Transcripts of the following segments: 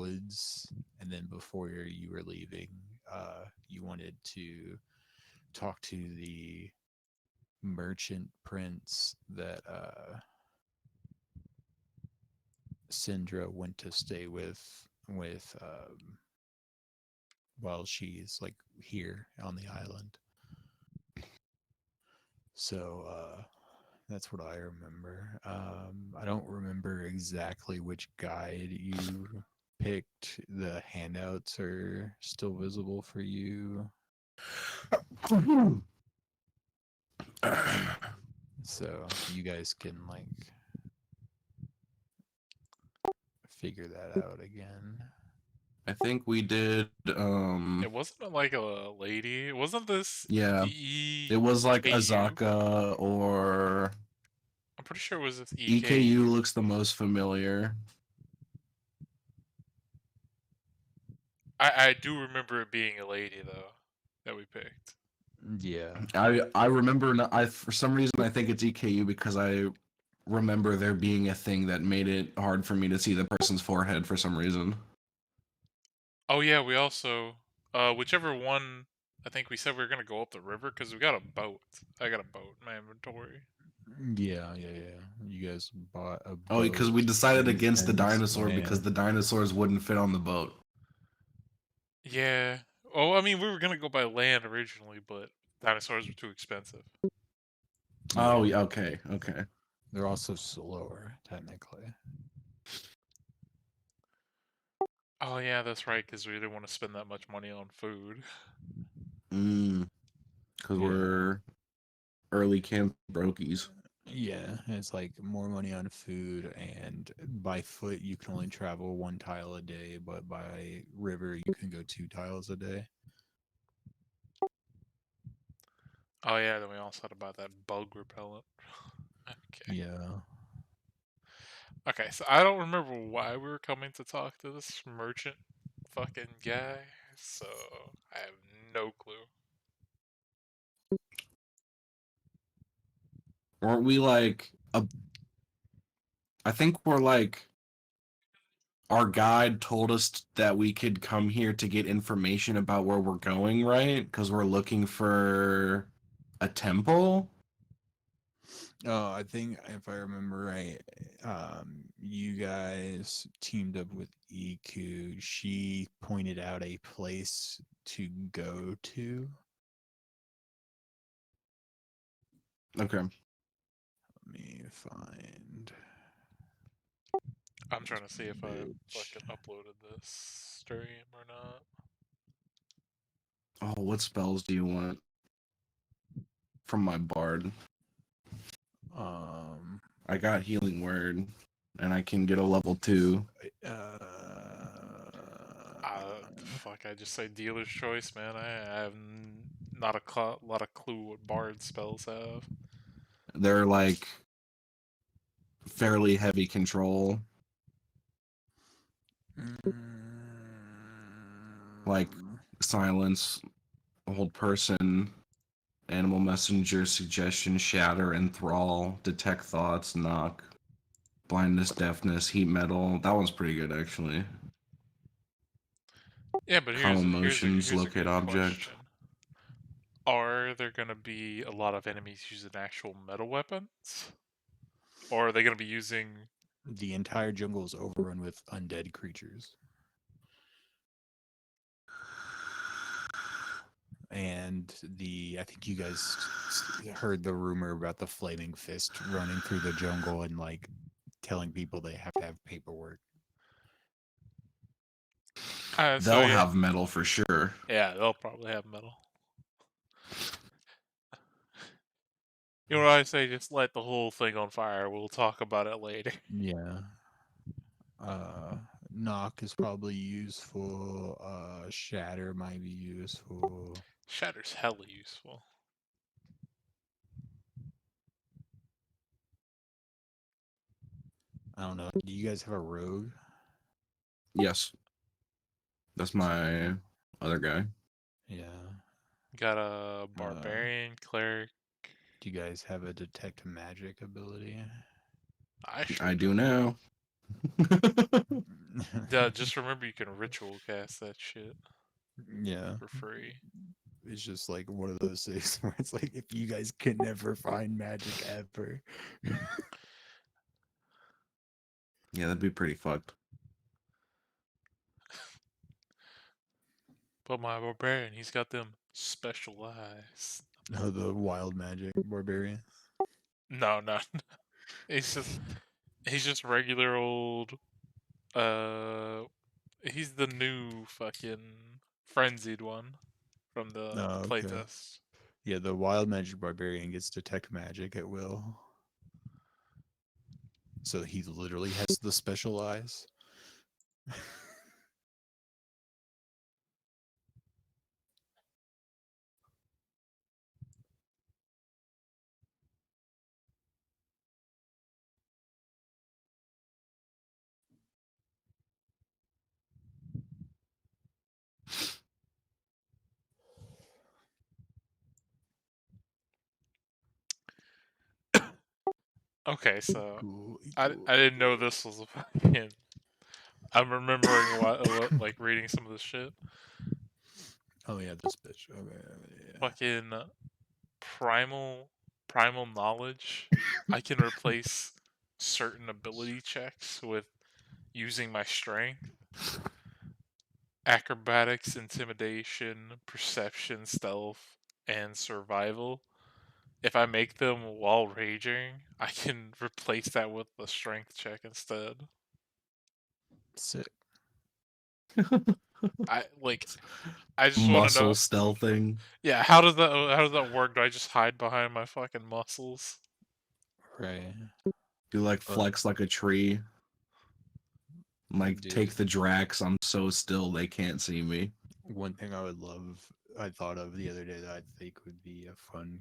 woods, and then before you were leaving, you wanted to talk to the merchant prince that Syndra went to stay with while she's like here on the island. So that's what I remember. I don't remember exactly which guide you picked. The handouts are still visible for you. So you guys can like figure that out again. I think we did. It wasn't like a lady. Wasn't this Yeah, it was like EKU? Azaka or I'm pretty sure it was this EKU EKU. looks the most familiar. I do remember it being a lady though that we picked. Yeah. I remember not, I for some reason I think it's EKU because I remember there being a thing that made it hard for me to see the person's forehead for some reason. Oh yeah, we also whichever one. I think we said we were gonna go up the river because we got a boat. I got a boat in my inventory. Yeah. You guys bought a Oh, boat because we decided and against the dinosaur yeah. because the dinosaurs wouldn't fit on the boat. Yeah. Oh, I mean, we were gonna go by land originally, but dinosaurs were too expensive. Oh, Yeah. yeah, okay. They're also slower, technically. Oh yeah, that's right. Because we didn't want to spend that much money on food. Because Yeah. we're early camp brokies. Yeah, it's like more money on food, and by foot you can only travel 1 tile a day, but by river you can go 2 tiles a day. Oh yeah, then we also had to buy that bug repellent. Okay. Yeah. Okay, so I don't remember why we were coming to talk to this merchant fucking guy, so I have no clue. Weren't we like I think we're like our guide told us that we could come here to get information about where we're going, right? Because we're looking for a temple. Oh, I think if I remember right, you guys teamed up with Iku. She pointed out a place to go to. Okay. Let me find I'm this trying to see if I bitch. fucking uploaded this stream or not. Oh, what spells do you want from my bard? Um, I got healing word, and I can get a level 2. uh, Fuck, I just say dealer's choice, man. I have not a lot of clue what bard spells have. They're like fairly heavy control, like silence, hold person, animal messenger, suggestion, shatter, enthrall, detect thoughts, knock, blindness, deafness, heat metal. That one's pretty good actually. Yeah, but Calm emotions, here's a locate good object. question. Are there gonna be a lot of enemies using actual metal weapons? Or are they gonna be using the entire jungle is overrun with undead creatures. And I think you guys heard the rumor about the flaming fist running through the jungle and like telling people they have to have paperwork. so They'll yeah. have metal for sure. Yeah, they'll probably have metal. You know what I say? Just light the whole thing on fire. We'll talk about it later. Yeah. Knock is probably useful. Shatter might be useful. Shatter's hella useful. I don't know. Do you guys have a rogue? Yes, that's my other guy. Yeah. Got a Uh, barbarian, cleric. do you guys have a detect magic ability? I sure I do don't. now. Just remember you can ritual cast that shit Yeah, for free. it's just like one of those things where it's like if you guys can never find magic ever. Yeah, that'd be pretty fucked. But my barbarian, he's got them special eyes. Oh, the wild magic barbarian. No, no, he's just regular old. Uh, he's the new fucking frenzied one from the Oh, okay. playtest. Yeah, the wild magic barbarian gets detect magic at will. So he literally has the special eyes. Okay, so Cool, I didn't know this was a fucking. I'm remembering what like reading some of this shit. Oh yeah, this bitch. Okay, yeah. Fucking primal primal knowledge. I can replace certain ability checks with using my strength, acrobatics, intimidation, perception, stealth, and survival. If I make them while raging, I can replace that with a strength check instead. Sick. I like. I just want to Muscle know. stealthing. Yeah, how does that work? Do I just hide behind my fucking muscles? Right. You like Uh, flex like a tree. Like take dude, the Drax. I'm so still they can't see me. one thing I would love, I thought of the other day that I think would be a fun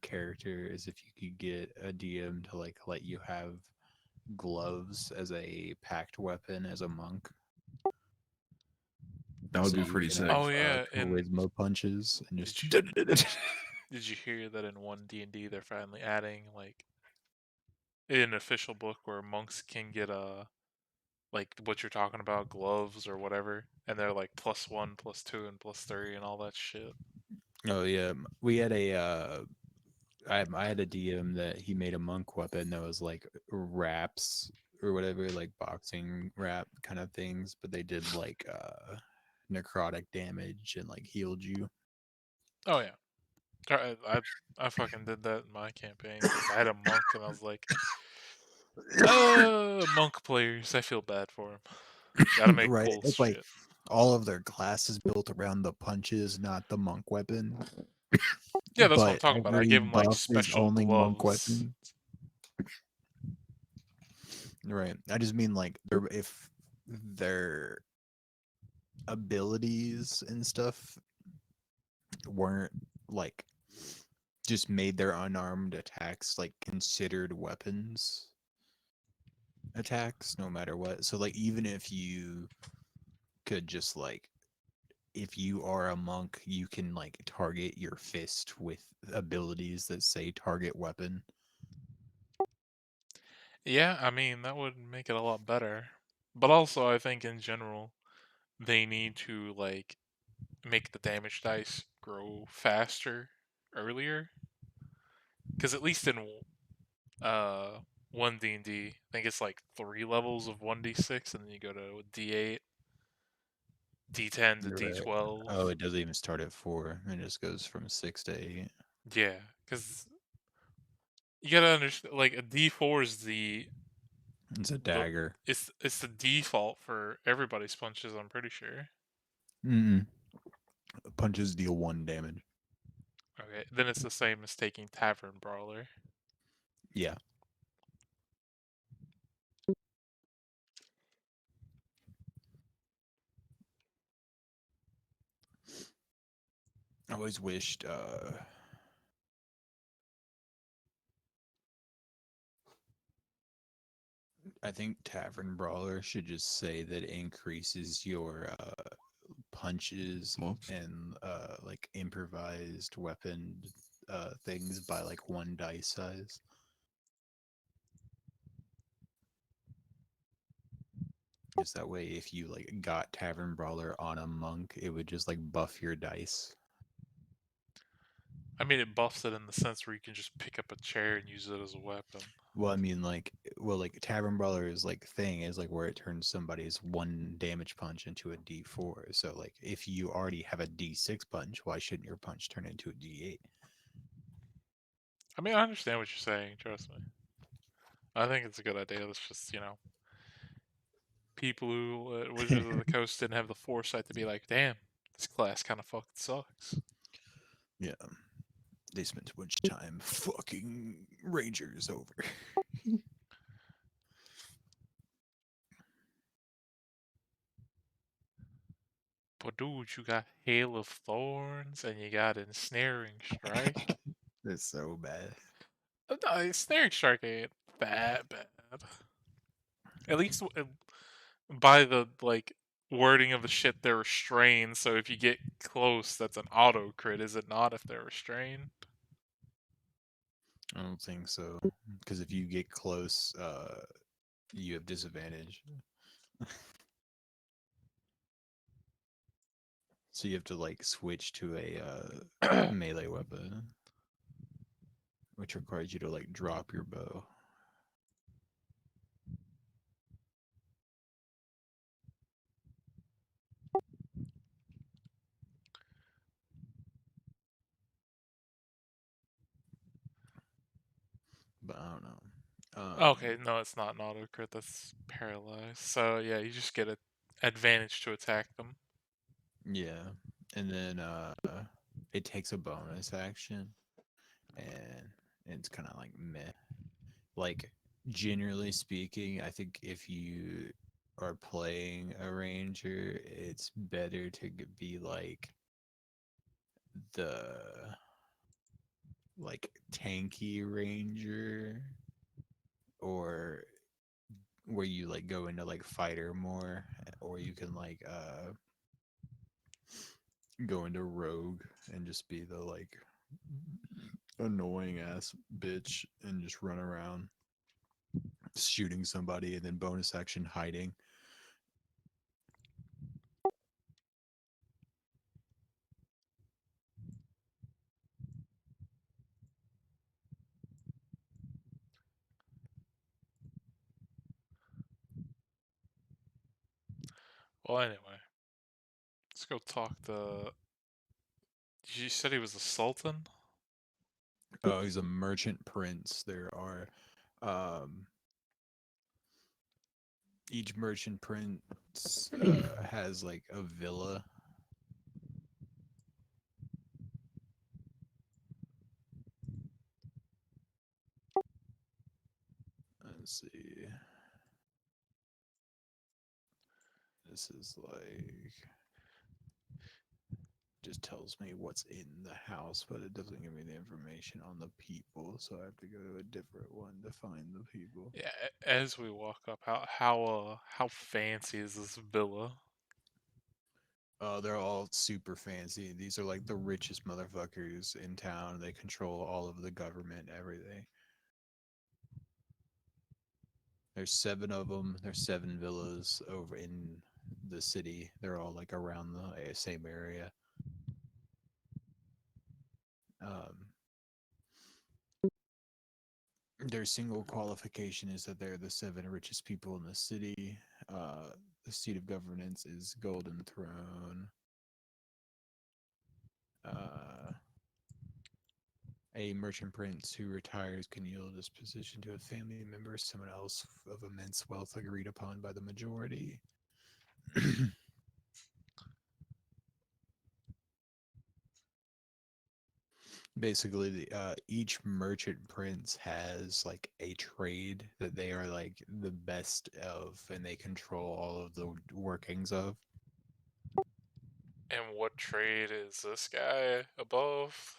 character is if you could get a DM to like let you have gloves as a packed weapon as a monk, That would so be you pretty can sick. Oh have yeah, and charisma punches and did just. you did you hear that in one D&D they're finally adding like an official book where monks can get like what you're talking about gloves or whatever, and they're like +1, +2, and +3 and all that shit. Oh yeah, we had a I had a DM that he made a monk weapon that was like wraps or whatever, like boxing wrap kind of things, but they did like necrotic damage and like healed you. Oh yeah, I fucking did that in my campaign because I had a monk and I was like, monk players, I feel bad for him. Gotta make Right. cool It's like shit. all of their class is built around the punches, not the monk weapon. Yeah, that's what I'm But talking about. I every gave him like buff is special only monk gloves. weapon. Right. I just mean like if their abilities and stuff weren't like just made their unarmed attacks like considered weapons attacks no matter what. So like even if you could just like if you are a monk, you can like target your fist with abilities that say target weapon. Yeah, I mean, that would make it a lot better. But also, I think in general, they need to like make the damage dice grow faster earlier. Because at least in uh 1 D&D, I think it's like 3 levels of 1d6, and then you go to D8, D10 to Right. Oh, D12. it doesn't even start at 4. It just goes from 6 to 8. Yeah, because you gotta understand, like a D4 is It's a the dagger. it's the default for everybody's punches. I'm pretty sure. Mm-mm. Punches deal 1 damage. Okay, then it's the same as taking Tavern Brawler. Yeah. I always wished I think Tavern Brawler should just say that it increases your punches Whoops. and like improvised weapon things by like 1 dice size. Just that way, if you like got Tavern Brawler on a monk, it would just like buff your dice. I mean, it buffs it in the sense where you can just pick up a chair and use it as a weapon. Well, I mean, like Tavern Brawler's like thing is like where it turns somebody's one damage punch into a D4. So like if you already have a D6 punch, why shouldn't your punch turn into a D8? I mean, I understand what you're saying. Trust me. I think it's a good idea. It's just people who Wizards of the Coast didn't have the foresight to be like, damn, this class kind of fucking sucks. Yeah, they spent too much time fucking Rangers over. But dude, you got Hail of Thorns and you got Ensnaring Strike. That's so bad. No, Ensnaring Strike ain't that bad. At least by the wording of the shit, they're restrained. So if you get close, that's an auto crit, is it not? If they're restrained. I don't think so. Because if you get close, you have disadvantage. So you have to like switch to a melee weapon, which requires you to like drop your bow. But I don't know. Okay, no, it's not an auto crit. That's paralyzed. So yeah, you just get an advantage to attack them. Yeah, and then it takes a bonus action, and it's kind of like meh. Like generally speaking, I think if you are playing a ranger, it's better to be like the like tanky ranger, or where you like go into like fighter more, or you can like go into rogue and just be the like annoying ass bitch and just run around shooting somebody and then bonus action hiding. Well, anyway, let's go talk to. You said he was a sultan. Oh, he's a merchant prince. There are um each merchant prince has like a villa. Let's see. This is like just tells me what's in the house, but it doesn't give me the information on the people, so I have to go to a different one to find the people. Yeah, as we walk up, how fancy is this villa? They're all super fancy. These are like the richest motherfuckers in town. They control all of the government, everything. There's seven of them. There's seven villas over in the city. They're all like around the same area. Um, their single qualification is that they're the seven richest people in the city. The seat of governance is Golden Throne. Uh, a merchant prince who retires can yield this position to a family member, someone else of immense wealth agreed upon by the majority. Basically, each merchant prince has like a trade that they are like the best of, and they control all of the workings of. And what trade is this guy above?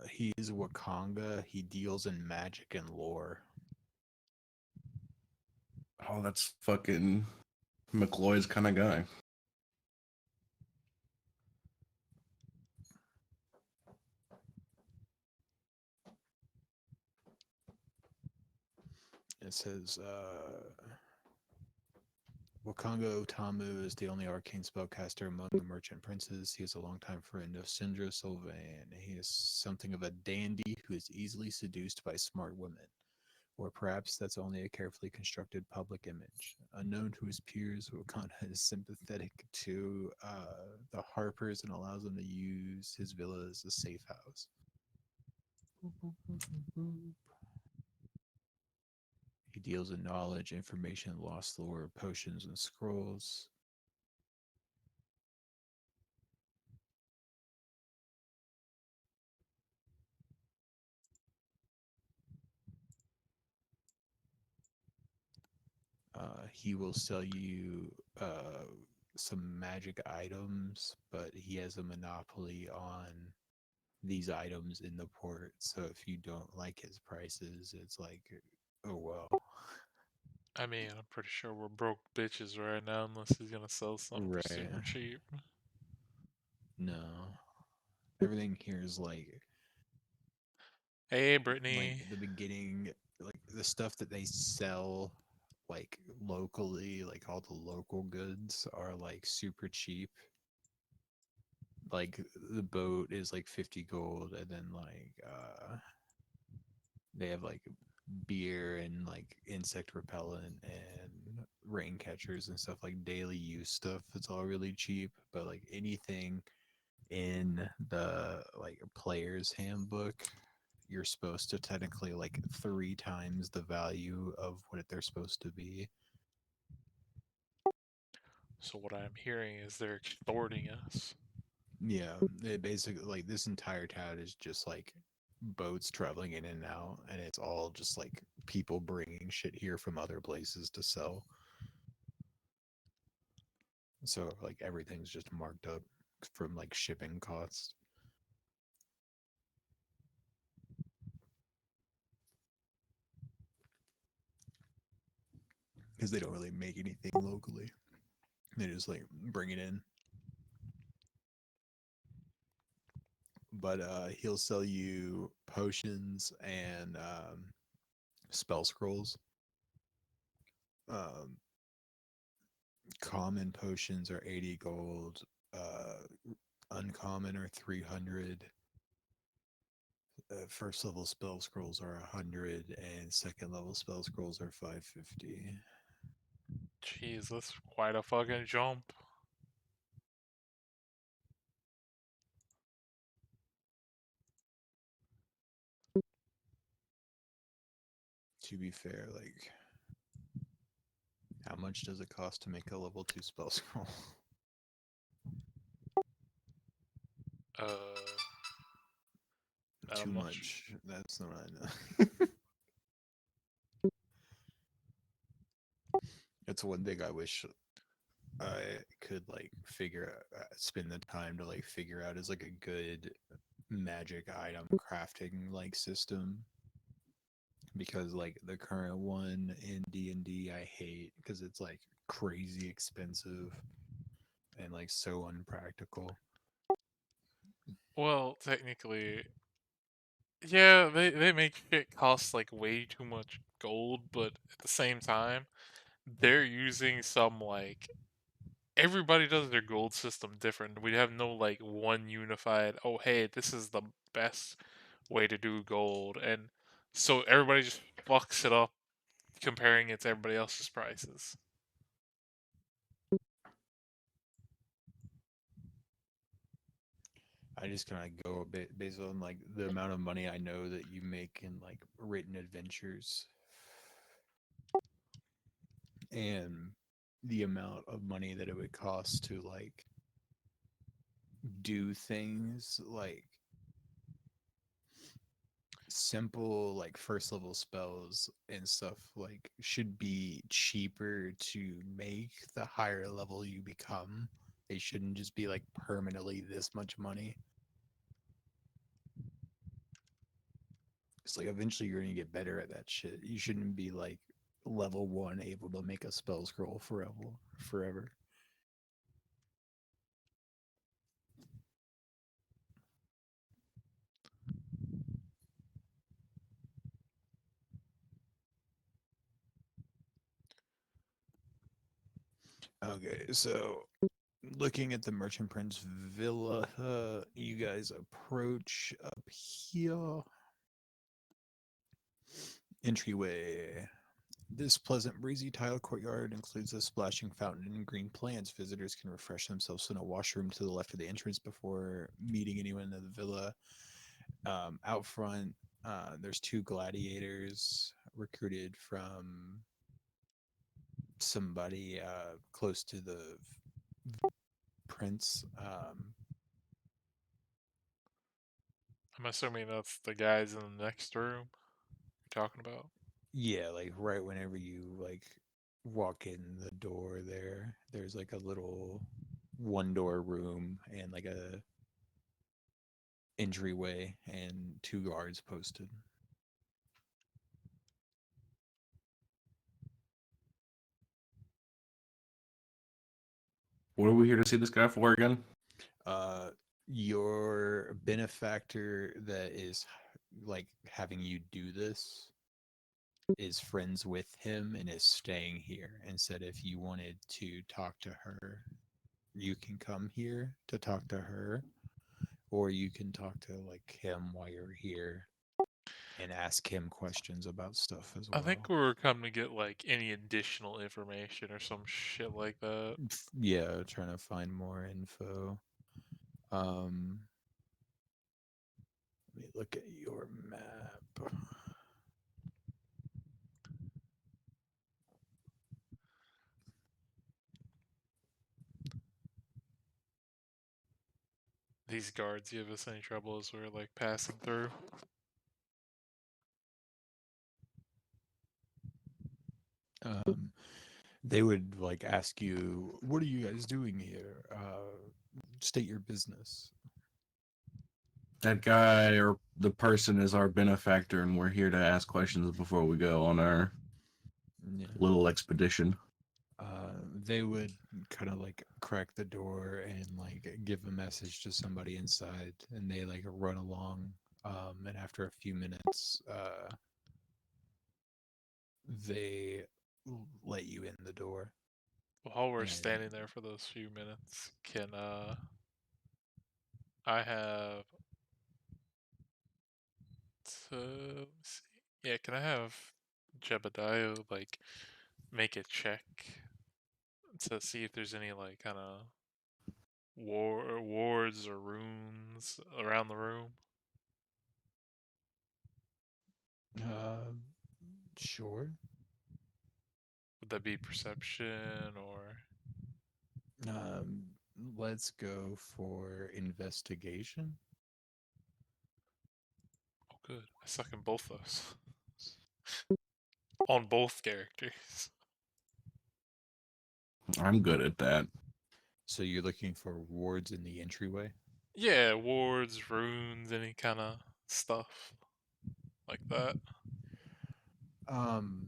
He's Wakanga. He deals in magic and lore. Oh, that's fucking McLeod's kind of guy. It says Wakonga Otamu is the only arcane spellcaster among the merchant princes. He is a longtime friend of Sindra Sylvan. He is something of a dandy who is easily seduced by smart women. Or perhaps that's only a carefully constructed public image. Unknown to his peers, Wakanda is sympathetic to the Harpers and allows them to use his villa as a safe house. He deals in knowledge, information, lost lore, potions, and scrolls. He will sell you some magic items, but he has a monopoly on these items in the port. So if you don't like his prices, it's like, oh well. I mean, I'm pretty sure we're broke bitches right now unless he's gonna sell something for Right. super cheap. No. Everything here is Hey, like Brittany. the beginning, like the stuff that they sell like locally, like all the local goods are like super cheap. Like the boat is like 50 gold, and then they have like beer and like insect repellent and rain catchers and stuff, like daily use stuff. It's all really cheap, but like anything in the like player's handbook, you're supposed to technically like 3 times the value of what they're supposed to be. So what I'm hearing is they're extorting us. Yeah, it basically like this entire town is just like boats traveling in and out, and it's all just like people bringing shit here from other places to sell. So like everything's just marked up from like shipping costs because they don't really make anything locally. They just like bring it in. But he'll sell you potions and spell scrolls. Um, Common potions are 80 gold. Uncommon are 300. First level spell scrolls are 100, and second level spell scrolls are 550. Jeez, that's quite a fucking jump. To be fair, like, how much does it cost to make a level 2 spell scroll? Uh, Too I'm not sure. much. That's not what I know. That's one thing I wish I could like figure out, spend the time to like figure out is like a good magic item crafting like system, because like the current one in D&D I hate because it's like crazy expensive and like so unpractical. Well, technically, yeah, they make shit cost like way too much gold, but at the same time, they're using some like everybody does their gold system different. We have no like one unified, oh hey, this is the best way to do gold, and so everybody just fucks it up comparing it to everybody else's prices. I just kind of go a bit based on like the amount of money I know that you make in like written adventures and the amount of money that it would cost to like do things like simple like first level spells and stuff like should be cheaper to make the higher level you become. They shouldn't just be like permanently this much money. It's like eventually you're gonna get better at that shit. You shouldn't be like level 1 able to make a spell scroll forever. Okay, so looking at the Merchant Prince Villa, you guys approach up here. Entryway. This pleasant, breezy tile courtyard includes a splashing fountain and green plants. Visitors can refresh themselves in a washroom to the left of the entrance before meeting anyone in the villa. Out front, there's two gladiators recruited from somebody close to the prince. I'm assuming that's the guys in the next room you're talking about. Yeah, like right whenever you like walk in the door there, there's like a little one door room and like a entryway and two guards posted. What are we here to see this guy for again? Uh, your benefactor that is like having you do this is friends with him and is staying here and said if you wanted to talk to her, you can come here to talk to her, or you can talk to like him while you're here and ask him questions about stuff as I think well. we were coming to get like any additional information or some shit like that. Yeah, trying to find more info. Um, Let me look at your map. These guards give us any trouble as we're like passing through. Um, they would like ask you, "What are you guys doing here? State your business." That guy or the person is our benefactor, and we're here to ask questions before we go on our Yeah. little expedition. They would kind of like crack the door and like give a message to somebody inside, and they like run along. And after a few minutes, they let you in the door. While we're And standing there for those few minutes, can I have to let me see. Yeah, can I have Jebediah like make a check to see if there's any like kind of wards or runes around the room? uh, sure. Would that be perception or? Um, let's go for investigation. Oh, good. I suck in both those. On both characters. I'm good at that. So you're looking for wards in the entryway. Yeah, wards, runes, any kind of stuff like that. Um,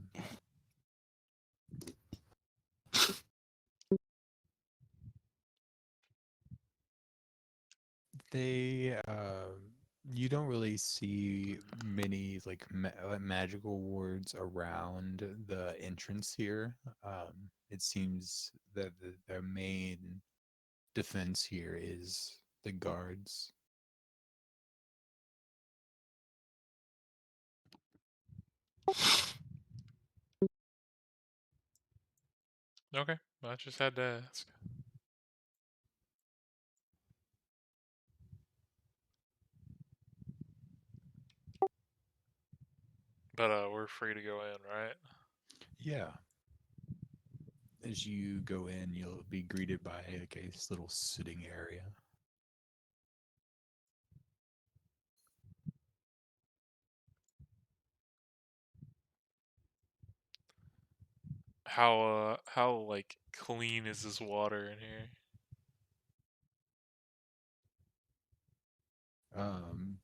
they you don't really see many like magical wards around the entrance here. It seems that the main defense here is the guards. Okay, I just had to ask. But we're free to go in, right? Yeah. As you go in, you'll be greeted by like a little sitting area. How like clean is this water in here? Um,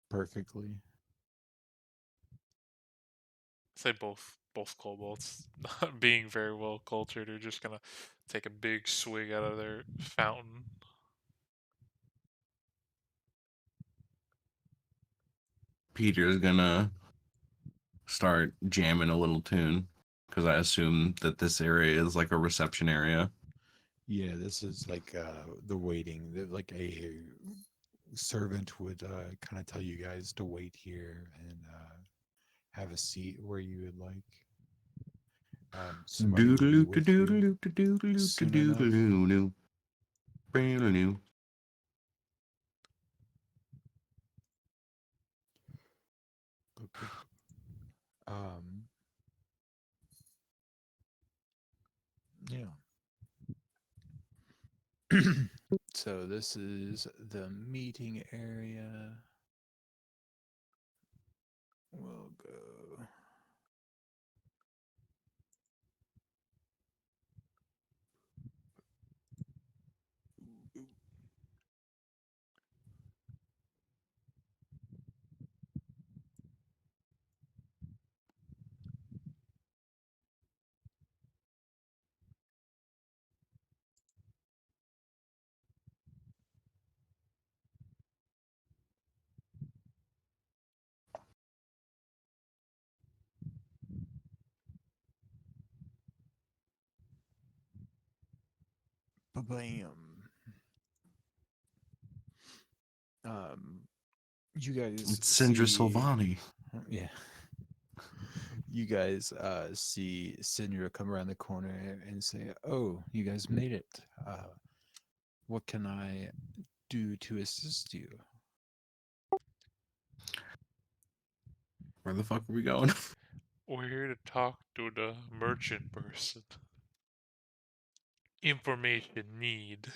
Perfectly. Say both kobolds being very well cultured are just gonna take a big swig out of their fountain. Peter's gonna start jamming a little tune because I assume that this area is like a reception area. Yeah, this is like the waiting. Like a servant would kind of tell you guys to wait here and have a seat where you would like. Somebody will be Doodaloo with you doodaloo doodaloo soon enough. doodaloo doodaloo. Um, yeah. So this is the meeting area. We'll go. Bam. Um, you guys It's Sindra see, Silvani. yeah, you guys see Sindra come around the corner and say, "Oh, you guys made it. What can I do to assist you?" Where the fuck are we going? We're here to talk to the merchant person. Information need.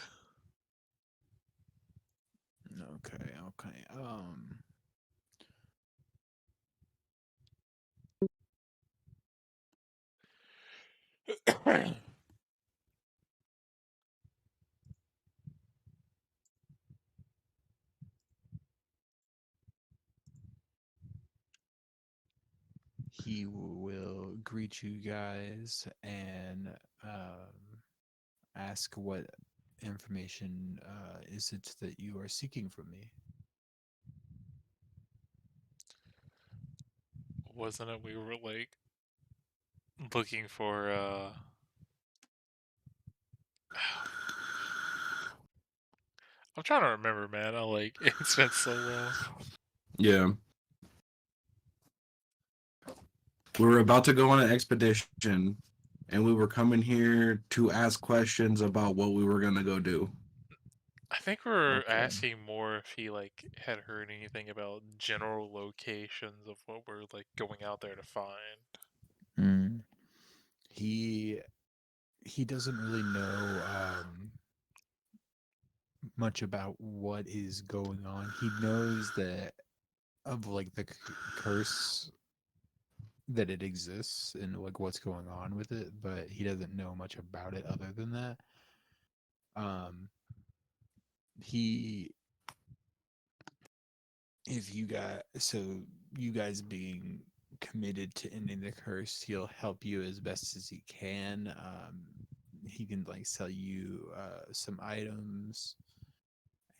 Okay, okay. He will greet you guys and ask what information is it that you are seeking from me. Wasn't it we were like looking for I'm trying to remember, man. I like it's been so long. Yeah. We were about to go on an expedition, and we were coming here to ask questions about what we were gonna go do. I think we're Okay. asking more if he like had heard anything about general locations of what we're like going out there to find. Mm. He he doesn't really know much about what is going on. He knows that of like the curse that it exists and like what's going on with it, but he doesn't know much about it other than that. Um, he if you got so you guys being committed to ending the curse, he'll help you as best as he can. He can like sell you some items,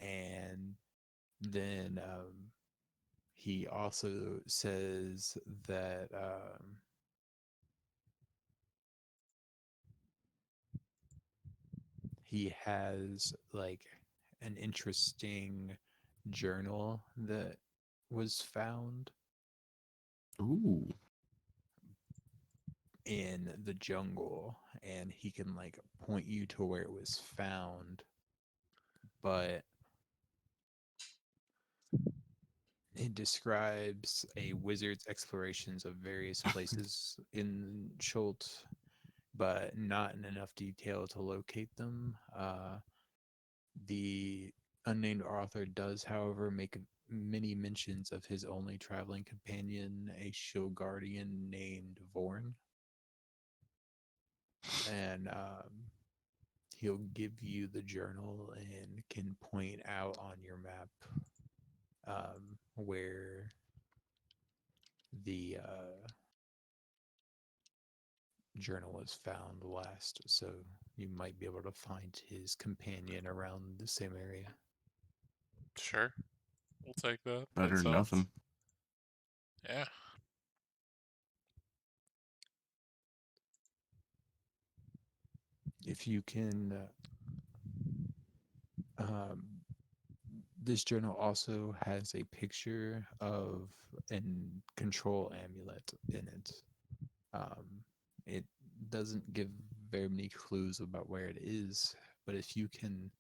and then he also says that he has like an interesting journal that was found Ooh. in the jungle, and he can like point you to where it was found, but it describes a wizard's explorations of various places in Schultz, but not in enough detail to locate them. The unnamed author does, however, make many mentions of his only traveling companion, a shield guardian named Vorn, and he'll give you the journal and can point out on your map where the journal was found last, so you might be able to find his companion around the same area. Sure, we'll take that. Better That than sounds nothing. yeah. if you can, um, this journal also has a picture of an control amulet in it. It doesn't give very many clues about where it is, but if you can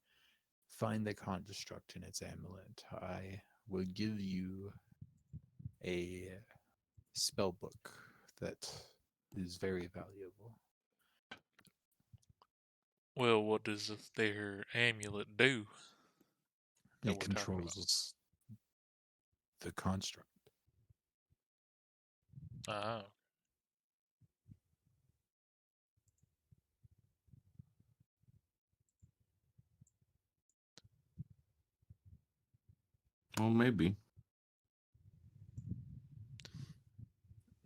find the construct in its amulet, I will give you a spell book that is very valuable. Well, what does their amulet do that It we're talking about? controls the construct. Ah, Well, maybe.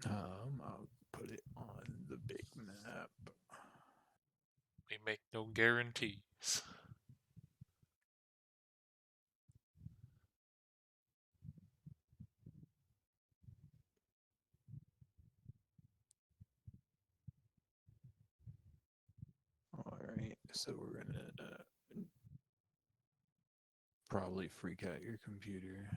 I'll put it on the big map. we make no guarantees. All right, so we're gonna probably freak out your computer.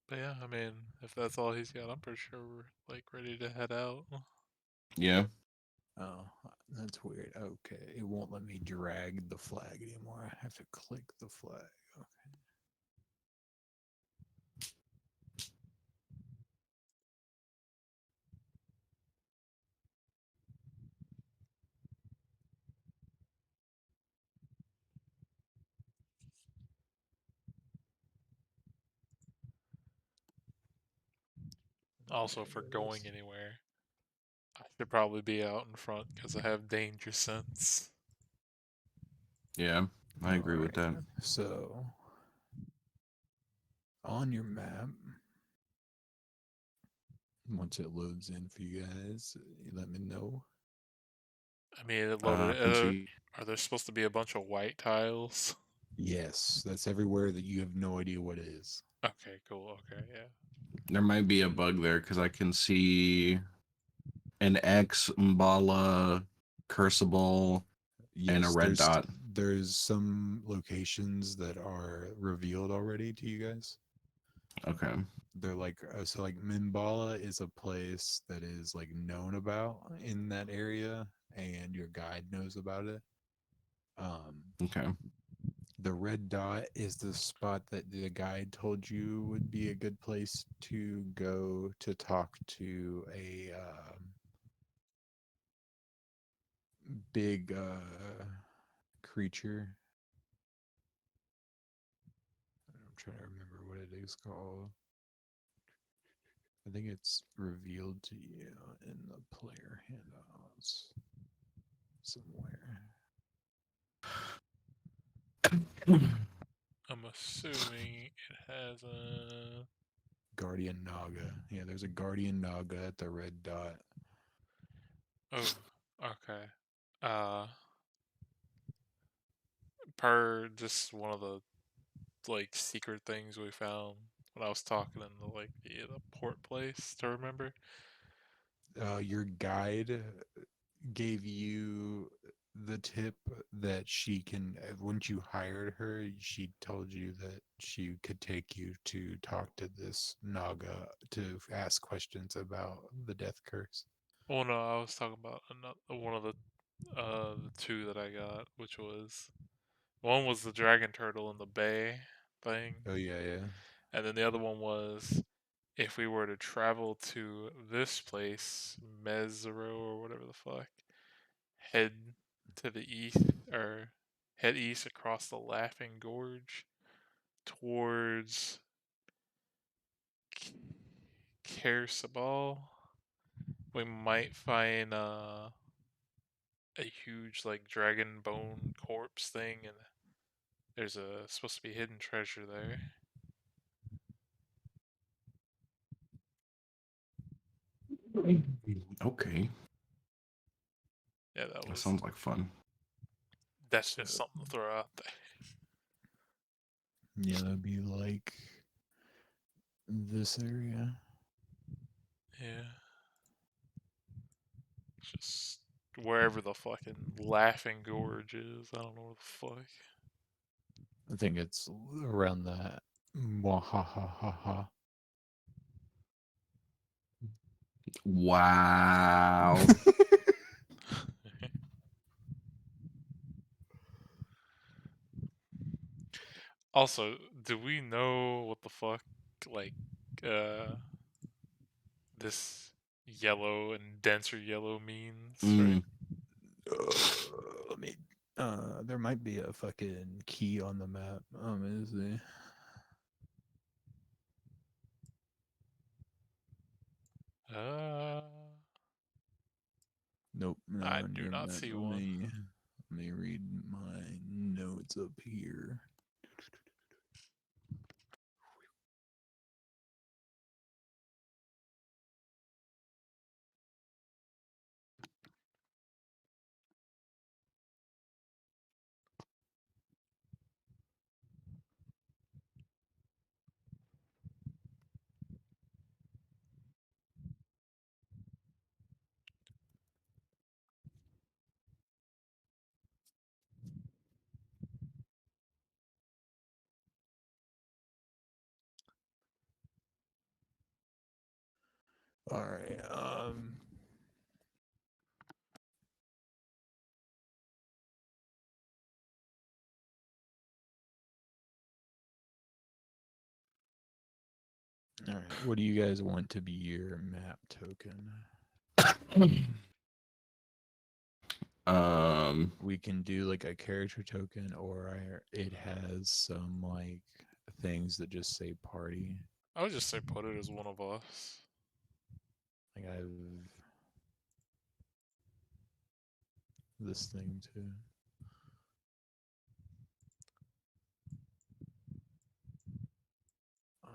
But yeah, I mean, if that's all he's got, I'm pretty sure we're like ready to head out. Yeah. Oh, that's weird. Okay, it won't let me drag the flag anymore. I have to click the flag. Okay. Also, There if we're it going is. anywhere, I should probably be out in front because I have danger sense. Yeah. I All agree with right. that. So on your map, once it loads in for you guys, you let me know. I mean, it loaded. I can see. Are there supposed to be a bunch of white tiles? Yes, that's everywhere that you have no idea what it is. Okay, cool. Okay, yeah. There might be a bug there because I can see an X, Mbala, Cursable, and a Yes, red dot. there's some locations that are revealed already to you guys. Okay. They're like so like Mimbala is a place that is like known about in that area, and your guide knows about it. Um, Okay. the red dot is the spot that the guide told you would be a good place to go to talk to a big creature. I'm trying to remember what it is called. I think it's revealed to you in the player handouts somewhere. I'm assuming it has a. Guardian Naga. Yeah, there's a Guardian Naga at the red dot. Oh, okay. Uh, per just one of the like secret things we found when I was talking in the port place. To remember. Your guide gave you the tip that she can, once you hired her, she told you that she could take you to talk to this Naga to ask questions about the death curse. Oh no, I was talking about another one of the two that I got, which was one was the dragon turtle in the bay thing, Oh, yeah, yeah. and then the other one was if we were to travel to this place, Mesero or whatever the fuck, head to the east or head east across the Laughing Gorge towards Kersabal, we might find a huge like dragon bone corpse thing, and there's a supposed to be hidden treasure there. Okay. Yeah, That sounds like fun. that's So, just something to throw out there. yeah, that'd be like this area. Yeah. Just wherever the fucking Laughing Gorge is. I don't know where the fuck. I think it's around that. Mwahahaha. Wow. Also, do we know what the fuck, like, uh, this yellow and denser yellow means, right? Mm. Let me. There might be a fucking key on the map. Is there? Uh, Nope. I No, do never not mind. see Let one. me read my notes up here. All right. All right. What do you guys want to be your map token? We can do like a character token, or it has some like things that just say party. I would just say put it as one of us. Like I have this thing too. Uh,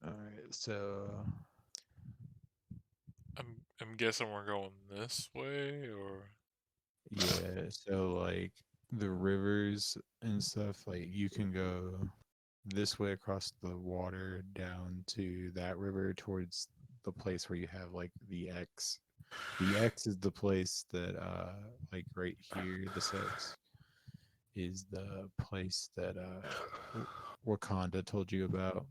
all right. So I'm guessing we're going this way, or yeah. So like the rivers and stuff, like you can go this way across the water down to that river towards the place where you have like the X. The X is the place that like right here, this X is the place that Wakanda told you about.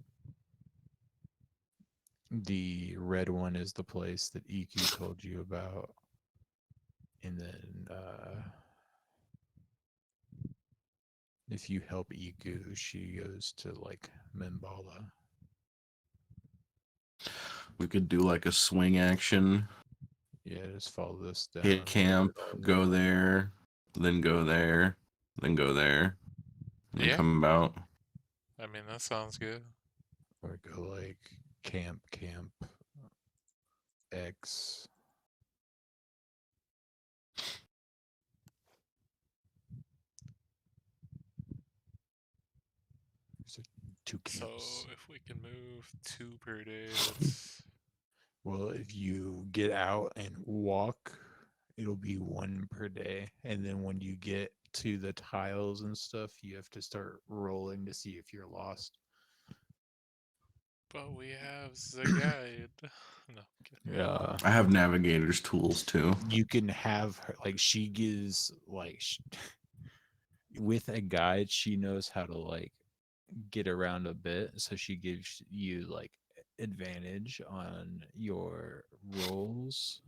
The red one is the place that EQ told you about. And then if you help Iku, she goes to like Membala. We could do like a swing action, Yeah, just follow this down. hit camp, go there, then go there, then go there, and then yeah. come out. I mean, that sounds good. Or go like camp X. So two So camps. if we can move 2 per day, that's Well, if you get out and walk, it'll be one per day. And then when you get to the tiles and stuff, you have to start rolling to see if you're lost. but we have the guide. No, I'm kidding. Yeah. I have navigator's tools too. You can have her, like, she gives, like, with a guide, she knows how to, like, get around a bit. So she gives you, like, advantage on your rolls.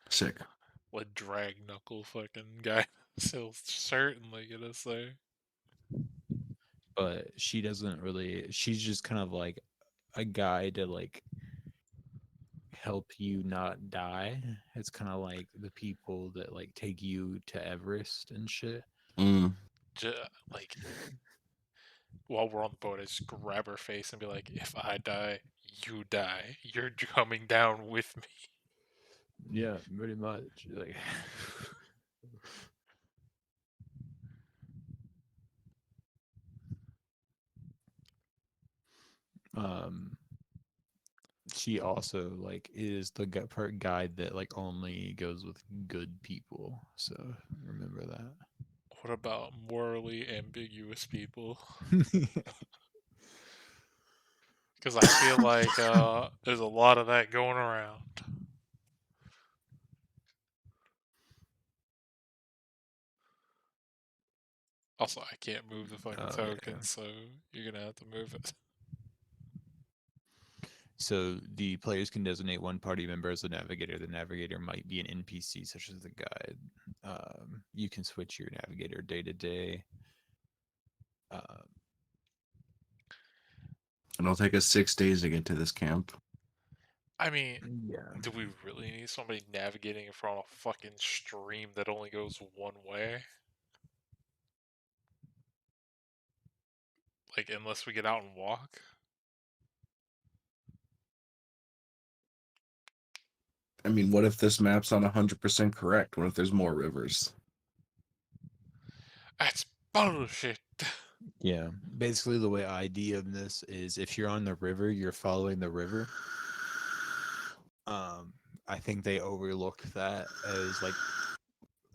Sick. What drag knuckle fucking guy? He'll certainly get us there. But she doesn't really, she's just kind of like a guide to, like, help you not die. It's kind of like the people that like take you to Everest and shit. Mm. Like while we're on the boat, I just grab her face and be like, "If I die, you die. You're coming down with me. Yeah, pretty much. Like, um, she also like is the part guide that like only goes with good people. So remember What about morally ambiguous people? that. Because I feel like there's a lot of that going around. Also, I can't move the fucking Oh yeah. token, so you're gonna have to move it. So the players can designate one party member as the navigator. The navigator might be an NPC, such as the guide. You can switch your navigator day to day. Uh, It'll take us 6 days to get to this camp. I mean, yeah. do we really need somebody navigating in front of a fucking stream that only goes one way? Like, unless we get out and walk? I mean, what if this map's not 100% correct? What if there's more rivers? That's bullshit. Yeah. Basically, the way I DM this is if you're on the river, you're following the river. Um, I think they overlook that as like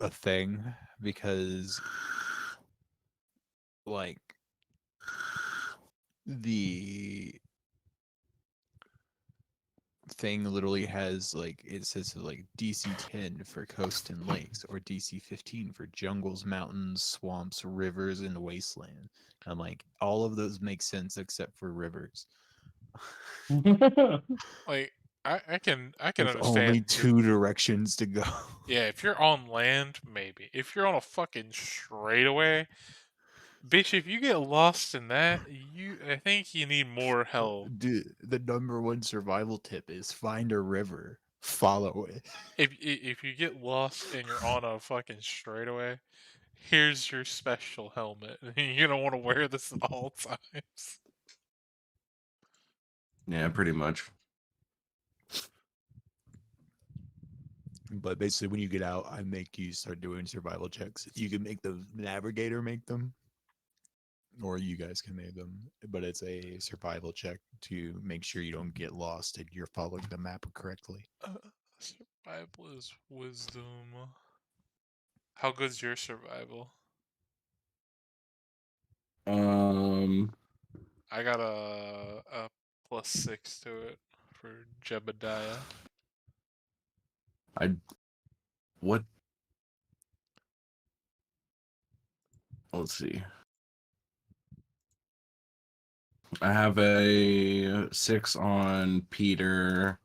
a thing because like the thing literally has like it says like DC 10 for coast and lakes or DC 15 for jungles, mountains, swamps, rivers, and wasteland. I'm like all of those make sense except for rivers. Like, I can There's only understand if two directions to go. yeah, if you're on land, maybe. If you're on a fucking straightaway, bitch, if you get lost in that, I think you need more help. Dude, the number one survival tip is find a river, follow it. If you get lost and you're on a fucking straightaway, here's your special helmet. You're gonna want to wear this at all times. Yeah, pretty much. But basically, when you get out, I make you start doing survival checks. You can make the navigator make them, or you guys can make them. But it's a survival check to make sure you don't get lost and you're following the map correctly. Survival is wisdom. How good's your survival? Um, I got a +6 to it for Jebediah. I what? Let's see. I have a 6 on Peter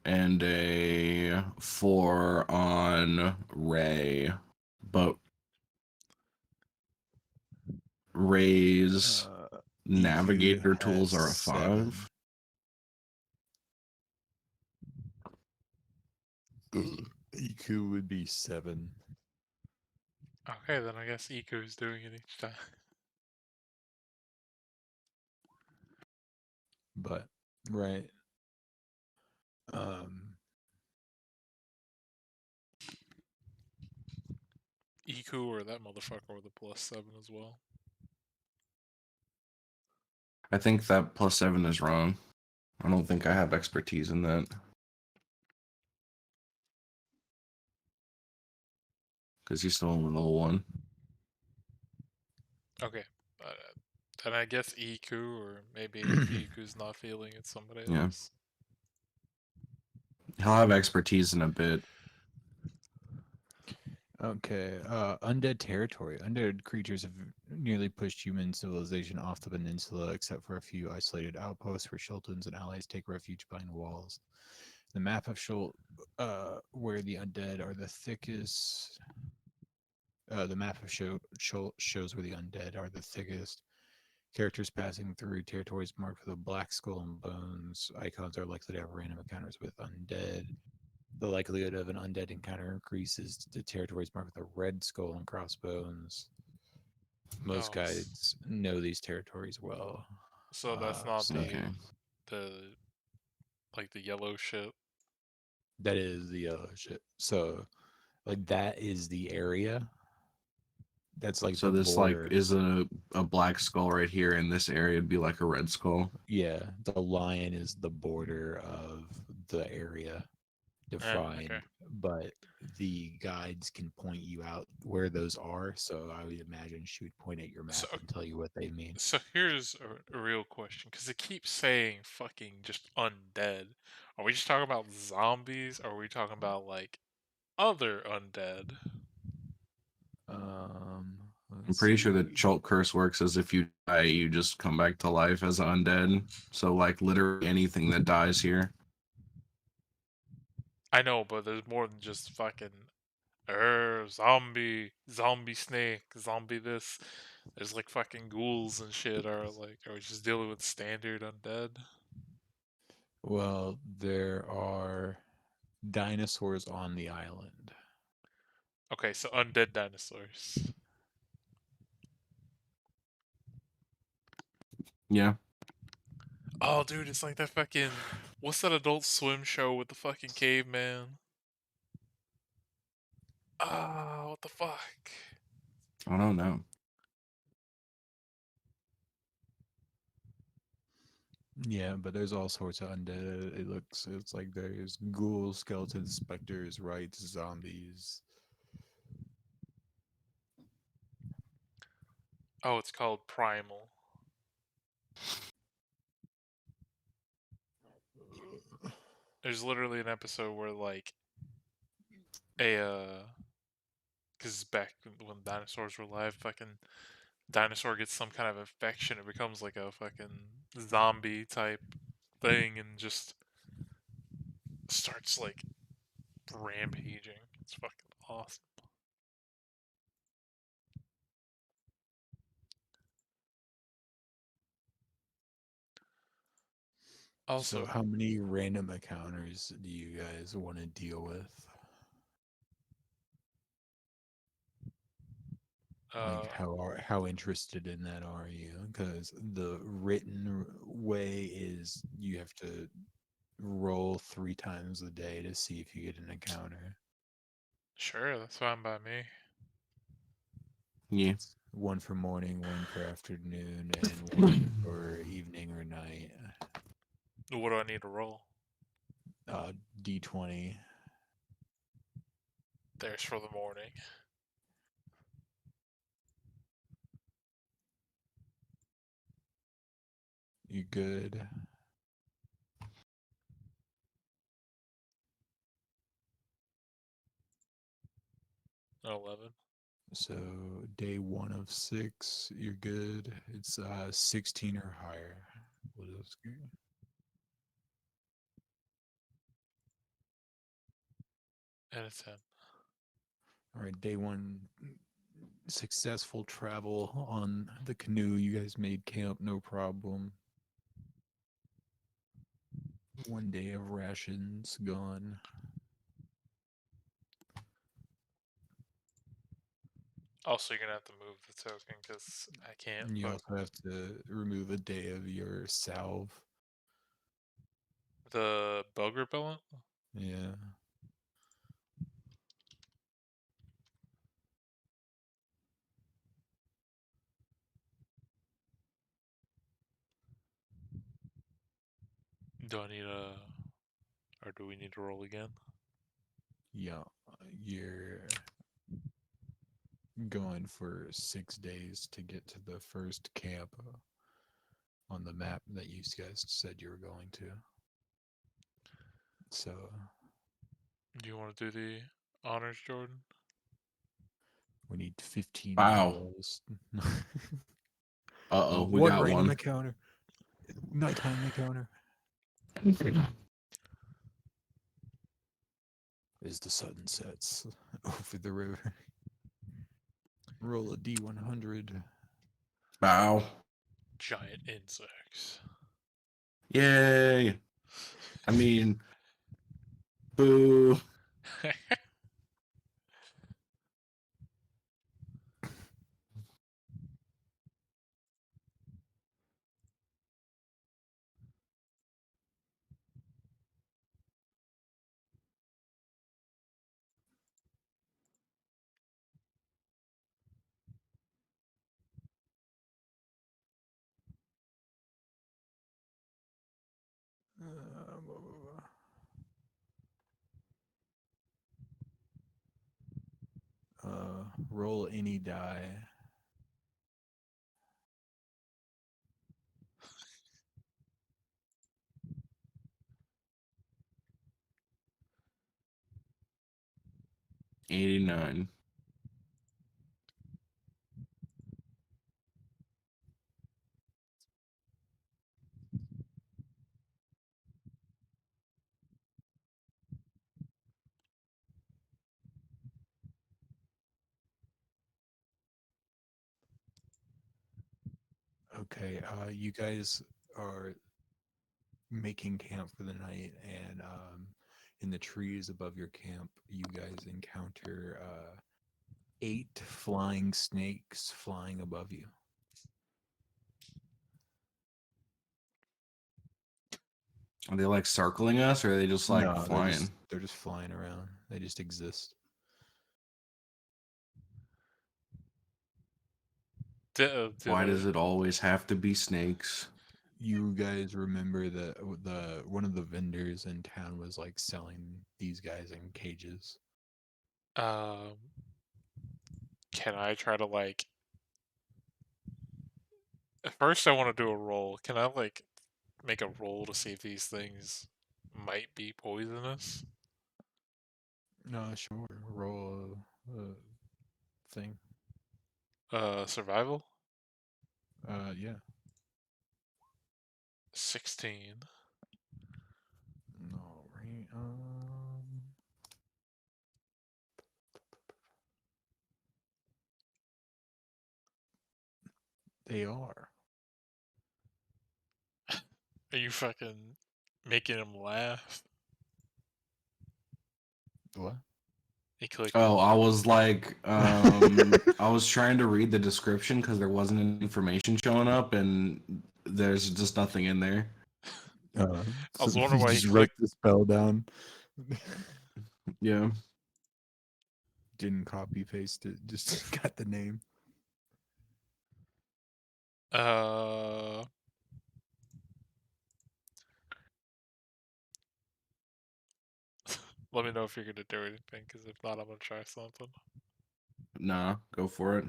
and a 4 on Ray, but Ray's EQ navigator has tools are a 5. 7. EQ would be 7. Okay, then I guess Eco's doing it each time. But right. Um Eco or that motherfucker with a +7 as well. I think that +7 is wrong. I don't think I have expertise in that because he's still only level 1. Okay, then I guess Eco, or maybe if Eco's not feeling it, somebody Yeah, else. he'll have expertise in a bit. Okay, undead territory. Undead creatures have nearly pushed human civilization off the peninsula, except for a few isolated outposts where Shultons and allies take refuge behind walls. The map of where the undead are the thickest. The map of shows where the undead are the thickest. Characters passing through territories marked with a black skull and bones. Icons are likely to have random encounters with undead. The likelihood of an undead encounter increases to territories marked with a red skull and crossbones. Most Oh, guides know these territories well. so that's not So the Okay. The like the yellow shit. That is the shit. So like that is the area. That's like So the this like border. is a black skull right here, and this area would be like a red skull. Yeah, the lion is the border of the area Okay. defined, but the guides can point you out where those are. So I would imagine she would point at your So map and tell you what they mean. so here's a real question, because it keeps saying fucking just undead. Are we just talking about zombies? Or are we talking about like other undead? I'm Let's pretty sure the see. Chult curse works as if you die, you just come back to life as undead. So like literally anything that dies here. I know, but there's more than just fucking zombie, zombie snake, zombie this. There's like fucking ghouls and shit. Or like, are we just dealing with standard undead? Well, there are dinosaurs on the island. Okay, so undead dinosaurs. Yeah. Oh, dude, it's like that fucking. What's that Adult Swim show with the fucking caveman? Ah, what the fuck? I don't know. Yeah, but there's all sorts of undead. It's like there's ghouls, skeletons, specters, rights, zombies. Oh, it's called Primal. There's literally an episode where like a because back when dinosaurs were alive, fucking dinosaur gets some kind of infection. It becomes like a fucking zombie type thing and just starts like rampaging. It's fucking awesome. So, Also, how many random encounters do you guys want to deal with? Like, uh, how interested in that are you? Because the written way is you have to roll 3 times a day to see if you get an encounter. sure, that's fine by me. Yeah. It's one for morning, one for afternoon, and one for evening or night. What do I need to roll? D20. There's for the morning. You good? 11. So day 1 of 6, you're good. It's 16 or higher. What else? And a 10. All right, day 1, successful travel on the canoe. You guys made camp, no problem. 1 day of rations gone. Also, you're gonna have to move the token because I can't And you fuck also have to remove a day of your salve. the bug repellent. Yeah. Do I need a, or do we need to roll again? Yeah. You're going for 6 days to get to the first camp on the map that you guys said you were going to. So Do you want to do the honors, Jordan? we need 15 Wow. rolls. Uh oh, we One got random one. encounter. Nighttime encounter. As the sun sets over the river. Roll a D100. Wow. Giant insects. Yay. I mean, boo. blah, blah, roll any die. 89. Okay, you guys are making camp for the night, and in the trees above your camp, you guys encounter 8 flying snakes flying above you. Are they like circling us or are they just like No, flying? they're just flying around. They just exist. Do Why they? does it always have to be snakes? You guys remember that the one of the vendors in town was like selling these guys in cages. Um, can I try to like? At first, I want to do a roll. Can I like make a roll to see if these things might be poisonous? No, sure. Roll a thing. Survival. Yeah. 16. All right. They are. Are you fucking making him laugh? What? He clicked Oh, I one. was like, I was trying to read the description because there wasn't any information showing up, and there's just nothing in there. I So was wondering you why he just wrote clicked. the spell down. Yeah. Didn't copy paste it. Just got the name. Uh, let me know if you're gonna do anything, because if not, I'm gonna try something. Nah, go for it.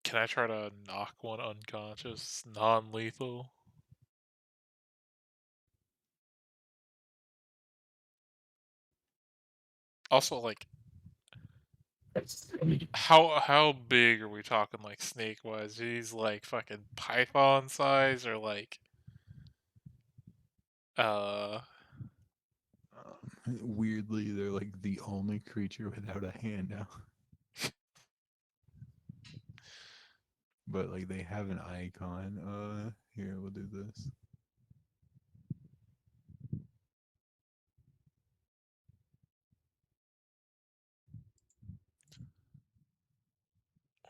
Can I try to knock one unconscious, non-lethal? Also, like, how big are we talking, like snake wise? He's like fucking python size, or like uh Weirdly, they're like the only creature without a hand now. But like they have an icon. Here we'll do this.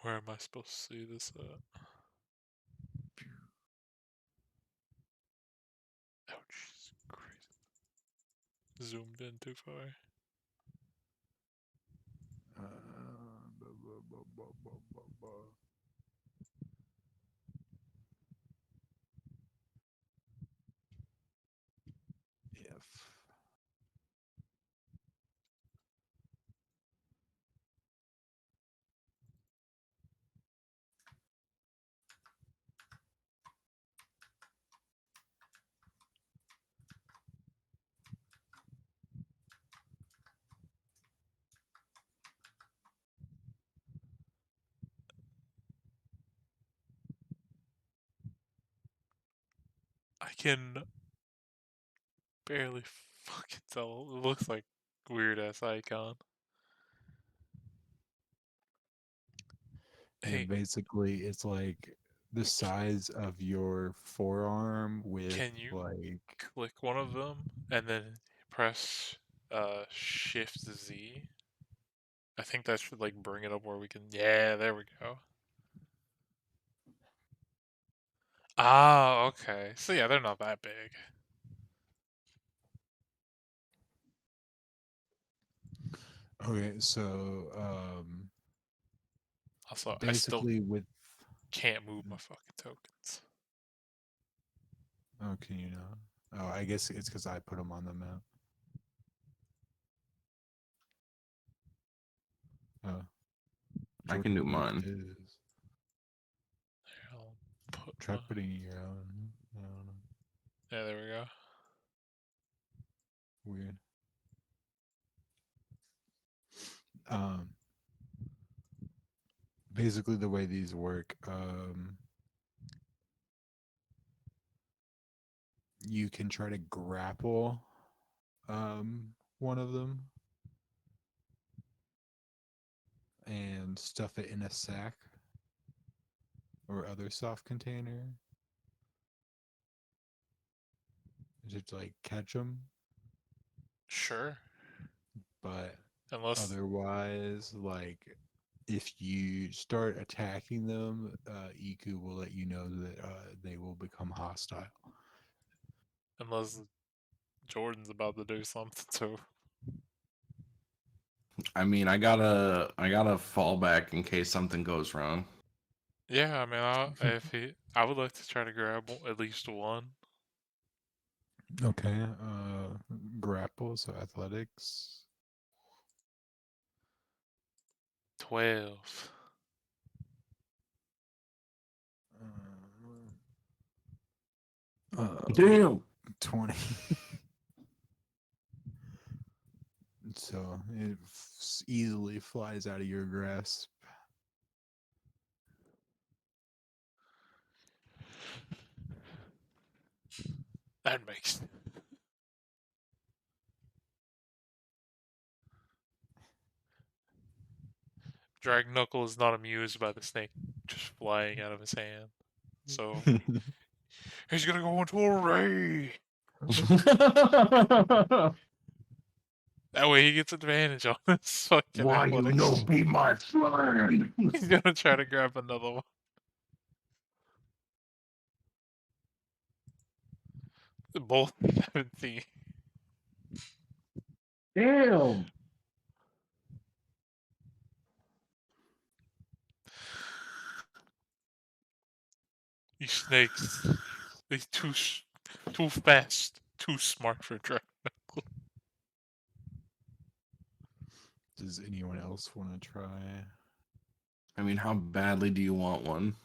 where am I supposed to see this at? Ouch, it's crazy. Zoomed in too far. Blah, blah, blah, blah, blah, blah, blah. If I can barely fucking tell. It looks like weird ass icon. yeah, Hey, basically it's like the size of your forearm with can you like click one of them and then press Shift Z? I think that should like bring it up where we can. Yeah, there we go. Ah, okay. So yeah, they're not that big. okay, so Also, I still basically with can't move my fucking tokens. oh, can you know? Oh, I guess it's because I put them on the map. Oh, I can do Jordan knows mine. his. I'll put Try putting your own. I don't know. yeah, there we go. Weird. Um, basically the way these work, you can try to grapple one of them and stuff it in a sack or other soft container to like catch them, Sure. but Unless otherwise, like if you start attacking them, Iku will let you know that they will become hostile. unless Jordan's about to do something too. I mean, I gotta fall back in case something goes wrong. Yeah, I mean, I would like to try to grab at least one. Okay, grapple, so athletics. 12. Uh, Damn. 20. So it easily flies out of your grasp. That makes. Drag Knuckle is not amused by the snake just flying out of his hand. So he's gonna go into a ray. That way he gets advantage on his fucking Why you no athletics. be my friend? He's gonna try to grab another one. Both 17. Damn. These snakes, they too fast, too smart for Drag Knuckle. Does anyone else want to try? I mean, how badly do you want one?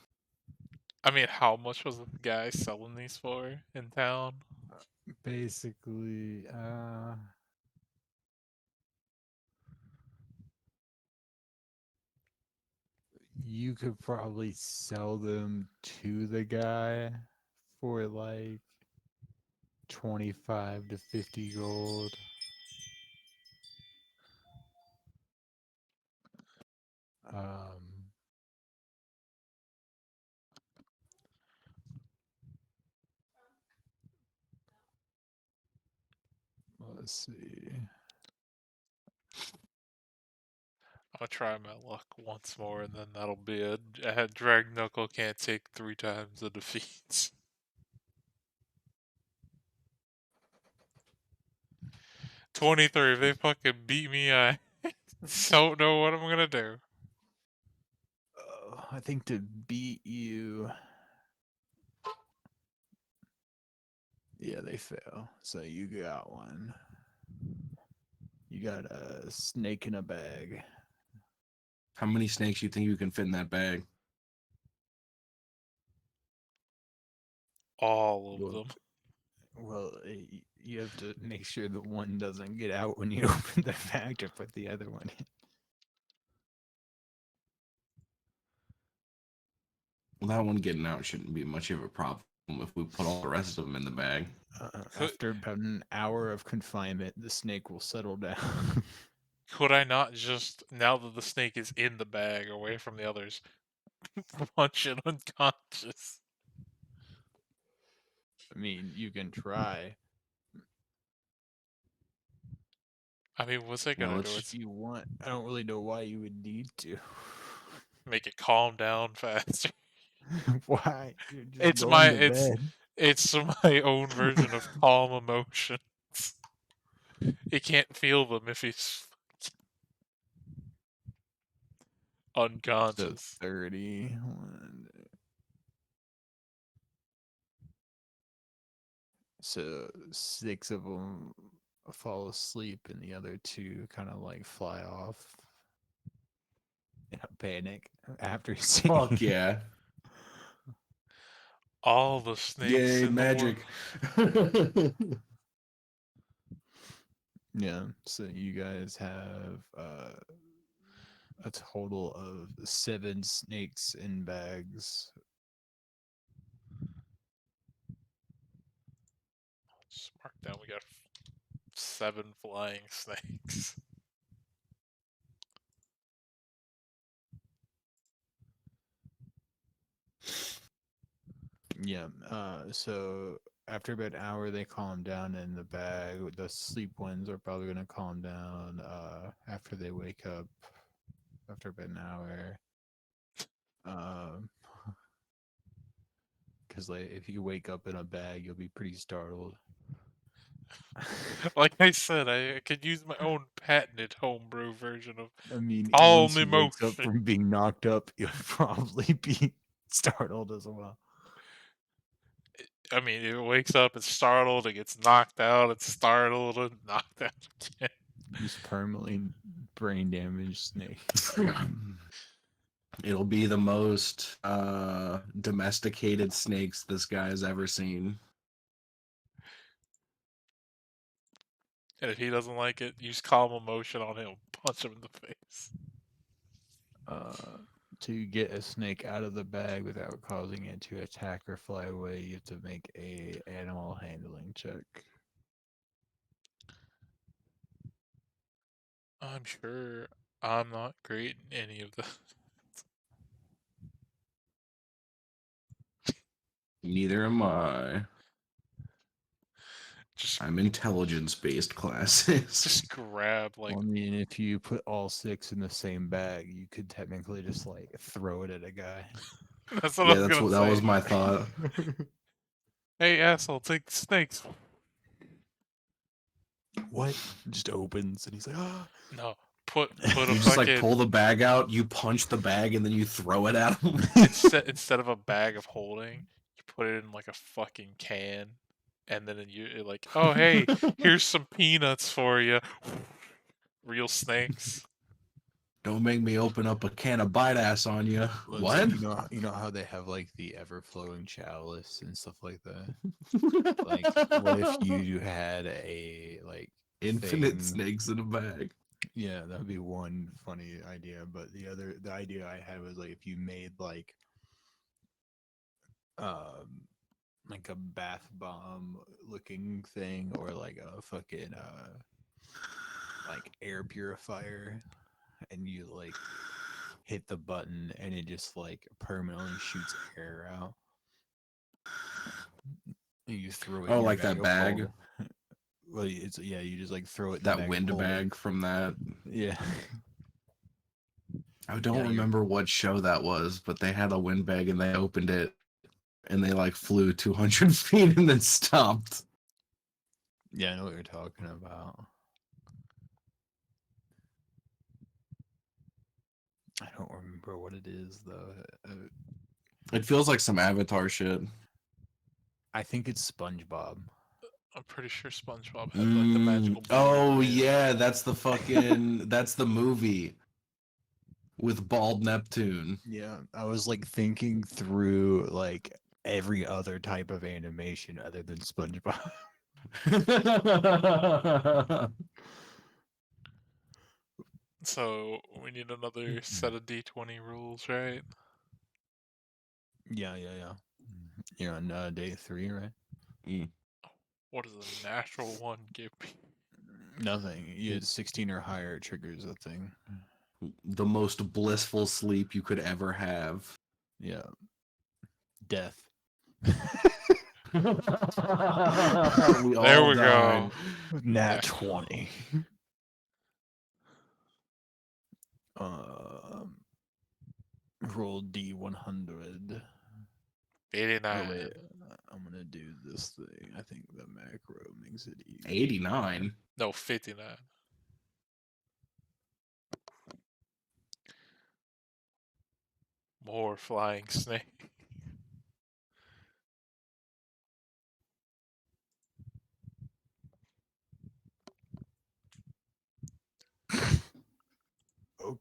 I mean, how much was the guy selling these for in town? Basically, you could probably sell them to the guy for like 25 to 50 gold. Um, let's see. I'll try my luck once more, and then that'll be it. I had Drag Knuckle can't take 3 times the defeats. 23. If they fucking beat me, I don't know what I'm gonna do. I think to beat you, yeah, they fail. So you got one. You got a snake in a bag. How many snakes you think you can fit in that bag? All of Well, them. you have to make sure that one doesn't get out when you open the bag to put the other one in. Well, that one getting out shouldn't be much of a problem if we put all the rest of them in the bag. Could, After about an hour of confinement, the snake will settle down. could I not just, now that the snake is in the bag away from the others, punch it unconscious? I mean, you can try I mean, what's it Yeah, gonna let's do? if It's you want. I don't really know why you would need to. make it calm down faster. Why? You're just It's going my to it's bed. it's my own version of calm emotions. It can't feel them if he's So unconscious. 30. So 6 of them fall asleep, and the other 2 kind of like fly off in a panic after seeing. Fuck yeah. All the snakes Yay, in the world. magic. Yeah. So you guys have a total of 7 snakes in bags. Just mark down. We got 7 flying snakes. Yeah. So after about an hour, they calm down in the bag. The sleep ones are probably gonna calm down. After they wake up, after about an hour. Um, because like if you wake up in a bag, you'll be pretty startled. Like I said, I could use my own patented homebrew version of I mean, calm once he wakes up emotion. from being knocked up, you'll probably be startled as well. I mean, it wakes up, it's startled, it gets knocked out, it's startled, and knocked out again. Just permanently brain damaged snake. It'll be the most domesticated snakes this guy has ever seen. And if he doesn't like it, use calm emotion on him, punch him in the face. To get a snake out of the bag without causing it to attack or fly away, you have to make a animal handling check. I'm sure I'm not great in any of this. Neither am I. Just, I'm intelligence-based classes. just grab like Well, I mean, if you put all 6 in the same bag, you could technically just like throw it at a guy. that's what I Yeah, was gonna that was say. my thought. Hey asshole, take the snakes. What? Just opens and he's like, ah. No, put a You just like fucking pull the bag out, you punch the bag, and then you throw it at him. instead of a bag of holding, you put it in like a fucking can, and then you're like, oh hey, here's some peanuts for you. Real snakes. Don't make me open up a can of bite ass on you. Well, it's What? like you know how they have like the ever flowing chalice and stuff like that. Like, what if you had a like Infinite thing? snakes in a bag. Yeah, that would be one funny idea. But the idea I had was like if you made um like a bath bomb looking thing or like a fucking like air purifier, and you like hit the button and it just like permanently shoots air out. And you throw it Oh, in your like bag that of bag, hold. Well, it's yeah, you just like throw it in the that bag of wind holding. bag from that. Yeah. I don't Yeah, you're remember what show that was, but they had a wind bag and they opened it and they like flew 200 feet and then stopped. yeah, I know what you're talking about. I don't remember what it is though. It feels like some Avatar shit. I think it's SpongeBob. I'm pretty sure SpongeBob had like the magical bag at Oh the end. yeah, that's the fucking that's the movie with Bald Neptune. Yeah, I was like thinking through like every other type of animation other than SpongeBob. So we need another set of D20 rules, right? Yeah. You're on day 3, right? Mm. What does a natural one give me? Nothing. You had 16 or higher it triggers that thing. The most blissful sleep you could ever have. Yeah. Death. We There all we died. go. Nat Yeah. 20. Um, roll D100. 89. Oh wait, I'm gonna do this thing. I think the macro makes it easy. 89. No, 59. More flying snake.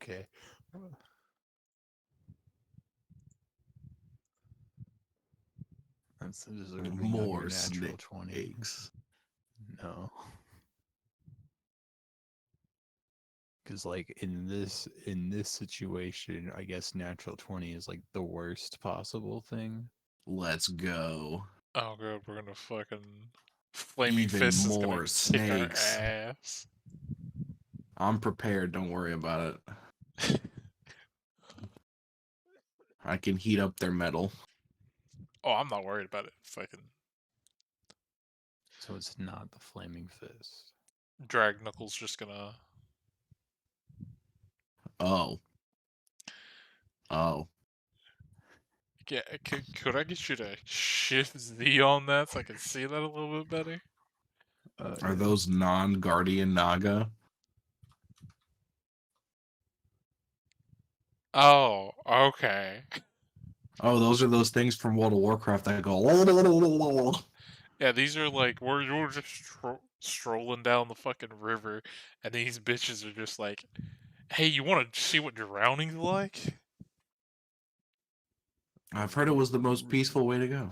Okay. That's deserving of your More natural 20. snakes. No. Because like in this situation, I guess natural 20 is like the worst possible thing. Let's go. Oh god, we're gonna fucking Flaming Even Fist is gonna more kick our snakes. ass. I'm prepared. Don't worry about it. I can heat up their metal. Oh, I'm not worried about it. Fucking So it's not the flaming fist. Drag Knuckles just gonna. Oh. Oh. Yeah, could I get you to shift Z on that so I can see that a little bit better? Are Yeah. those non-Guardian Naga? Oh, okay. Oh, those are those things from World of Warcraft that go. Yeah, these are like we're just strolling down the fucking river, and these bitches are just like, "Hey, you want to see what drowning's like?" I've heard it was the most peaceful way to go.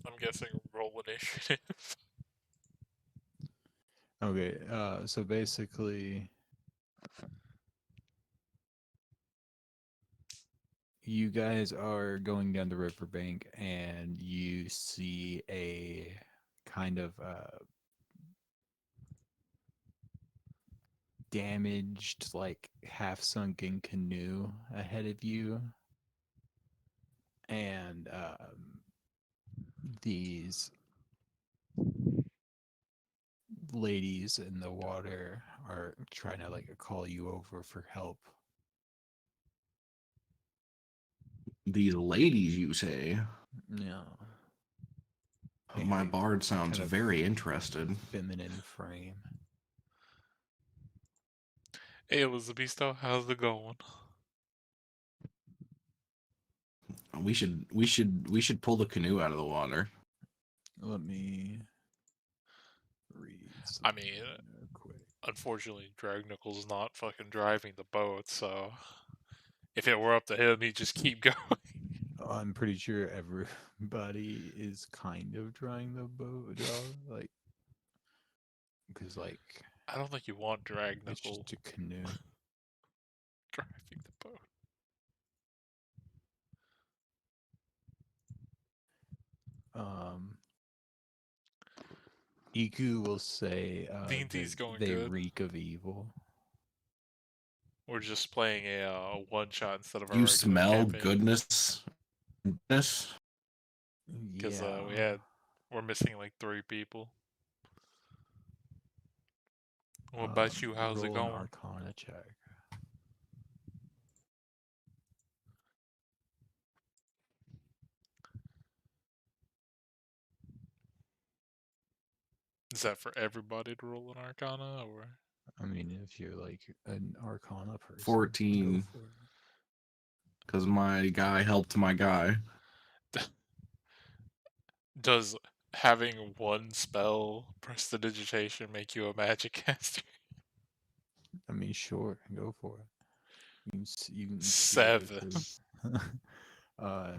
I'm guessing roll initiative. Okay, so basically, you guys are going down the riverbank and you see a kind of damaged, like half sunken canoe ahead of you. And these ladies in the water are trying to like call you over for help. These ladies, you say? Yeah. They have My a bard sounds kind of very interested. feminine frame. Hey, Elizabeth, how's it going? We should pull the canoe out of the water. Let me read I something mean, real quick. unfortunately, Drag Knuckles is not fucking driving the boat, so if it were up to him, he'd just keep going. I'm pretty sure everybody is kind of trying the boat, dog. Like, because like I don't think you want Drag it's Knuckle just a canoe. driving the boat. Um, Iku will say that D&D's going they good. reek of evil. We're just playing a one shot instead of a You regular smell campaign goodness. Goodness. because Yeah. we're missing like 3 people. What about you? How's it Roll an going? Arcana check. Is that for everybody to roll an Arcana, or I mean, if you're like an Arcana person, go 14. for it. Because my guy helped my guy. does having one spell prestidigitation make you a magic caster? I mean, sure, go for it. You can Seven. theoretically. uh,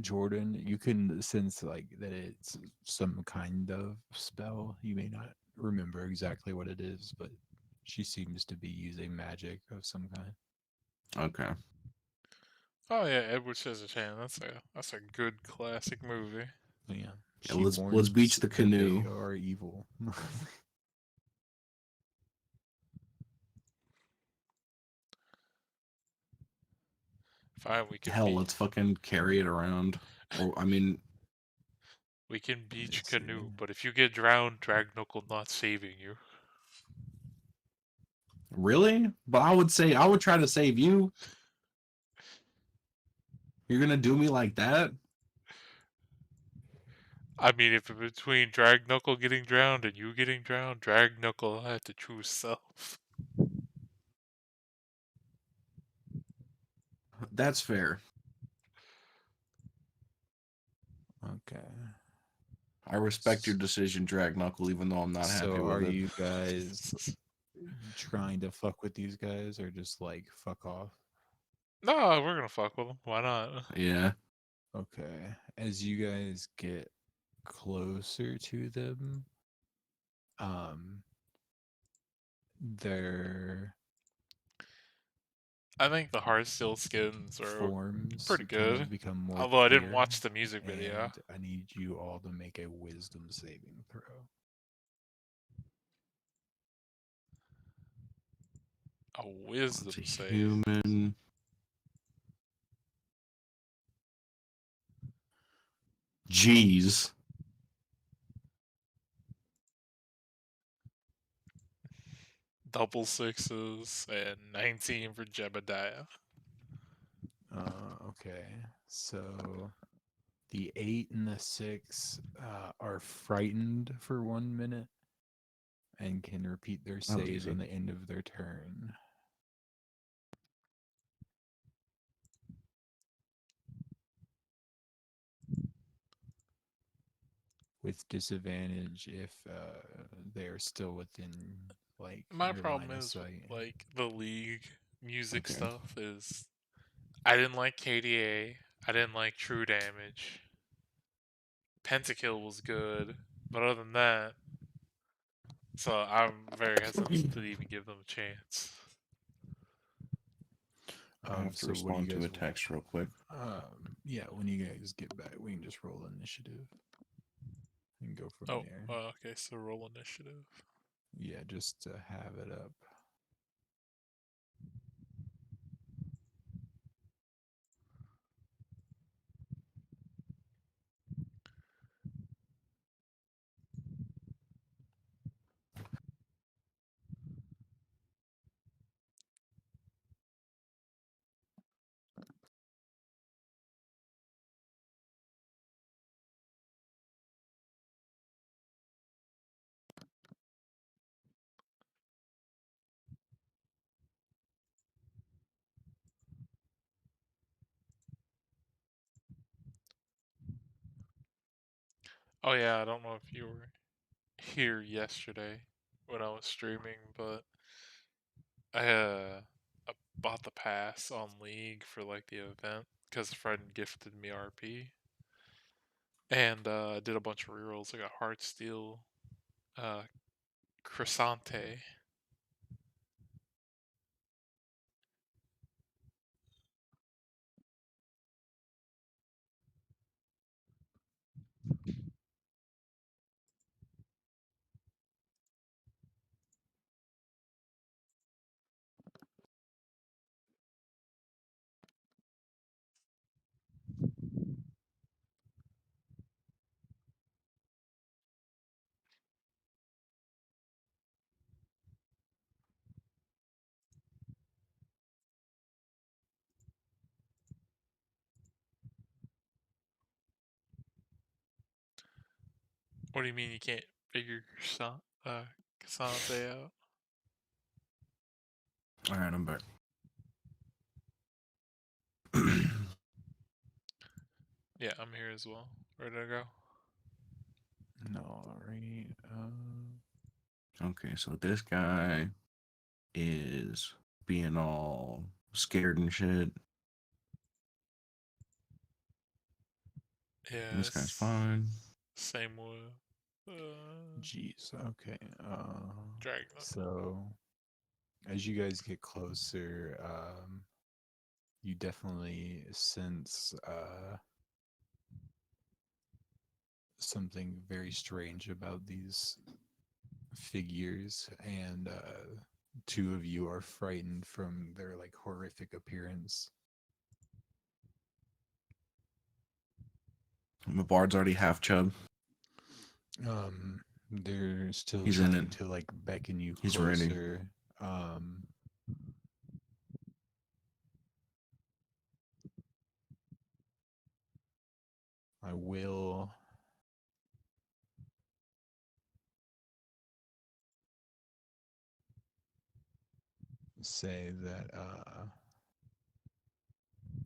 Jordan, you can sense like that it's some kind of spell. You may not remember exactly what it is, but she seems to be using magic of some kind. Okay. Oh yeah, Edward Scissorhands. That's a good classic movie. So, yeah, Yeah, she let's beach warns the that they canoe. are evil. Fine, we can Hell, be let's fucking carry it around. Or I mean, we can Let me beach see. canoe, but if you get drowned, Drag Knuckle not saving you. really? But I would try to save you. You're gonna do me like that? I mean, if it's between Drag Knuckle getting drowned and you getting drowned, Drag Knuckle had to choose self. That's fair. Okay. I respect your decision, Drag Knuckle, even though I'm not happy So are with it. you guys trying to fuck with these guys or just like fuck off? No, we're gonna fuck with them. Why not? Yeah. Okay. As you guys get closer to them, um their I think the hard steel skins are forms pretty kind of good. become more Although I didn't clear, watch the music video. and I need you all to make a wisdom saving throw. A It's a wisdom save. human. Jeez. Double sixes and 19 for Jebediah. Okay. So the 8 and the 6 are frightened for 1 minute and can repeat their That was saves easy. on the end of their turn. With disadvantage if they are still within like My your line problem of is sight. like the league music Okay. stuff is I didn't like KDA. I didn't like True Damage. Pentakill was good, but other than that, so I'm very hesitant to even give them a chance. I have to So what do you respond to guys? a text real quick. Yeah, when you guys get back, we can just roll initiative and go from Oh, there. okay, so roll initiative. Yeah, just to have it up. Oh yeah, I don't know if you were here yesterday when I was streaming, but I bought the pass on League for like the event because a friend gifted me RP, and I did a bunch of rerolls. I got Heartsteel, uh, Crescente. What do you mean you can't figure Crescente out? All right, I'm back. Yeah, I'm here as well. Where did I go? All right. Okay, so this guy is being all scared and shit. Yeah, This guy's it's fine. same with Jeez. Okay. Dragon. So as you guys get closer, you definitely sense something very strange about these figures, and two of you are frightened from their like horrific appearance. My bard's already half chub. They're still He's in it. trying to like beckon you He's ready. closer. Um, I will say that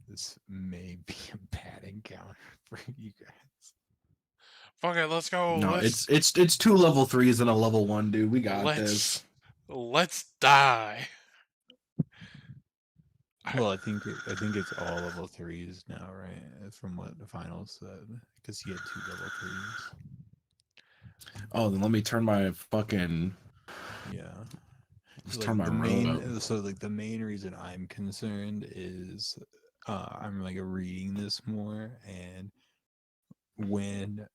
this may be a bad encounter for you guys. Fuck it, let's go. No, it's two level 3s and a level 1, dude. We got this. Let's die. Well, I think it's all level threes now, right? From what the finals said, because he had two level threes. Oh, then let me turn my fucking. Yeah. Let's turn Like my robe up. the main reason I'm concerned is I'm like reading this more, and when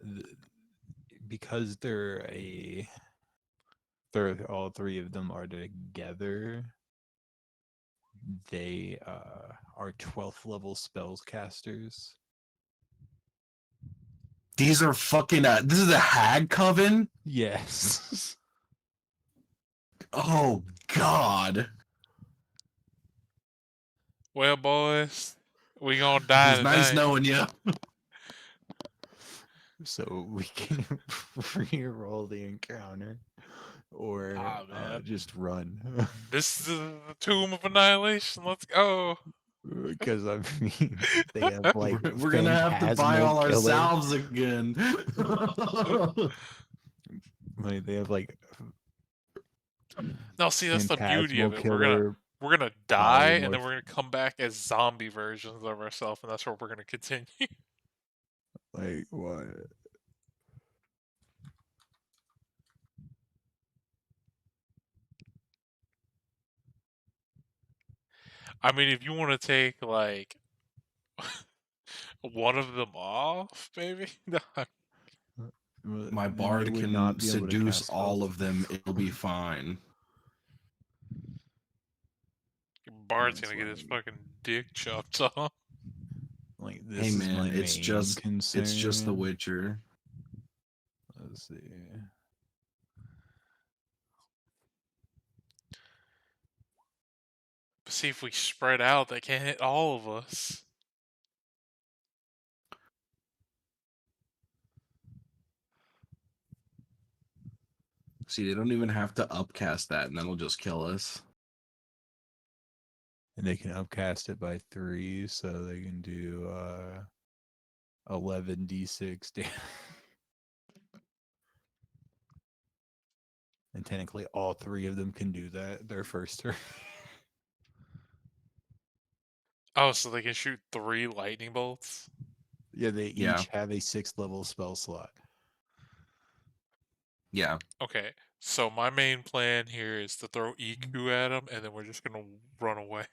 because they're all three of them are together, they are 12th level spells casters. These are fucking. This is a hag coven. Yes. Oh God. Well, boys, we gonna It die was nice tonight. knowing you. So we can re-roll the encounter or Ah, man. just run. This is the Tomb of Annihilation. Let's go. Because I mean, they have like We're gonna have to buy phantasmal all our killer. salves again. Like they have like No, see, that's the beauty phantasmal of it. killer, We're gonna die, and then polymorph. we're gonna come back as zombie versions of ourselves, and that's where we're gonna continue. Like what? I mean, if you want to take like one of them off, maybe. No, My Then they bard would can not be able to seduce cast all spells. of them. It'll be fine. your Bard's That's gonna get his like fucking dick chopped off. Hey this is man, my main it's just The concern. Witcher. Let's see. But see, if we spread out, they can't hit all of us. See, they don't even have to upcast that, and that'll just kill us. And they can upcast it by 3, so they can do 11d6 damage. And technically, all 3 of them can do that their first turn. Oh, so they can shoot 3 lightning bolts? Yeah, they Yeah, each have a 6th level spell slot. yeah. Okay, so my main plan here is to throw EQ at them, and then we're just gonna run away.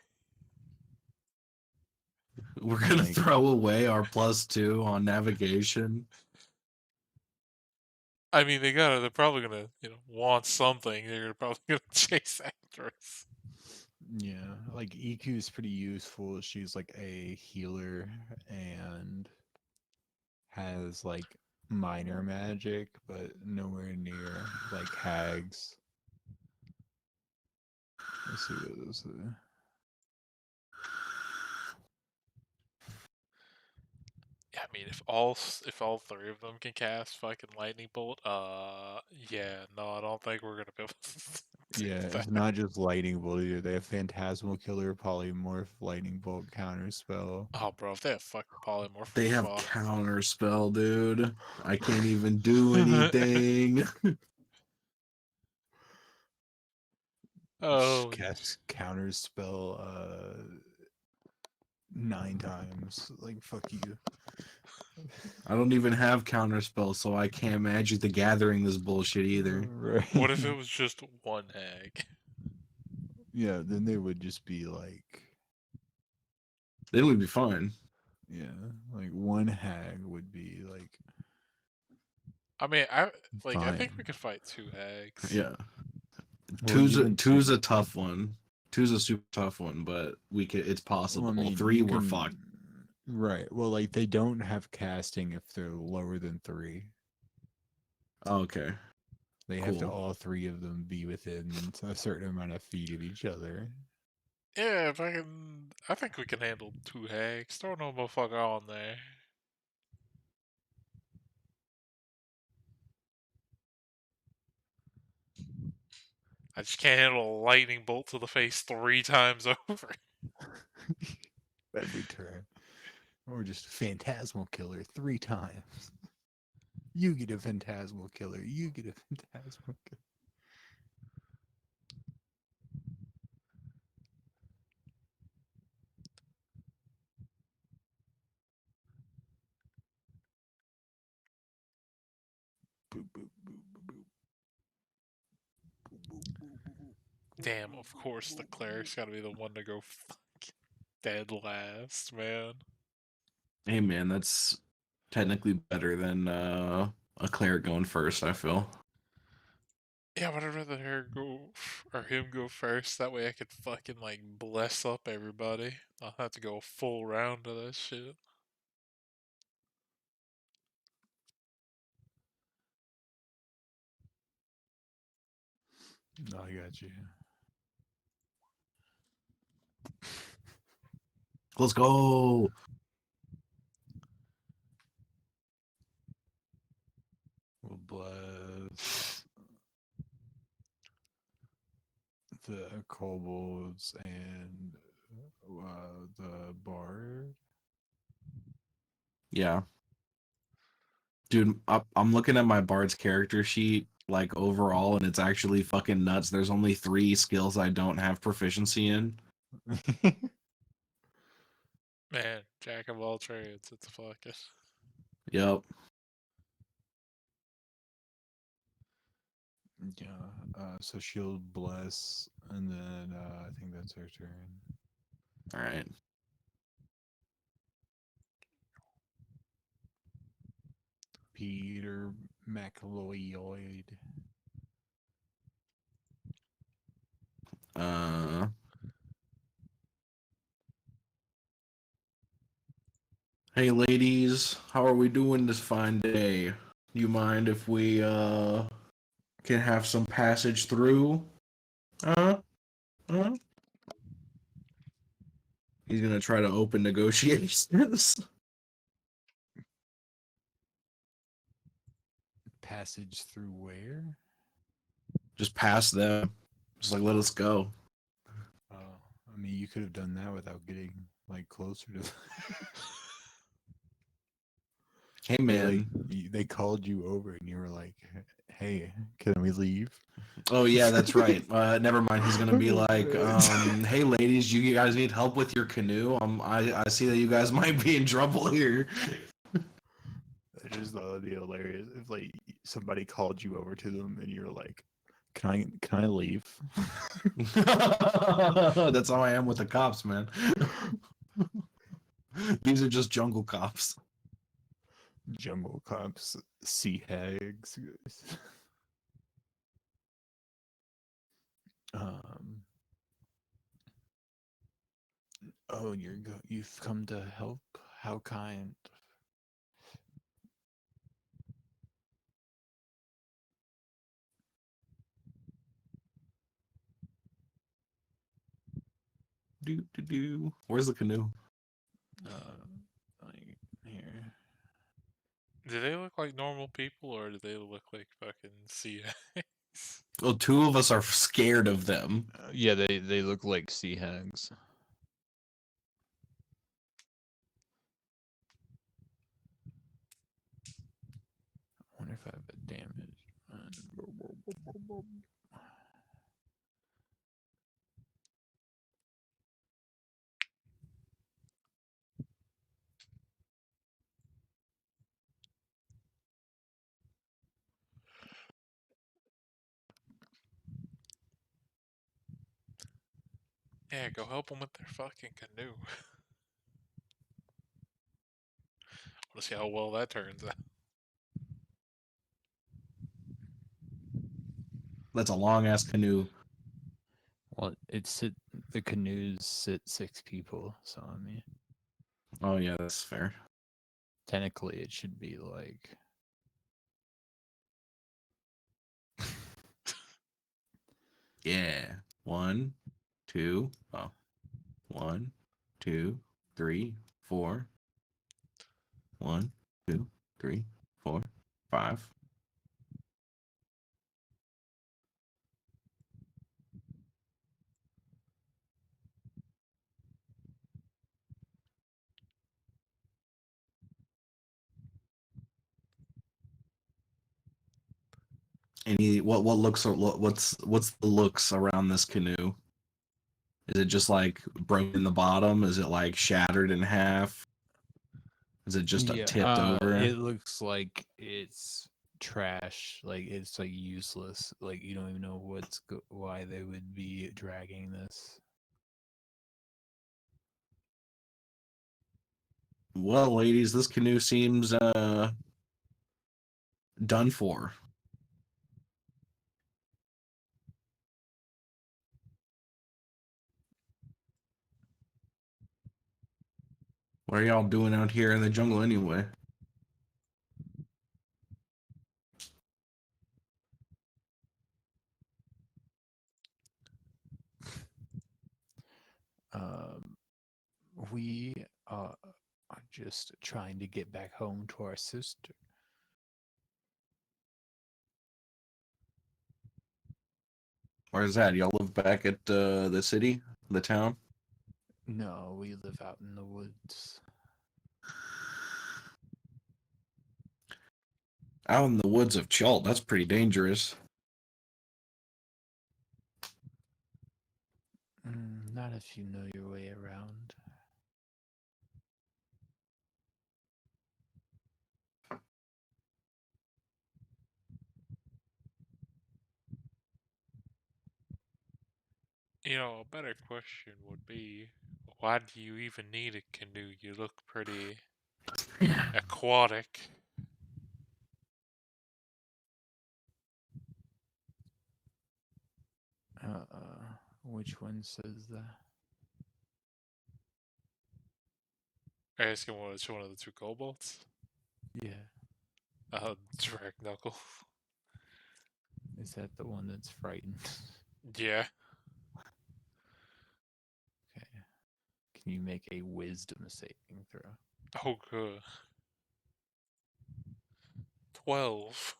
We're gonna Like, throw away our +2 on navigation. I mean, they're probably gonna, want something. They're probably gonna chase after us. yeah, like EQ is pretty useful. She's like a healer and has like minor magic, but nowhere near like hags. Let's see what this is. Yeah, I mean, if all 3 of them can cast fucking lightning bolt, yeah, no, I don't think we're gonna be able to do Yeah, that. it's not just lightning bolt either. They have phantasmal killer, polymorph, lightning bolt, counter spell. Oh, bro, if they have fucking polymorph, They have fuck. counter spell, dude. I can't even do anything. Oh, Cast counter spell 9 times. Like fuck you. I don't even have counter spell, so I can't Magic the Gathering this bullshit either. Right. what if it was just one hag? Yeah, then they would just be like, Then we'd be fine. yeah, like one hag would be like I mean, I think we fine. could fight 2 hags. Yeah. Well, even Two's two. a tough one. Two's a super tough one, but it's Well, I possible. mean, 3 you we're can. fucked. Right. Well, like they don't have casting if they're lower than 3. Okay. They have to Cool. all 3 of them be within a certain amount of feet of each other. Yeah, I think we can handle 2 hags. Throw no motherfucker on there. I just can't handle a lightning bolt to the face 3 times over. Every turn. Or just phantasmal killer 3 times. You get a phantasmal killer. You get a phantasmal killer. Boop, boop, boop, boop, boop, boop, boop, boop, boop. Damn, of course the cleric's gotta be the one to go fucking dead last, man. Hey man, that's technically better than a cleric going first, I feel. Yeah, but I'd rather her go or him go first. That way I could fucking like bless up everybody. I'll have to go a full round of that shit. No, I got you. Let's go. We'll bless the kobolds and the bard. Yeah. Dude, I'm looking at my bard's character sheet like overall and it's actually fucking nuts. There's only 3 skills I don't have proficiency in. Man, jack of all trades. It's a fucking. Yep. Yeah. So she'll bless, and then I think that's her turn. All right. Peter McLeod. Uh Hey ladies, how are we doing this fine day? You mind if we can have some passage through? Uh? Uh? He's gonna try to open negotiations. Passage through where? Just pass them. Just like let us go. Oh, I mean, you could have done that without getting like closer to. Hey They man. they called you over, and you were like, "Hey, can we leave?" Oh yeah, that's right. Never mind. He's gonna be like, "Hey ladies, you guys need help with your canoe? I see that you guys might be in trouble here." I just thought it'd be hilarious if like somebody called you over to them, and you're like, "Can I leave?" That's how I am with the cops, man. These are just jungle cops. Jungle cops, sea hags. um. Oh, you've come to help. How kind. Do do do. Where's the canoe? Like here. Do they look like normal people or do they look like fucking CIs? Well, 2 of us are scared of them. Yeah, they look like sea hags. I wonder if I have a damage. Yeah, go help them with their fucking canoe. Want to see how well that turns out. That's a long ass canoe. Well, the canoes sit 6 people, so I mean, Oh yeah, that's fair. technically it should be like Yeah. 1, 2. Oh. 1, 2, 3, 4. 1, 2, 3, 4, 5. Any what looks or what's the looks around this canoe? Is it just like broken in the bottom? Is it like shattered in half? Is it just Yeah, tipped over? it looks like it's trash. Like it's like useless. Like you don't even know why they would be dragging this. Well, ladies, this canoe seems done for. What are y'all doing out here in the jungle anyway? Um, we are just trying to get back home to our sister. Where's that? Y'all live back at the city, the town? No, we live out in the woods. Out in the woods of Chult. That's pretty dangerous. Not if you know your way around. A better question would be, why do you even need a canoe? You look pretty aquatic. Which one says that? Asking which one of the two kobolds? Yeah, Drag Knuckle. is that the one that's frightened? Yeah. Okay. Can you make a wisdom saving throw? Oh, good. 12.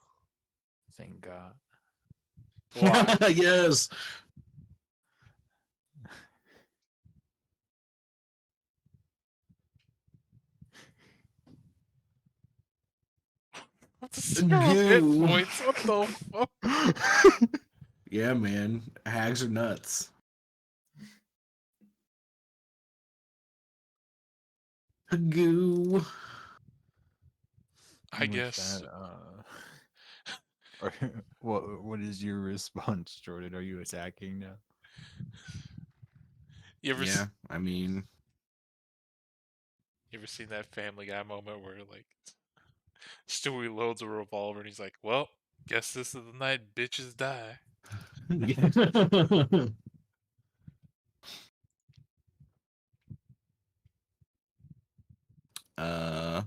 Thank God. Why? Yes. Zero hit Goo. points. What the fuck? Yeah, man. Hags are nuts. Goo. I With guess. that, or, what is your response, Jordan? Are you attacking now? You ever Yeah, I mean, you ever seen that Family Guy moment where like Stewie loads a revolver and he's like, "Well, guess this is the night bitches die." uh,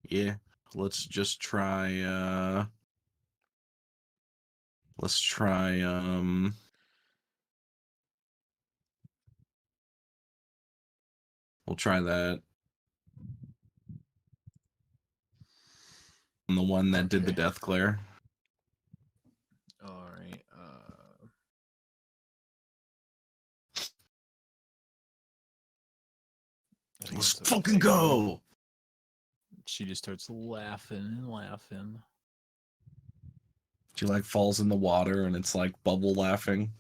yeah. Let's just try. Let's try. We'll try that. I'm the one that did the Okay. death glare. All right. I think Let's that's fucking okay. go. She just starts laughing and laughing. She like falls in the water and it's like bubble laughing.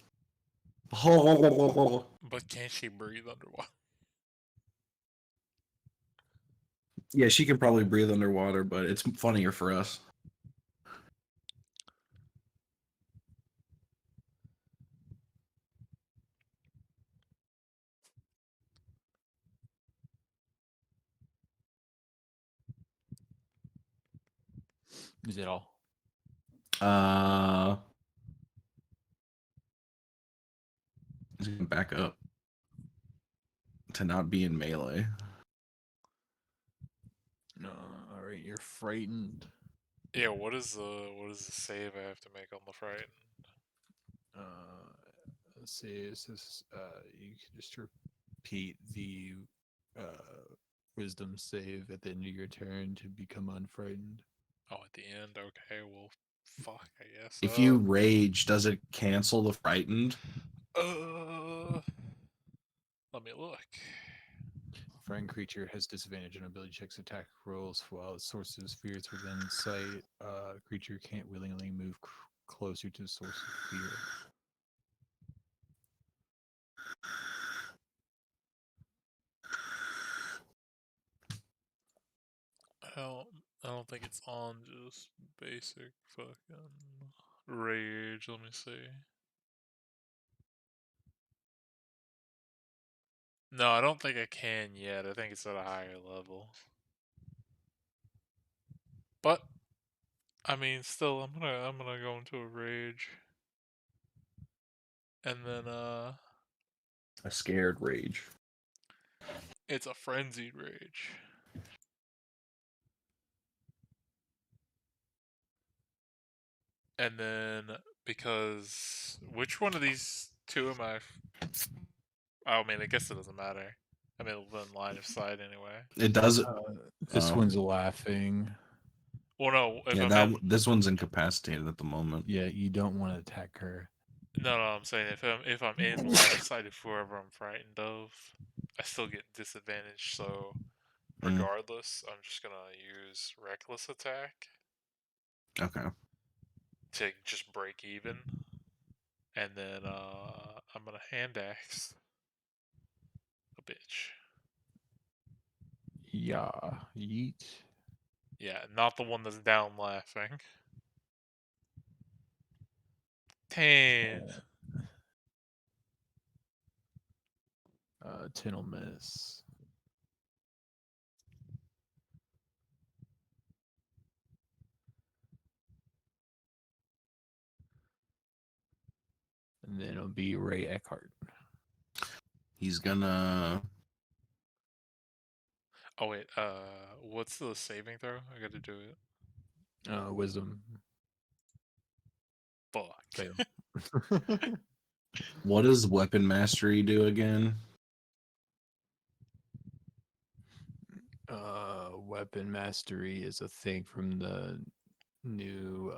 But can she breathe underwater? Yeah, she can probably breathe underwater, but it's funnier for us. Is it all? Uh, he's gonna back up to not be in melee. No. All right. You're frightened. Yeah. What is the save I have to make on the fright? Let's see. Is this? You can just repeat the wisdom save at the end of your turn to become unfrightened. Oh, at the end. Okay. Well, fuck. I guess. If you rage, does it cancel the frightened? Uh. Let me look. friend creature has disadvantage on ability checks attack rolls while its source of spirits within sight. Creature can't willingly move closer to the source of fear. I don't, I don't think it's on just basic fucking rage. Let me see. No, I don't think I can yet. I think it's at a higher level. But I mean, still, I'm gonna go into a rage, and then A scared rage. it's a frenzied rage. And then because which one of these two am I? Oh, I mean, I guess it doesn't matter. I mean, in line of sight anyway. It does. This one's laughing. Well, no, if Yeah, I'm in, this one's incapacitated at the moment. Yeah, you don't want to attack her. no, I'm saying if I'm in line of sight of whoever I'm frightened of, I still get disadvantage. So Mm, regardless, I'm just gonna use reckless attack okay. to just break even, and then I'm gonna hand axe a bitch. Yeah, yeet. Yeah, not the one that's down laughing. 10. 10 will miss. And then it'll be Ray Eckhart. He's gonna. Oh wait, what's the saving throw? I gotta do it. Wisdom. Fuck. Fail. What does weapon mastery do again? Weapon mastery is a thing from the new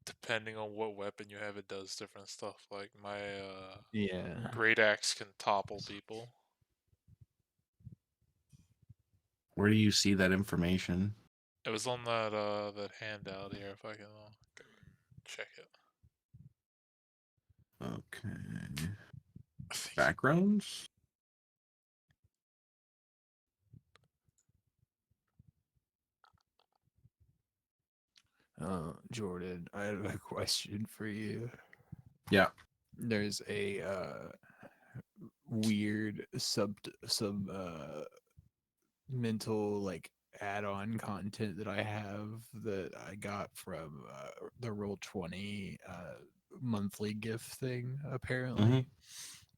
Depending on what weapon you have, it does different stuff. Like my yeah. great axe can topple people. Where do you see that information? It was on that handout here. If I can go check it. Okay. I think Backgrounds? Jordan, I have a question for you. Yeah. There's a weird sub mental like add-on content that I have that I got from the Roll20 monthly gift thing Mm-hmm. apparently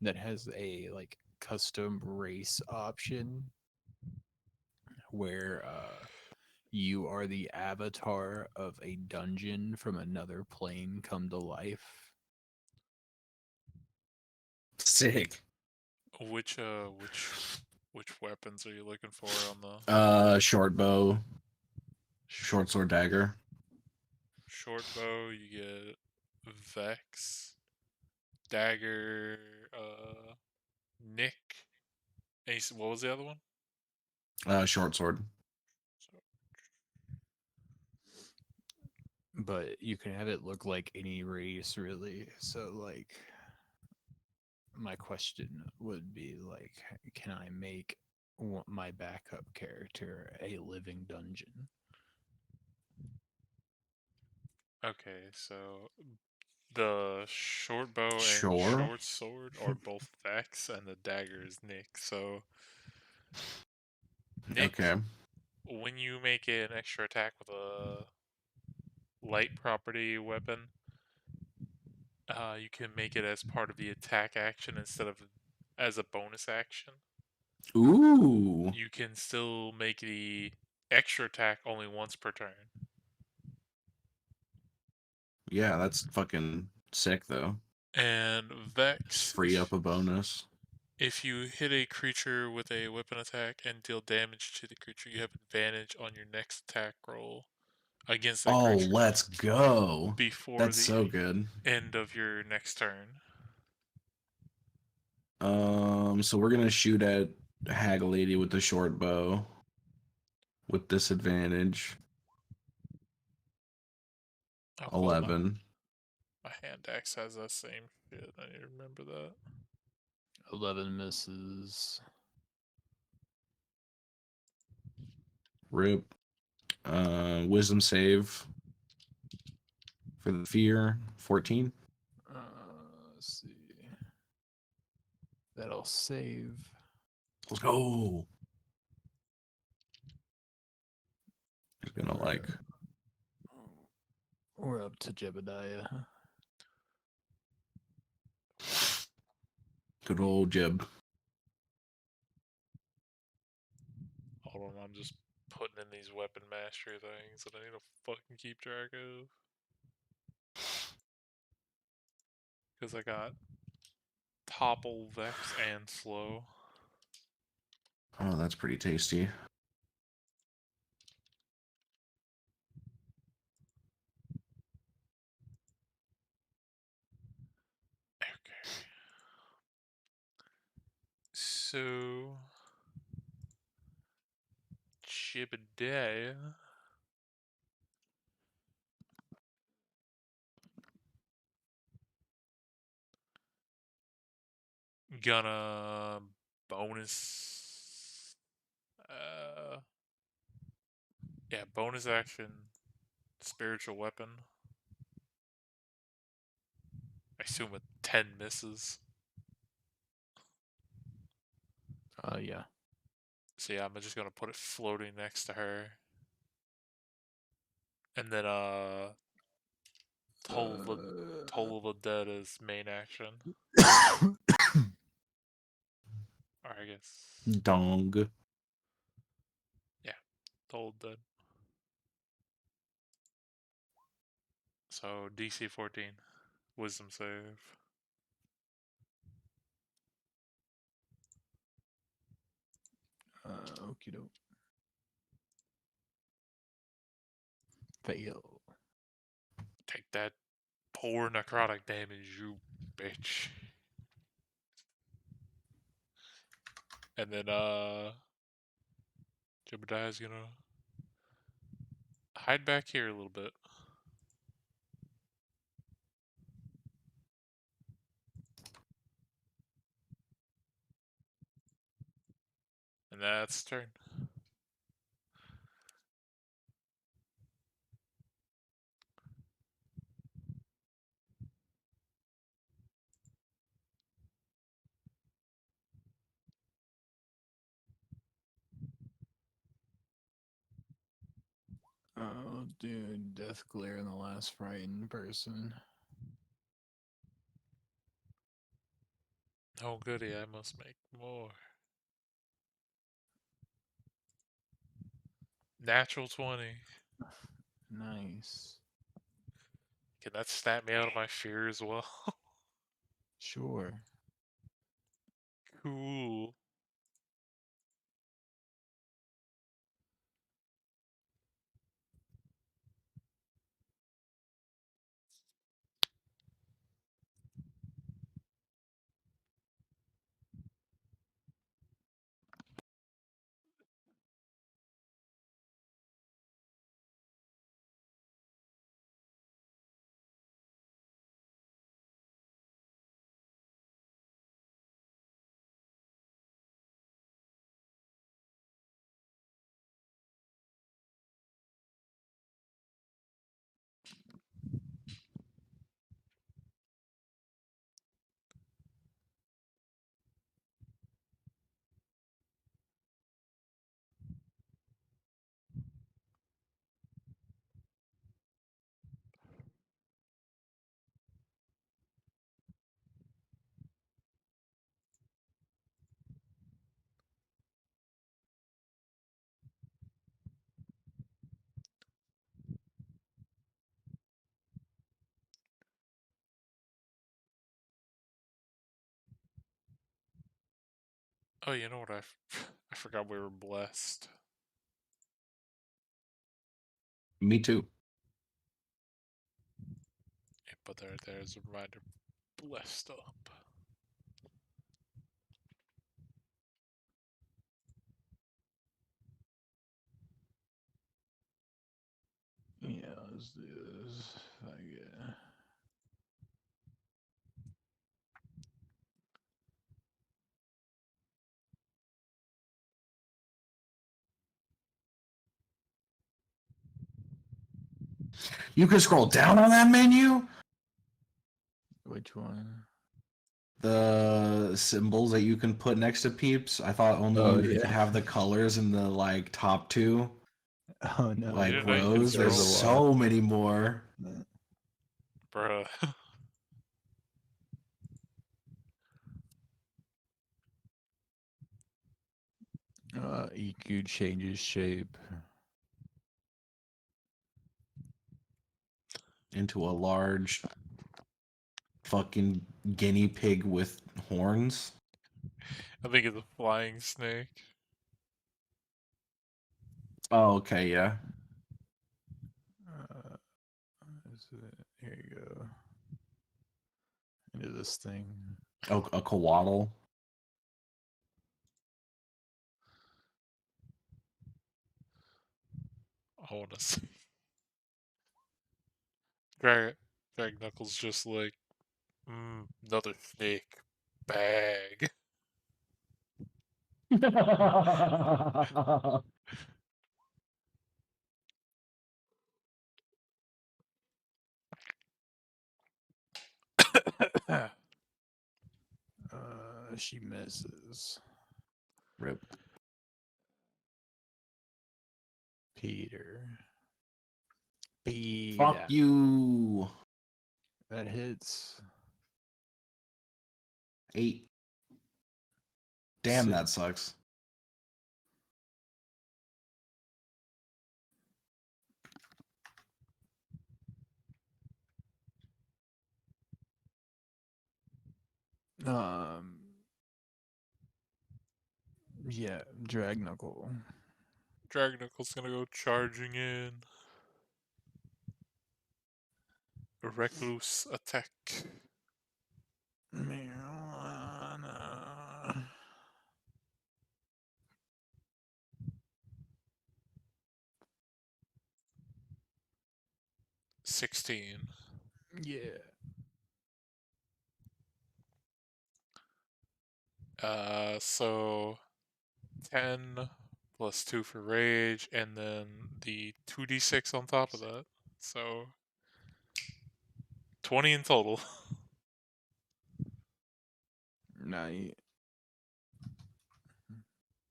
that has a like custom race option where you are the avatar of a dungeon from another plane come to life. Sick. which weapons are you looking for on the Short bow, short sword, dagger. short bow? You get Vex, dagger, Nick. And what was the other one? Short sword. So, But you can have it look like any race really. So like my question would be like can I make my backup character a living dungeon? okay, so the short bow and Sure. short sword are both Vex, and the dagger is Nick. So Nick, Okay. when you make an extra attack with a light property weapon, you can make it as part of the attack action instead of as a bonus action. Ooh. You can still make the extra attack only once per turn. Yeah, that's fucking sick though. And Just Vex, free up a bonus. if you hit a creature with a weapon attack and deal damage to the creature, you have advantage on your next attack roll against that Oh, creature let's go. before That's the so good. end of your next turn. So we're gonna shoot at hag lady with the short bow with disadvantage. Oh, cool. 11. My hand axe has that same shit. I need to remember that. 11 misses. Rip. Wisdom save for the fear. 14. Let's see. That'll save. Let's go. He's gonna like. We're up to Jebediah. Good old Jeb. Hold on, I'm just putting in these weapon mastery things that I need to fucking keep track of. Because I got topple, vex, and slow. Oh, that's pretty tasty. Okay. So, Jebediah. Gonna bonus. Yeah, bonus action, spiritual weapon. I assume with 10 misses. Yeah. So yeah, I'm just gonna put it floating next to her. And then Toll of the Dead is main action. Or I guess Dong. yeah, Toll of the Dead. So DC 14. Wisdom save. Okie doke. Fail. Take that poor necrotic damage, you bitch. And then Jebediah's gonna hide back here a little bit. And that's turn. I'll do Death Glare in the last frightened person. Oh goody, I must make more. Natural 20. Nice. Can that snap me out of my fear as well? Sure. Cool. Oh, you know what? I forgot we were blessed. Me too. Yeah, but there's a reminder. Blessed up. Let's do this. You can scroll down on that menu. Which one? The symbols that you can put next to peeps. I thought only Oh, you could yeah. have the colors in the like top two Oh no! You like didn't know you could rows. There's scroll? so many more. Bruh. EQ changes shape. Into a large fucking guinea pig with horns. I think it's a flying snake. Oh, okay, yeah. Here you go. Into this thing. Oh, a coatl. I want to see. Drag Knuckles just like, another snake. Bag. She misses. Rip. Peter. Fuck you. That hits. 8. Damn, that Six. sucks. Yeah, drag knuckle. Drag Knuckles gonna go charging in. A recluse attack. Marijuana. 16. Yeah. So 10 plus 2 for rage, and then the 2d6 on top of that. So 20 in total. Night.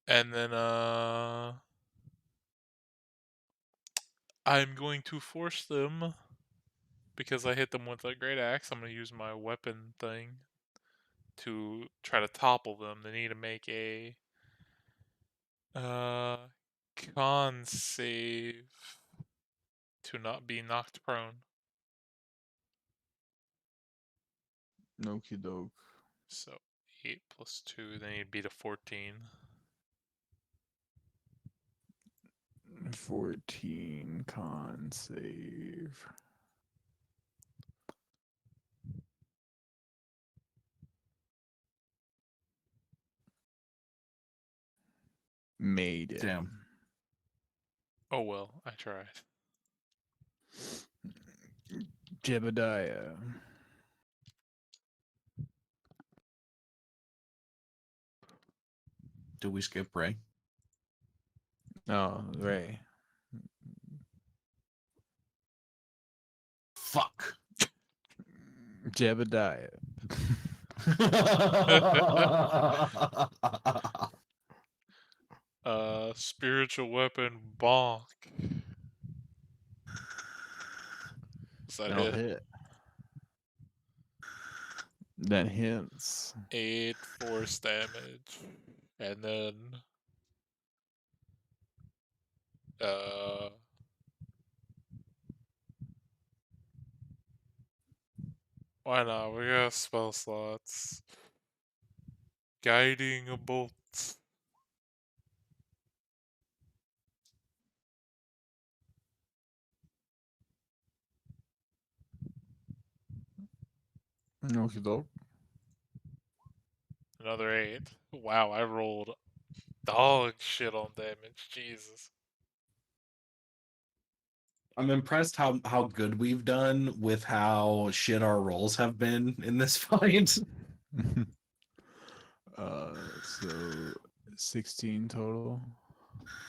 And then I'm going to force them, because I hit them with a great axe. I'm going to use my weapon thing to try to topple them. They need to make a uh con save to not be knocked prone. Okie doke. So 8 plus 2, they need to beat a 14. 14 con save. Made it. Damn. Oh well, I tried. Jebediah. Do we skip Ray? Oh, Ray. Fuck. Jebediah. Spiritual weapon bonk. Is that That'll hit? hit. That hits. 8 force damage. And then uh why not? We got spell slots. Guiding a bolt. Okie doke. Another 8. Wow, I rolled dog shit on damage. Jesus. I'm impressed how good we've done with how shit our rolls have been in this fight. So 16 total.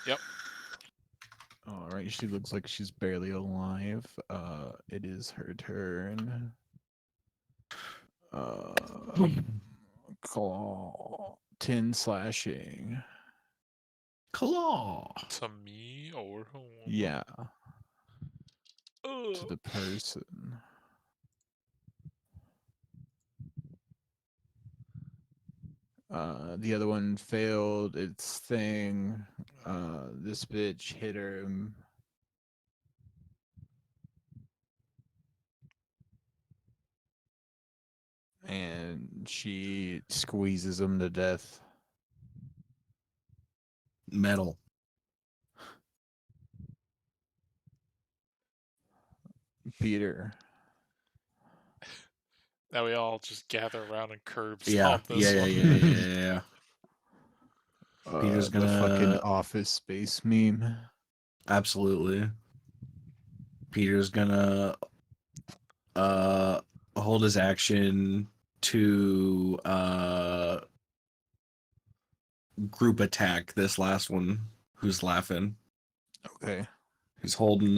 Yep. All right, she looks like she's barely alive. It is her turn. Uh, claw 10 slashing. Claw. To me or whom? Yeah, to Ugh. the person. The other one failed its thing. This bitch hit him. And she squeezes him to death. Metal. Peter. Now we all just gather around and curb Yeah, stomp yeah, this yeah, one. yeah, yeah, yeah, yeah. Peter's The fucking gonna Office Space meme. absolutely. Peter's gonna uh hold his action to group attack this last one who's laughing. Okay. He's holding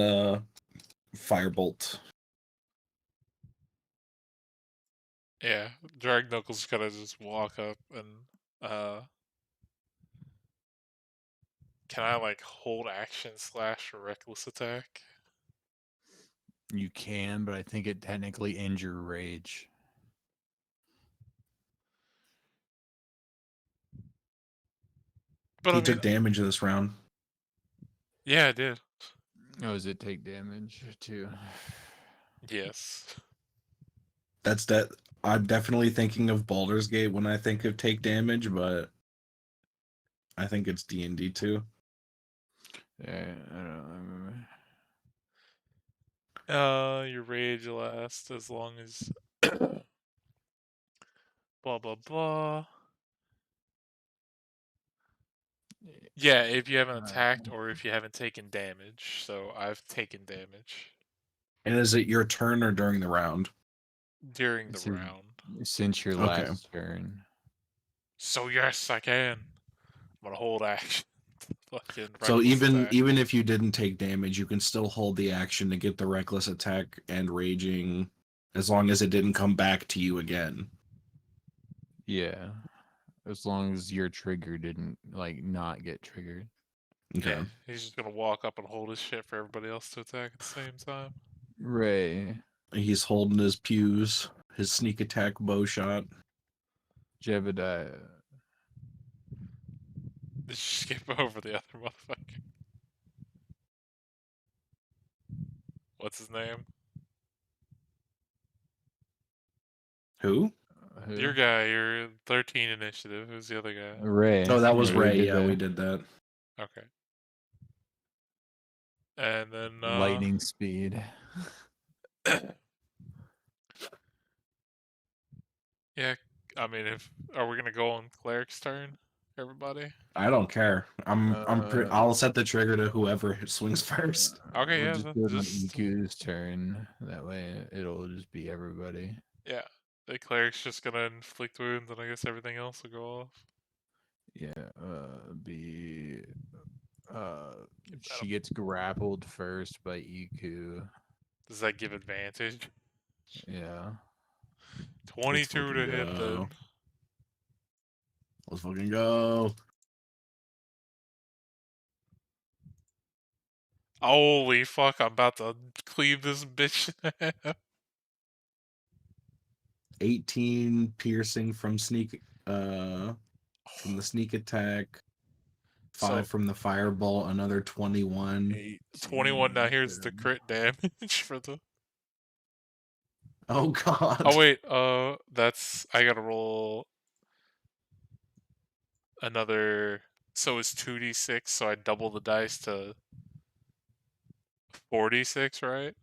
firebolt. Yeah, Drag Knuckles gotta just walk up and uh can I like hold action slash reckless attack? You can, but I think it technically ends your rage. But I He mean, took damage this round. yeah, I did. Oh, does it take damage too? Yes. That's that. I'm definitely thinking of Baldur's Gate when I think of take damage, but I think it's D&D too. Yeah, I don't remember. Your rage lasts as long as blah blah blah. Yeah, if you haven't attacked or if you haven't taken damage. So I've taken damage And is it your turn or during the round? during the This is round. since your Okay. last turn. So yes, I can. I'm gonna hold action. Fucking So reckless even attack. even if you didn't take damage, you can still hold the action to get the reckless attack and raging as long as it didn't come back to you again. Yeah. As long as your trigger didn't like not get triggered. Okay. Yeah, he's just gonna walk up and hold his shit for everybody else to attack at the same time. Ray. He's holding his pews, his sneak attack bow shot. Jebediah. Just skip over the other motherfucker. What's his name? Who? Who? Your guy, your 13 initiative. Who's the other guy? Ray. Oh, that was Yeah, we Ray. did Yeah, we the did that. Okay. And then, lightning speed. yeah, I mean, if are we gonna go on cleric's turn, everybody? I don't care. Uh, I'll set the trigger to whoever swings first. Okay, we'll yeah, just do it on just EQ's turn. That way it'll just be everybody. yeah. The cleric's just gonna inflict wounds, and I guess everything else will go off. Yeah, be uh Give that she gets grappled first by EQ. Does that give advantage? Yeah. Let's 22 fucking to hit go. then. Let's fucking go. Holy fuck! I'm about to cleave this bitch. 18 piercing from the sneak attack, 5 So from the firebolt, another 21. 21. Now 18. here's the crit damage for the. Oh Oh god. wait, that's I gotta roll another. So it's 2d6. So I double the dice to 4d6, right?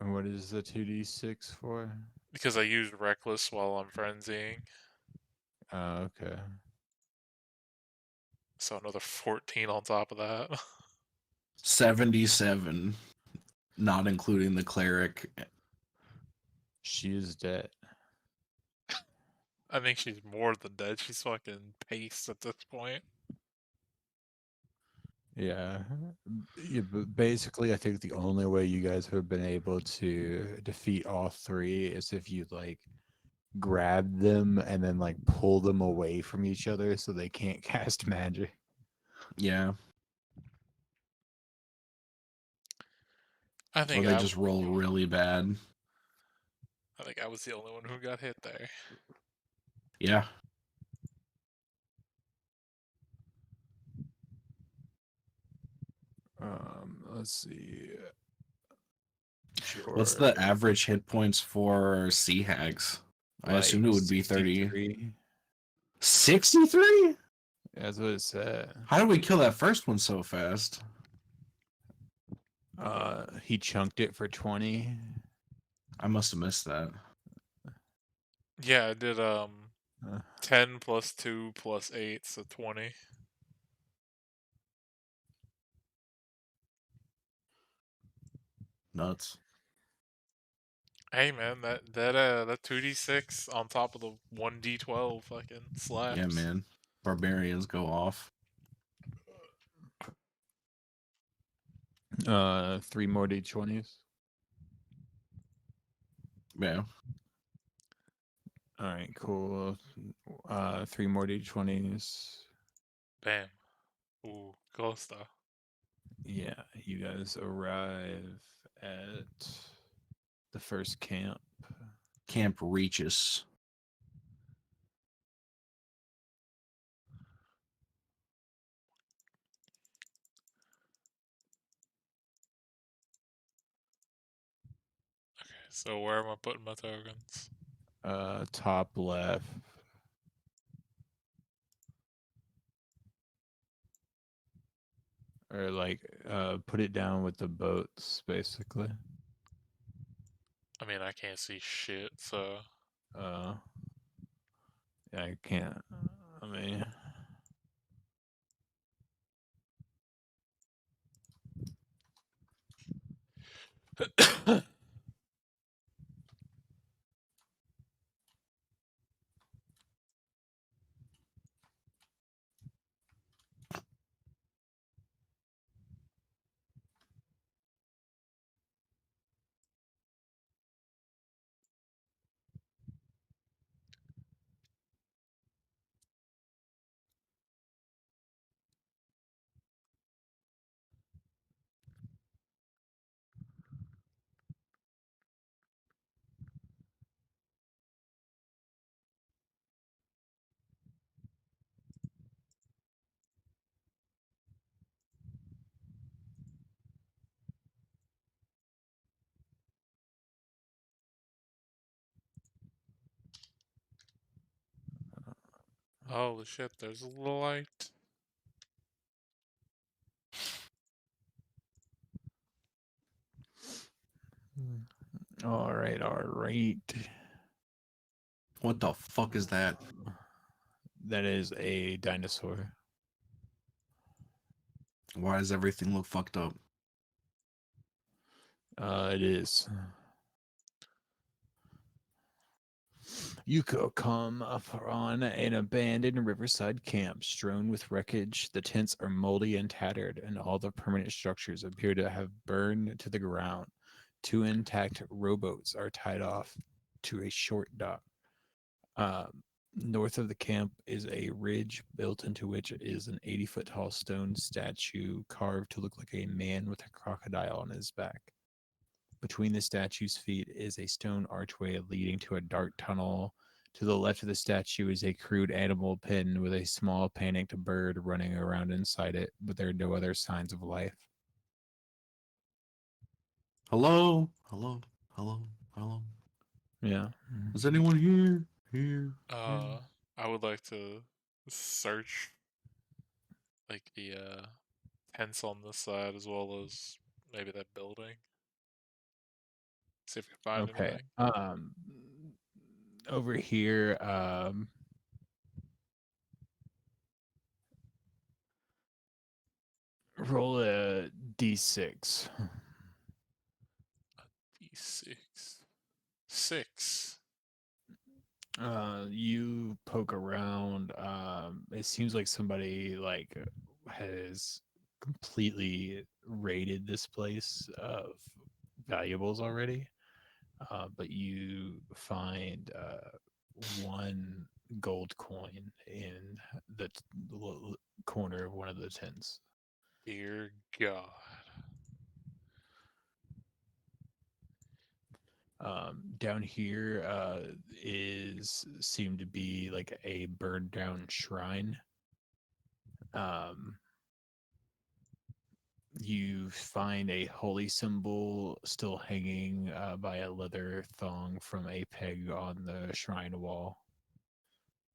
And what is the 2d6 for? Because I used reckless while I'm frenzying. Okay. So another 14 on top of that. 77, not including the cleric. She is dead. I think she's more than dead. She's fucking paste at this point. Yeah. Yeah, but basically, I think the only way you guys have been able to defeat all three is if you like grab them and then like pull them away from each other so they can't cast magic. Yeah. I Or think they I, just roll really bad. I think I was the only one who got hit there. Yeah. Let's see. What's Sure. the average hit points for sea hags? I Like assumed it would be 30. 63. 63? That's what it said. How did we kill that first one so fast? He chunked it for 20. I must have missed that. Yeah, I did Uh, 10 plus 2 plus 8, so 20. Nuts. Hey man, that 2d6 on top of the 1d12 fucking Yeah, slaps. man. Barbarians go off. 3 more d20s. Yeah. All right, cool. 3 more d20s. Bam. Ooh, close though. Yeah, you guys arrive at the first camp. Camp Reaches. Okay, so where am I putting my tokens? Top left. Or like put it down with the boats basically. I mean, I can't see shit, so Uh yeah, I can't. I mean, holy shit, there's a little light. all right, all right. What the fuck is that? That is a dinosaur. Why does everything look fucked up? It is. You could come upon an abandoned riverside camp strewn with wreckage. The tents are moldy and tattered, and all the permanent structures appear to have burned to the ground. 2 intact rowboats are tied off to a short dock. North of the camp is a ridge built into which is an 80-foot tall stone statue carved to look like a man with a crocodile on his back. Between the statue's feet is a stone archway leading to a dark tunnel. To the left of the statue is a crude animal pen with a small panicked bird running around inside it, but there are no other signs of life. Hello? Hello? Hello? Hello? Yeah. Is anyone here? Here? Here? Uh, I would like to search like the tents on this side as well as maybe that building. See if we can find Okay. anything. Over here, roll a D6. D6. 6. You poke around. It seems like somebody like has completely raided this place of valuables already. But you find one gold coin in the corner of one of the tents. Dear God. Down here is seemed to be like a burned down shrine. Um, you find a holy symbol still hanging by a leather thong from a peg on the shrine wall.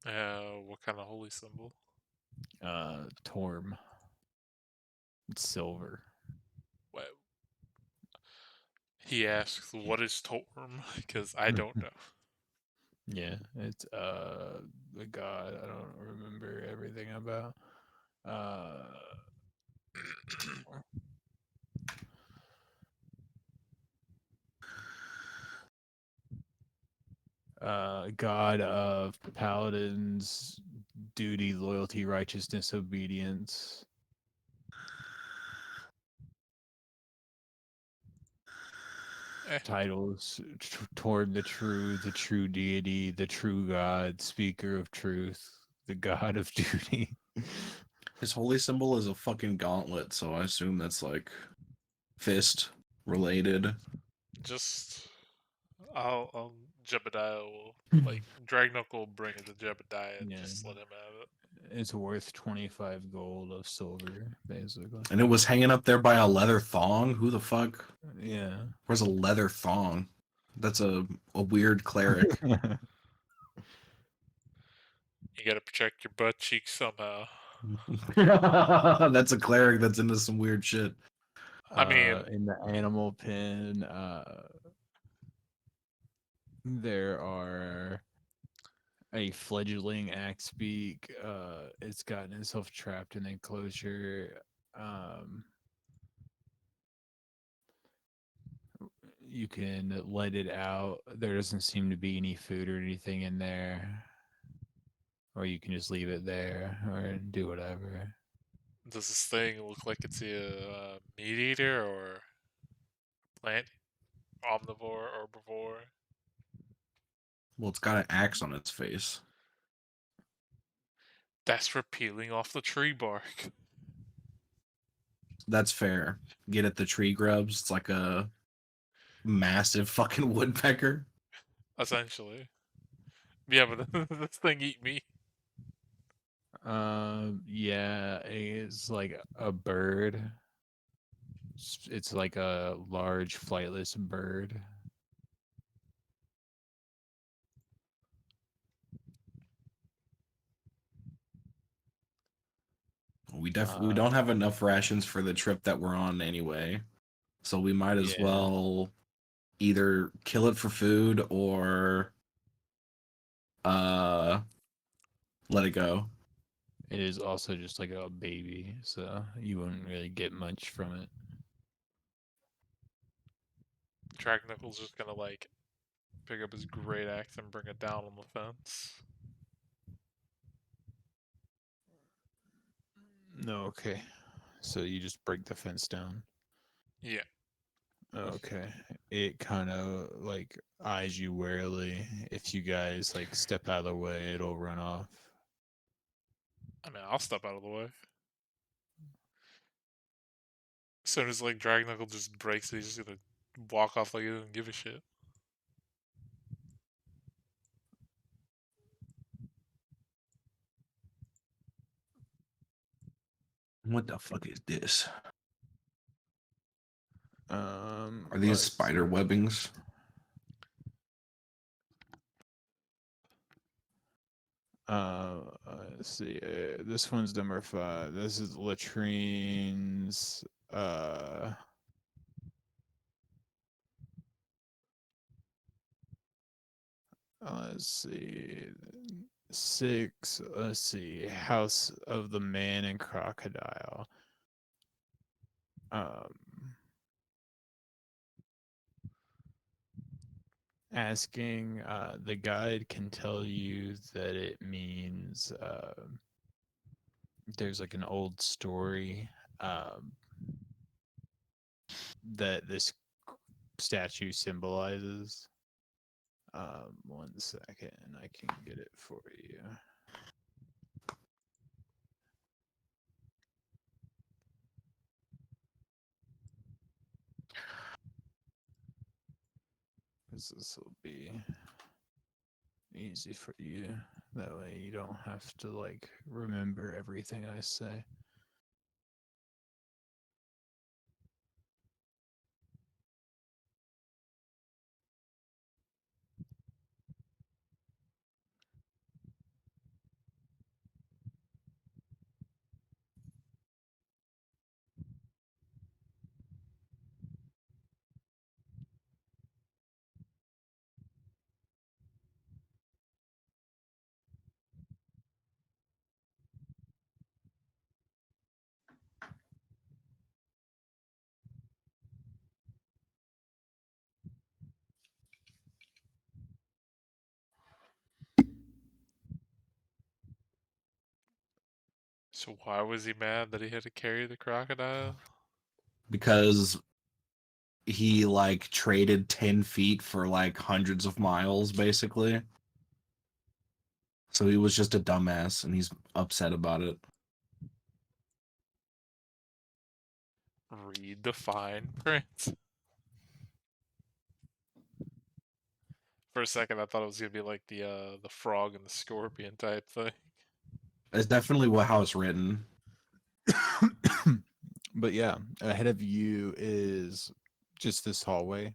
What kind of holy symbol? Torm. It's silver. What? He asks, "What is Torm?" Because I don't know. Yeah, it's the god I don't remember everything about. Uh God of paladins, duty, loyalty, righteousness, obedience. Eh, Titles toward the true deity, the true God, speaker of truth, the God of duty. His holy symbol is a fucking gauntlet, so I assume that's like fist related. just I'll Jebediah will like Dragnok will bring it to Jebediah and Yeah, just let him have it. it's worth 25 gold of silver, basically. And it was hanging up there by a leather thong. Who the fuck? Yeah. Where's a leather thong? That's a weird cleric. You gotta protect your butt cheeks somehow. That's a cleric that's into some weird shit. I mean, In the animal pen, there are a fledgling axebeak. It's gotten itself trapped in an enclosure. Um, you can let it out. There doesn't seem to be any food or anything in there, or you can just leave it there or do whatever. does this thing look like it's a meat eater or plant omnivore, herbivore? Well, it's got an axe on its face. That's for peeling off the tree bark. That's fair. Get at the tree grubs. It's like a massive fucking woodpecker. Essentially. Yeah, but this thing eat me. Yeah, it's like a bird. It's like a large flightless bird. We Uh, don't have enough rations for the trip that we're on anyway. So we might as yeah, well either kill it for food or uh let it go. it is also just like a baby, so you wouldn't really get much from it. Dragnickel's just gonna like pick up his great axe and bring it down on the fence. No, okay. So you just break the fence down. Yeah. Okay. It kind of like eyes you warily. If you guys like step out of the way, it'll run off. I mean, I'll step out of the way. As soon as like Dragknuckle just breaks it, he's just gonna walk off like he doesn't give a shit. What the fuck is this? Are these Let's see. spider webbings? Let's see. This one's number 5. This is latrines. Let's see. 6. Let's see. House of the Man and Crocodile. um, asking. The guide can tell you that it means there's like an old story um, that this statue symbolizes. 1 second, I can get it for you. This will be easy for you. That way you don't have to like remember everything I say. So why was he mad that he had to carry the crocodile? Because he like traded 10 feet for like hundreds of miles, basically. So he was just a dumbass and he's upset about it. Read the fine print. For a second, I thought it was gonna be like the frog and the scorpion type thing. It's definitely how it's written. But yeah, ahead of you is just this hallway.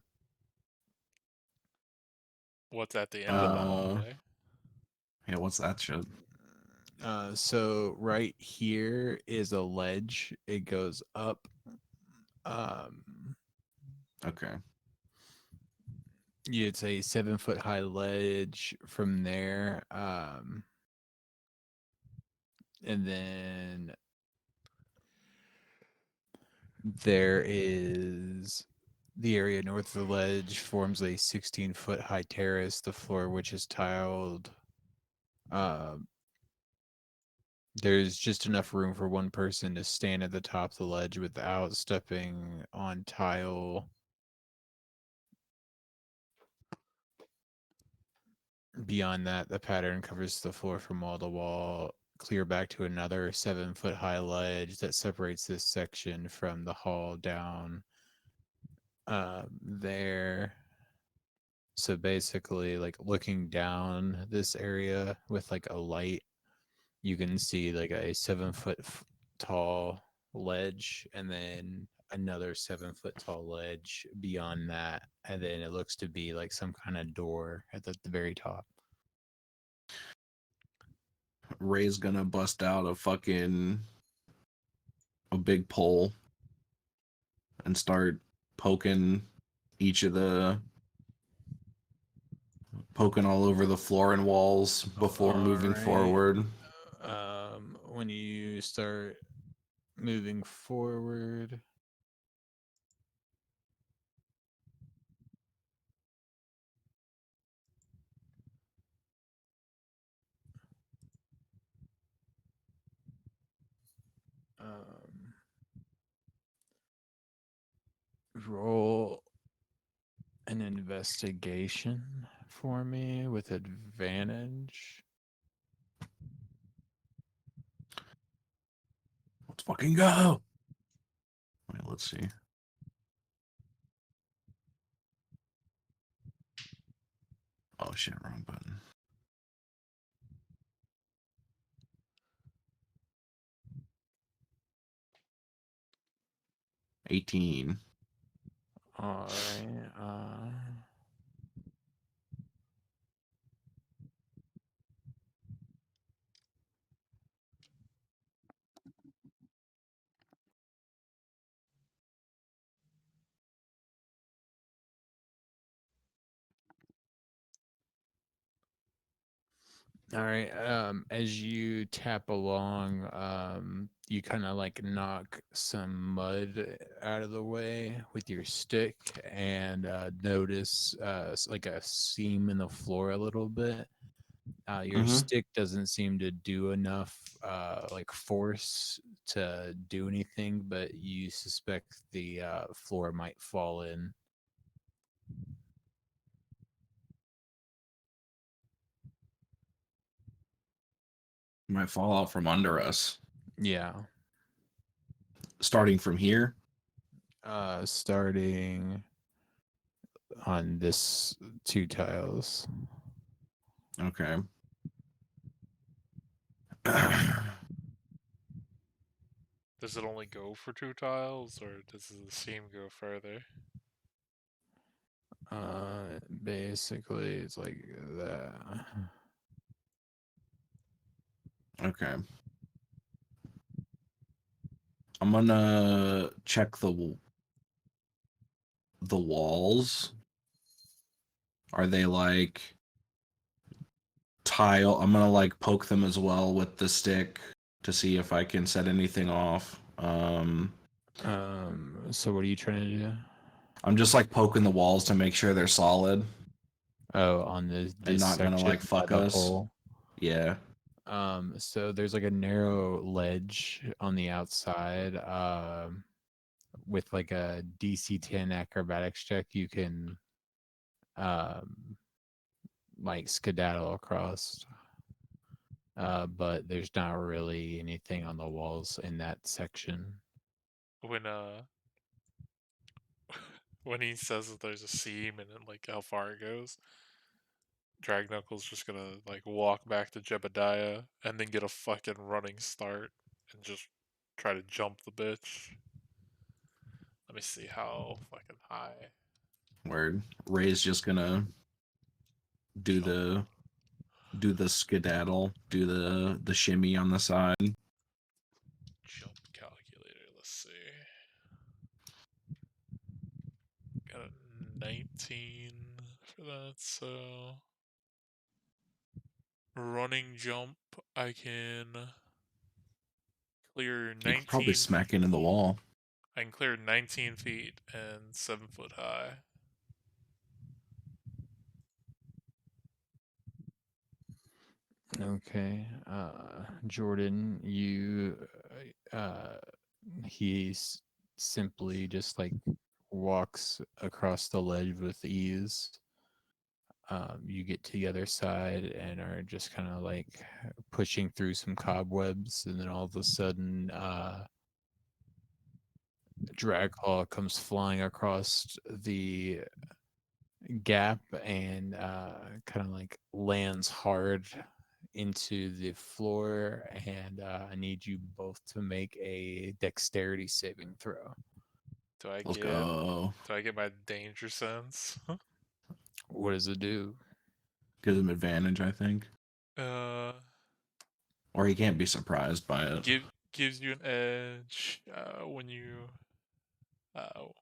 What's at the end of the Uh, hallway? yeah, what's that shit? So right here is a ledge. It goes up. Um, Okay. it's a 7 foot high ledge from there. And then there is the area north of the ledge forms a 16-foot high terrace, the floor which is tiled. Um, there's just enough room for one person to stand at the top of the ledge without stepping on tile. Beyond that, the pattern covers the floor from wall to wall, clear back to another 7 foot high ledge that separates this section from the hall down there. So basically, like looking down this area with like a light, you can see like a 7 foot tall ledge and then another 7 foot tall ledge beyond that. And then it looks to be like some kind of door at the very top. Ray's gonna bust out a big pole and start poking each of the poking all over the floor and walls before All moving right. forward. When you start moving forward, um, roll an investigation for me with advantage. Let's fucking go. Wait, let's see. Oh shit, wrong button. $18. All right. All right. As you tap along, you kind of like knock some mud out of the way with your stick, and notice like a seam in the floor a little bit. Your Mm-hmm. stick doesn't seem to do enough like force to do anything, but you suspect the floor might fall in. Might fall out from under us. Yeah. Starting from here. Starting on this two tiles. Okay. Does it only go for 2 tiles, or does the seam go further? Basically, it's like that. Okay. I'm gonna check the walls. Are they like tile? I'm gonna like poke them as well with the stick to see if I can set anything off. So what are you trying to do? I'm just like poking the walls to make sure they're solid Oh, on this and this not gonna section like by fuck the us. hole. Yeah. So there's like a narrow ledge on the outside. With like a DC 10 acrobatics check, you can um like skedaddle across. But there's not really anything on the walls in that section. When when he says that there's a seam and then, like, how far it goes, Drag Knuckles just gonna like walk back to Jebediah and then get a fucking running start and just try to jump the bitch. Let me see how fucking high. Word. Ray's just gonna do Jump, the do the skedaddle, do the shimmy on the side. jump calculator. Let's see. Got a 19 for that. So running jump, I can clear You could probably 19. smack into the wall. I can clear 19 feet and 7 foot high. Okay. Jordan, you he's simply just like walks across the ledge with ease. You get to the other side and are just kind of like pushing through some cobwebs, and then all of a sudden, Dragclaw comes flying across the gap and kind of like lands hard into the floor. And I need you both to make a dexterity saving throw. Do I Let's get go. do I get my danger sense? What does it do? Gives him advantage, I think. uh Or he can't be surprised by it. gives you an edge when you okay,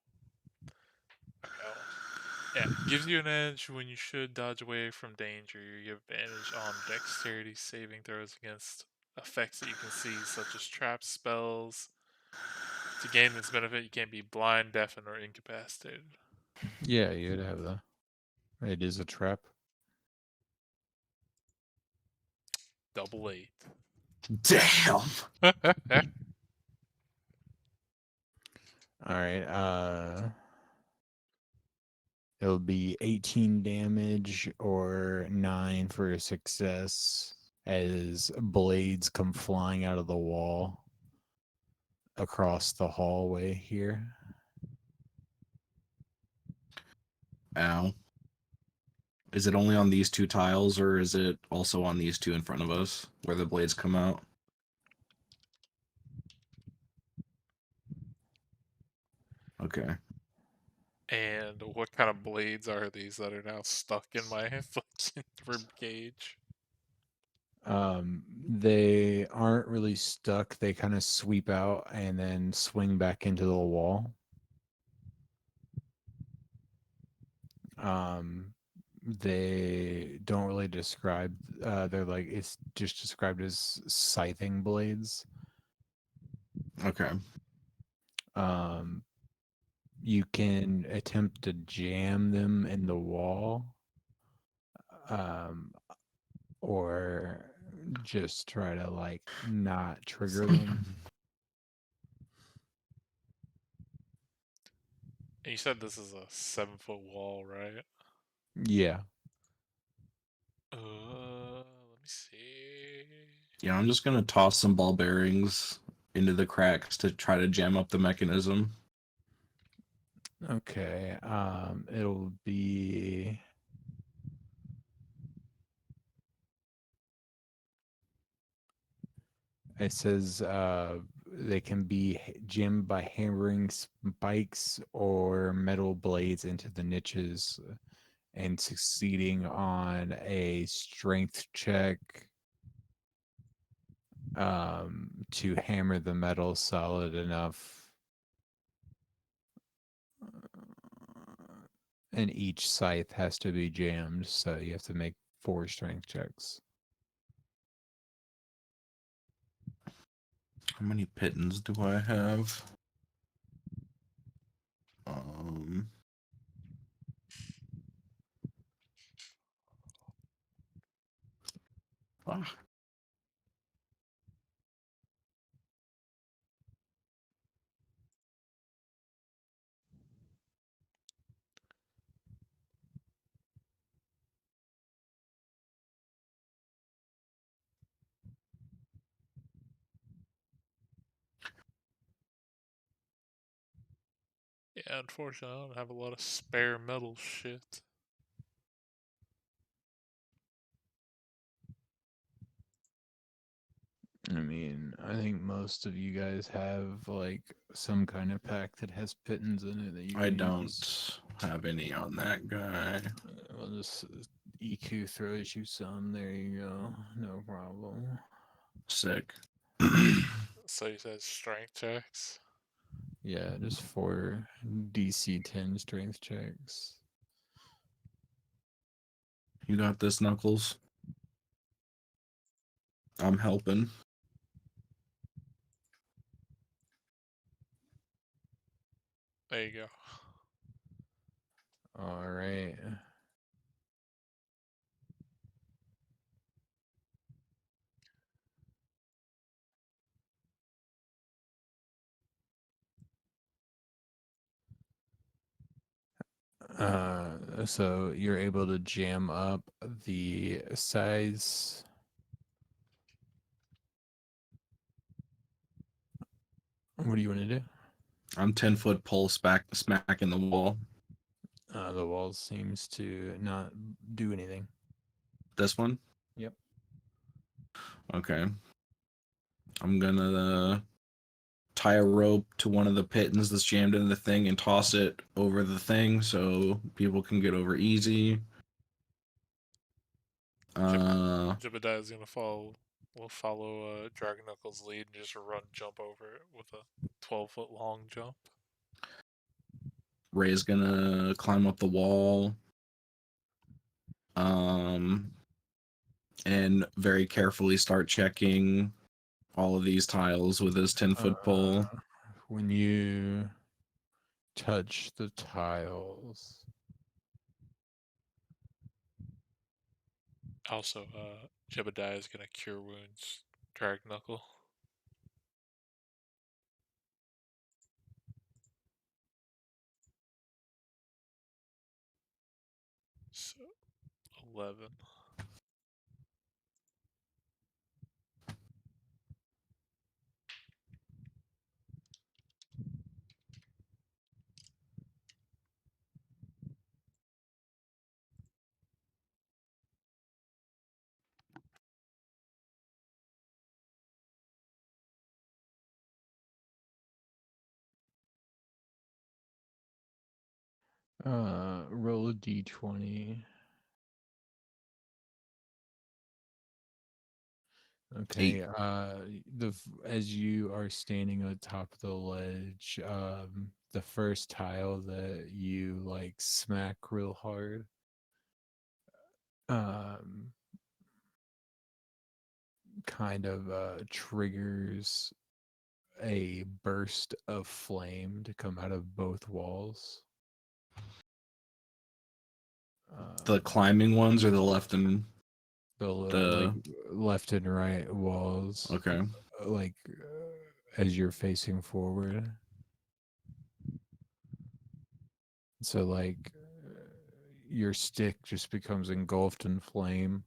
yeah, gives you an edge when you should dodge away from danger. You give advantage on dexterity saving throws against effects that you can see, such as trap spells. To gain this benefit, you can't be blind, deafened, or incapacitated. Yeah, you'd have the. It is a trap. Double eight. Damn. All right. It'll be 18 damage or 9 for a success as blades come flying out of the wall across the hallway here. Ow. Is it only on these two tiles, or is it also on these two in front of us where the blades come out? Okay. And what kind of blades are these that are now stuck in my fucking rib cage? They aren't really stuck. They kind of sweep out and then swing back into the wall. Um, they don't really describe. They're like it's just described as scything blades. Okay. Um, you can attempt to jam them in the wall, um, or just try to like not trigger them. And you said this is a 7 foot wall, right? Yeah. Let me see. Yeah, I'm just gonna toss some ball bearings into the cracks to try to jam up the mechanism. Okay. It'll be. It says they can be jammed by hammering spikes or metal blades into the niches and succeeding on a strength check to hammer the metal solid enough. And each scythe has to be jammed, so you have to make 4 strength checks. How many pittons do I have? Um, ah, Yeah, unfortunately, I don't have a lot of spare metal shit. I mean, I think most of you guys have like some kind of pack that has pittons in it that you I can use. don't have any on that guy. I'll just EQ throws you some. There you go. No problem. Sick. So you said strength checks. Yeah, just 4 DC 10 strength checks. You got this, Knuckles. I'm helping. There you go. All right. So you're able to jam up the size. What do you want to do? I'm 10-foot pole smacking the wall. The wall seems to not do anything. This one? Yep. Okay. I'm gonna tie a rope to one of the pittons that's jammed in the thing and toss it over the thing so people can get over easy. Jeb- Uh, Jebediah is gonna follow. Will follow Dragon Knuckles' lead and just run, jump over it with a 12 foot long jump. Ray's gonna climb up the wall. Um, and very carefully start checking all of these tiles with his 10-foot pole. When you touch the tiles, Also, Jebediah is gonna cure wounds. Dragon Knuckle. So 11. roll a d20. Eight. Okay. As you are standing on top of the ledge, the first tile that you like smack real hard, um, kind of triggers a burst of flame to come out of both walls. The Um, climbing ones or the left and like the left and right walls, okay. like as you're facing forward. So like your stick just becomes engulfed in flame.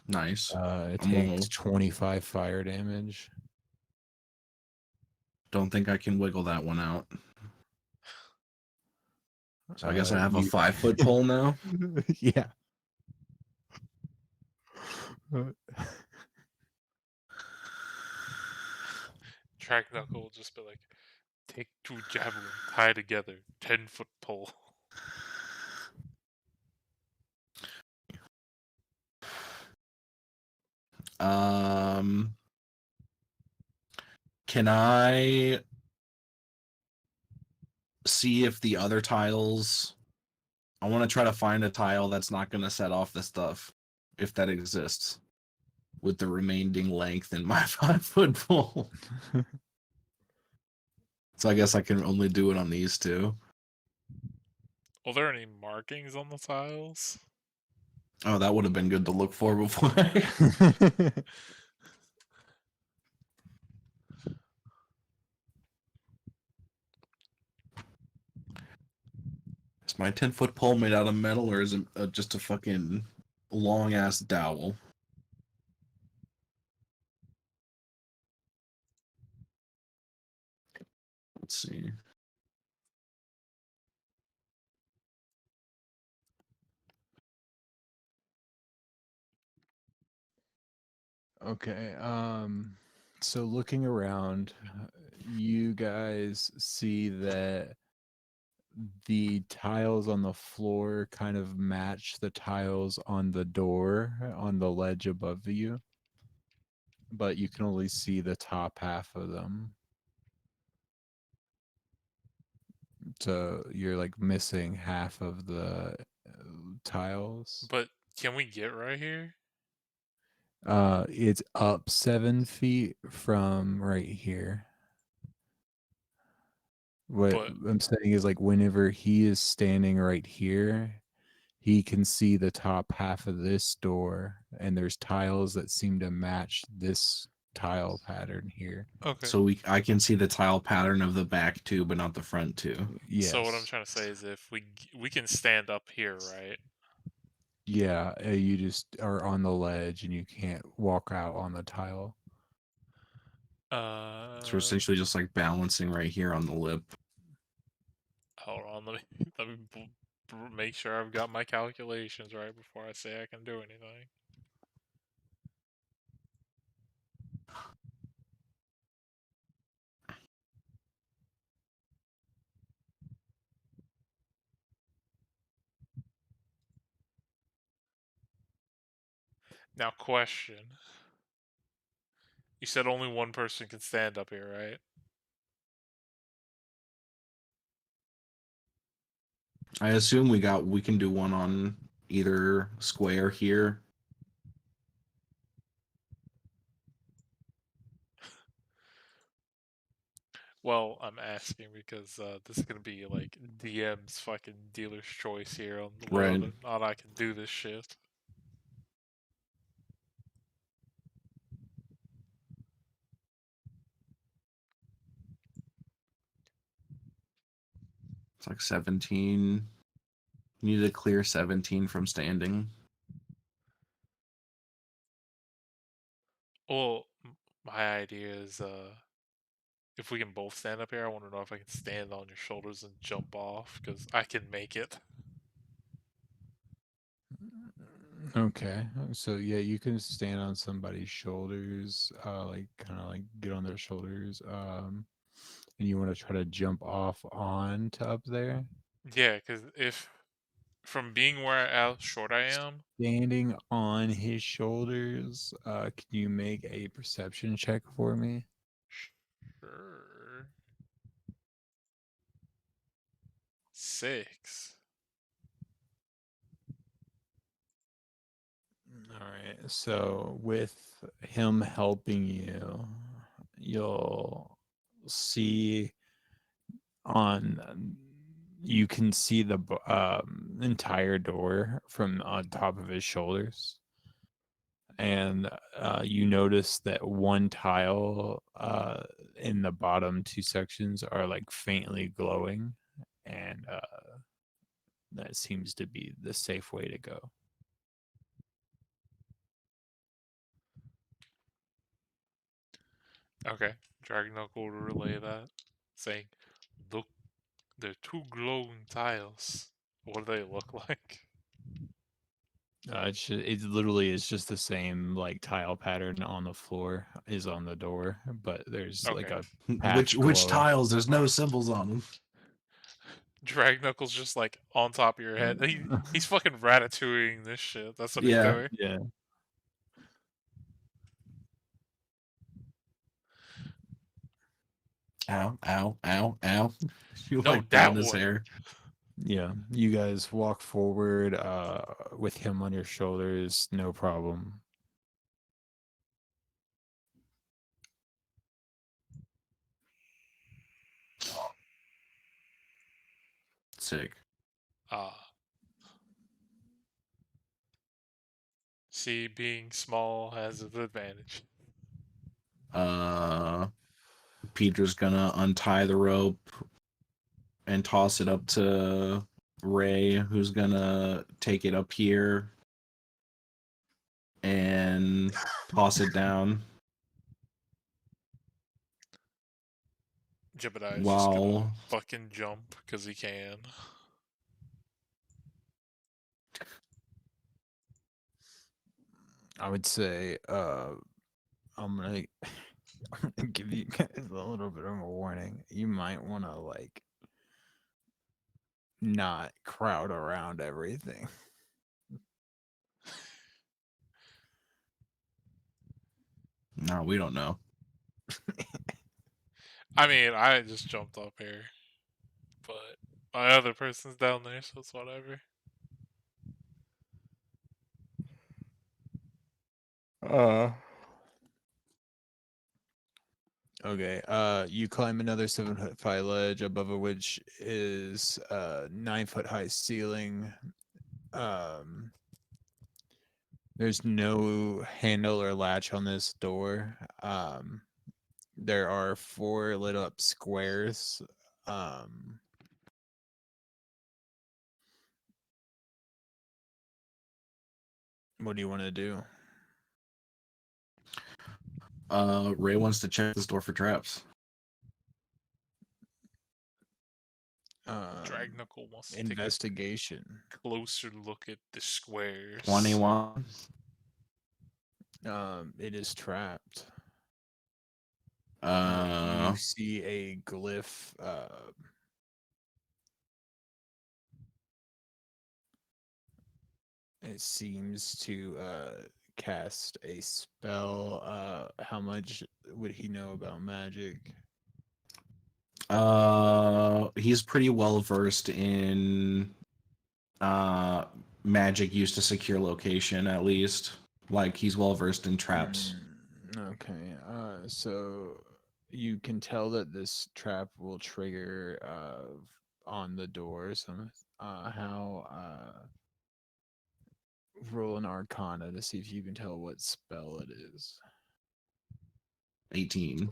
Nice. It I'm takes almost 25 fire damage. don't think I can wiggle that one out. So I guess I have a You 5 foot pole now. yeah. Track Knuckle will just be like, take two javelin, tie together, 10-foot pole. Um, can I see if the other tiles? I want to try to find a tile that's not going to set off the stuff, if that exists, with the remaining length in my 5 foot pole. So I guess I can only do it on these two. Are there any markings on the tiles? Oh, that would have been good to look for before. Is my 10 foot pole made out of metal or is it just a fucking long ass dowel? Let's see. Okay. So looking around, you guys see that the tiles on the floor kind of match the tiles on the door on the ledge above you, but you can only see the top half of them. So you're like missing half of the tiles. But can we get right here? It's up 7 feet from right here. What But I'm saying is like whenever he is standing right here, he can see the top half of this door, and there's tiles that seem to match this tile pattern here. okay. So I can see the tile pattern of the back two, but not the front two. So what I'm Yes. trying to say is, if we can stand up here, right? Yeah, you just are on the ledge and you can't walk out on the tile. So we're Uh, essentially just like balancing right here on the lip. hold on. Let me make sure I've got my calculations right before I say I can do anything. Now, question. You said only one person can stand up here, right? I assume we can do one on either square here. Well, I'm asking because this is gonna be like DM's fucking dealer's choice here on whether or Right. not I can do this shit. It's like 17. You need to clear 17 from standing. Well, my idea is if we can both stand up here, I want to know if I can stand on your shoulders and jump off because I can make it. Okay. So yeah, you can stand on somebody's shoulders, like kind of like get on their shoulders. And you want to try to jump off on to up there. Yeah, because if from being where how short I am, Standing on his shoulders, can you make a perception check for me? sure, 6. All right. So with him helping you, you'll see on you can see the entire door from on top of his shoulders, and you notice that one tile in the bottom two sections are like faintly glowing, and that seems to be the safe way to go. Okay. Dragon Knuckle will relay that, saying, "Look, they're two glowing tiles. What do they look like?" It literally is just the same like tile pattern on the floor is on the door, but there's like Okay. a Which patch which glow. tiles? There's no symbols on them. Dragon Knuckles just like on top of your head. He's fucking ratatouilleing this shit. That's what he's Yeah. doing. Yeah. Ow, ow, ow, ow. You No, like that down his one. hair. Yeah. You guys walk forward with him on your shoulders, no problem. Sick. Ah, see, being small has its advantage. Uh Peter's gonna untie the rope and toss it up to Ray, who's gonna take it up here and toss it down Jebediah is just gonna while fucking jump because he can. I would say I'm gonna give you guys a little bit of a warning. You might want to like not crowd around everything. no, we don't know. I mean, I just jumped up here, but my other person's down there, so it's whatever. Uh Okay. You climb another 7 foot high ledge, above of which is a 9 foot high ceiling. Um, there's no handle or latch on this door. There are four lit up squares. Um, what do you want to do? Ray wants to check this door for traps. Drag Knuckle wants to take a Investigation. closer look at the squares. 21. It is trapped. Uh You see a glyph. It seems to cast a spell. How much would he know about magic? he's pretty well versed in uh magic used to secure location, at least. Like he's well versed in traps. Okay. So you can tell that this trap will trigger on the doors. How roll an Arcana to see if you can tell what spell it is. 18.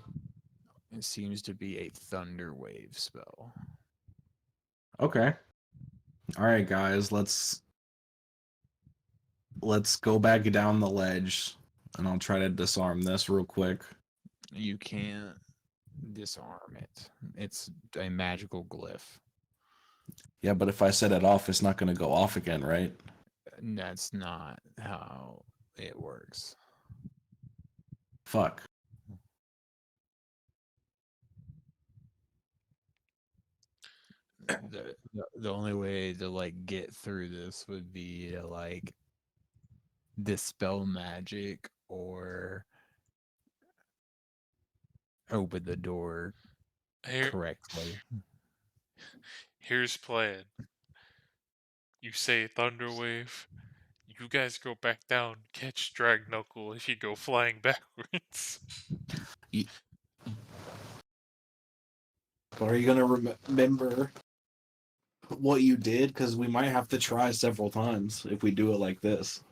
It seems to be a thunder wave spell. Okay. All right, guys, let's go back down the ledge and I'll try to disarm this real quick. You can't disarm it. It's a magical glyph. Yeah, but if I set it off, it's not going to go off again, right? And that's not how it works. Fuck. The only way to like get through this would be to like dispel magic or open the door Here, correctly. here's plan. You say Thunderwave. You You guys go back down, catch Drag Knuckle if you go flying backwards. But are you gonna remember what you did? Because we might have to try several times if we do it like this.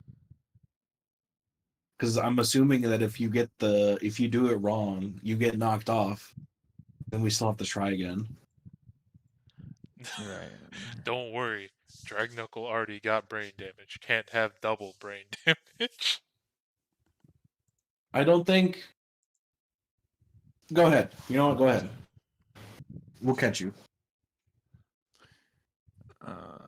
Because I'm assuming that if you do it wrong, you get knocked off, then we still have to try again. Right. Don't worry, Drag Knuckle already got brain damage. Can't have double brain damage. I don't think. Go ahead. You know what? Go ahead. We'll catch you. Uh,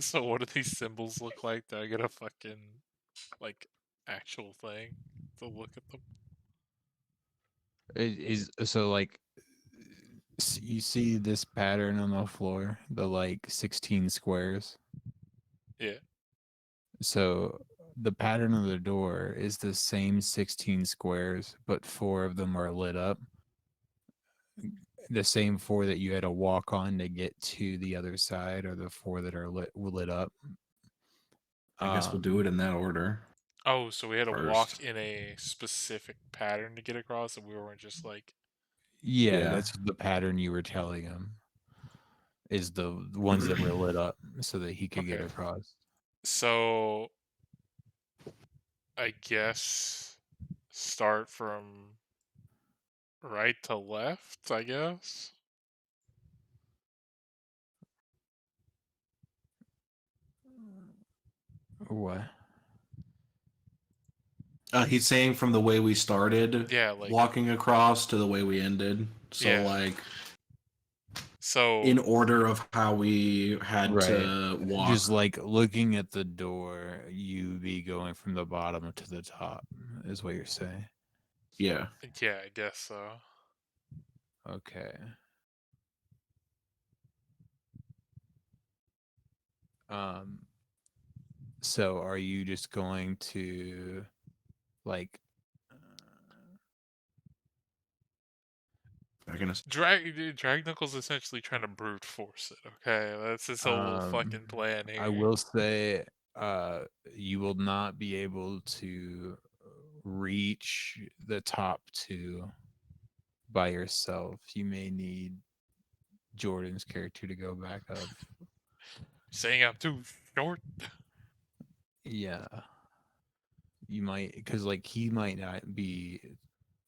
So what do these symbols look like? Do I get a fucking like actual thing to look at them? it is so like you see this pattern on the floor, the like 16 squares. Yeah. So the pattern of the door is the same 16 squares, but 4 of them are lit up. The same 4 that you had to walk on to get to the other side are the 4 that are lit up. I guess we'll do it in that order. Oh, so we had to walk First. in a specific pattern to get across, and we weren't just like. Yeah, Yeah. that's the pattern you were telling him. Is the ones that were lit up so that he could get Okay. across. So I guess start from right to left, I guess. What? He's saying from the way we started Yeah, like walking across to the way we ended. So yeah. like So in order of how we had Right. to walk. Just like looking at the door, you be going from the bottom to the top, is what you're saying. Yeah. yeah, I guess so. Okay. Um so are you just going to like I'm gonna Drag Knuckles essentially trying to brute force it. Okay, that's his whole um fucking plan I here. will say you will not be able to reach the top 2 by yourself. You may need Jordan's character to go back up. Saying I'm too short. Yeah. You might, because like he might not be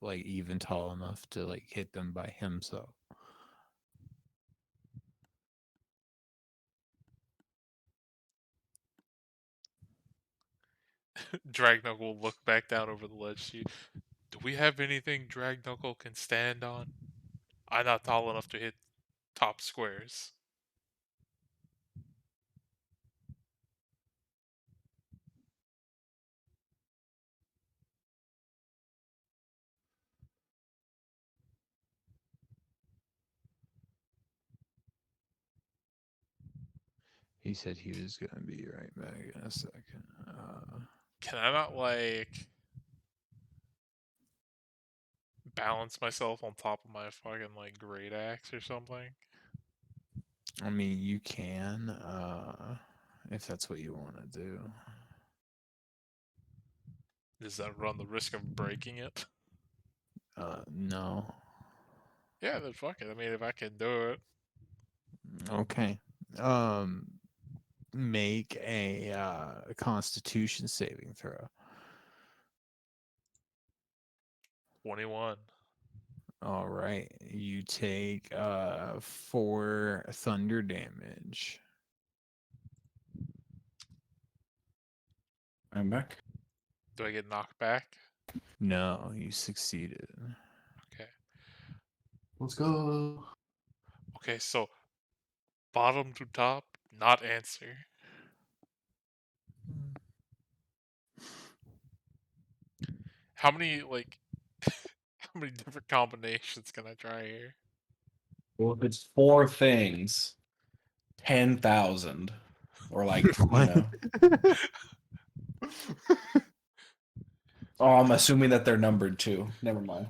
like even tall enough to like hit them by himself. Drag Knuckle will look back down over the ledge. Do we have anything Drag Knuckle can stand on? I'm not tall enough to hit top squares. He said he was gonna be right back in a second. Can I not like balance myself on top of my fucking like great axe or something? I mean, you can, if that's what you want to do. Does that run the risk of breaking it? No. Yeah, then fuck it. I mean, if I can do it. Okay. Make a Constitution saving throw. 21. All right. You take 4 thunder damage. I'm back. Do I get knocked back? No, you succeeded. Okay. Let's go. Okay, so bottom to top, not answer. How many like how many different combinations can I try here? Well, if it's 4 things, 10,000, or like What? Oh, I'm assuming that they're numbered too. Never mind.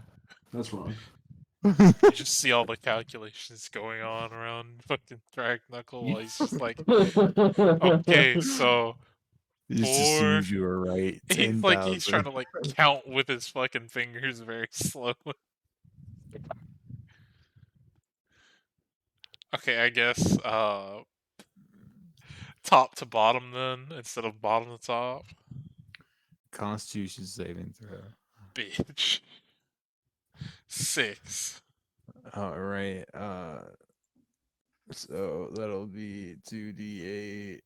That's wrong. You just see all the calculations going on around fucking Drag Knuckle while he's just like, okay, so He just four. assumes you were right. He's like he's trying 10,000. to like count with his fucking fingers very slow. Okay, I guess top to bottom then instead of bottom to top. Constitution saving throw. Bitch. 6. All right. So that'll be 2d8.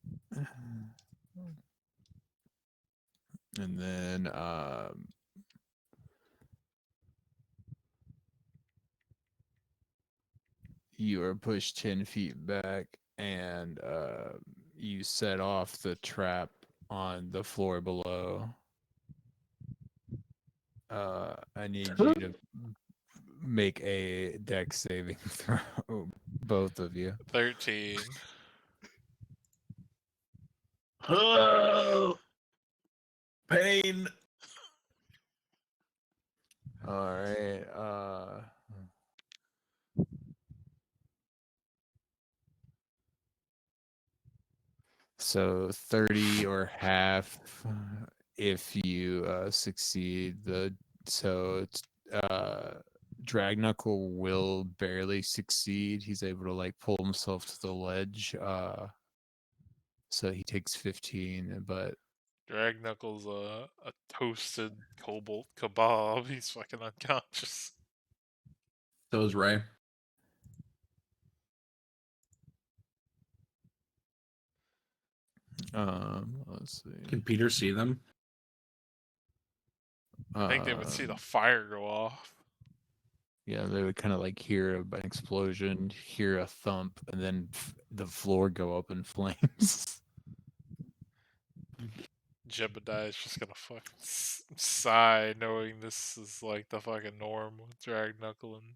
And then you are pushed 10 feet back, and you set off the trap on the floor below. I need you to make a deck saving throw, both of you. 13. Oh, pain. All right. So 30 or half if you succeed. Drag Knuckle will barely succeed. He's able to like pull himself to the ledge. So he takes 15, but Drag Knuckles a toasted cobalt kebab. He's fucking unconscious. So is Ray. let's see. Can Peter see them? I think they would see the Um, fire go off. yeah, they would kind of like hear an explosion, hear a thump, and then the floor go up in flames. Jebediah is just gonna fucking sigh knowing this is like the fucking norm with Drag Knuckle and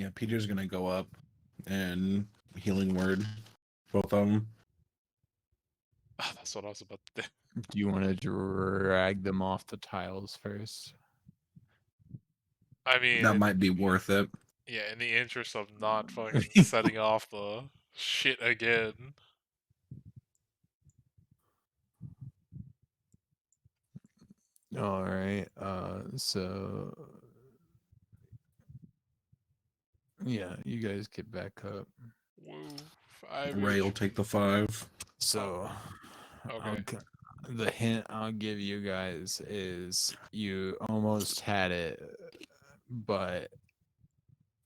Yeah, Peter's gonna go up and healing word both of them. that's what I was about to do. Do you want to drag them off the tiles first? I mean, That might be worth it. yeah, in the interest of not fucking setting off the shit again. All right. So yeah, you guys get back up. Woo, 5 Ray will HP. take the 5. So Okay. the hint I'll give you guys is you almost had it, but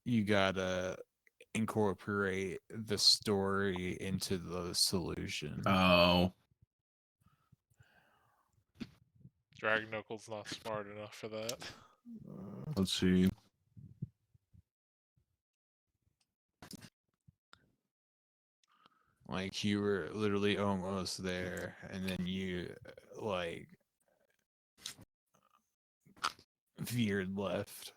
you gotta incorporate the story into the solution. Oh, Drag Knuckle's not smart enough for that. let's see. Like you were literally almost there, and then you like veered left.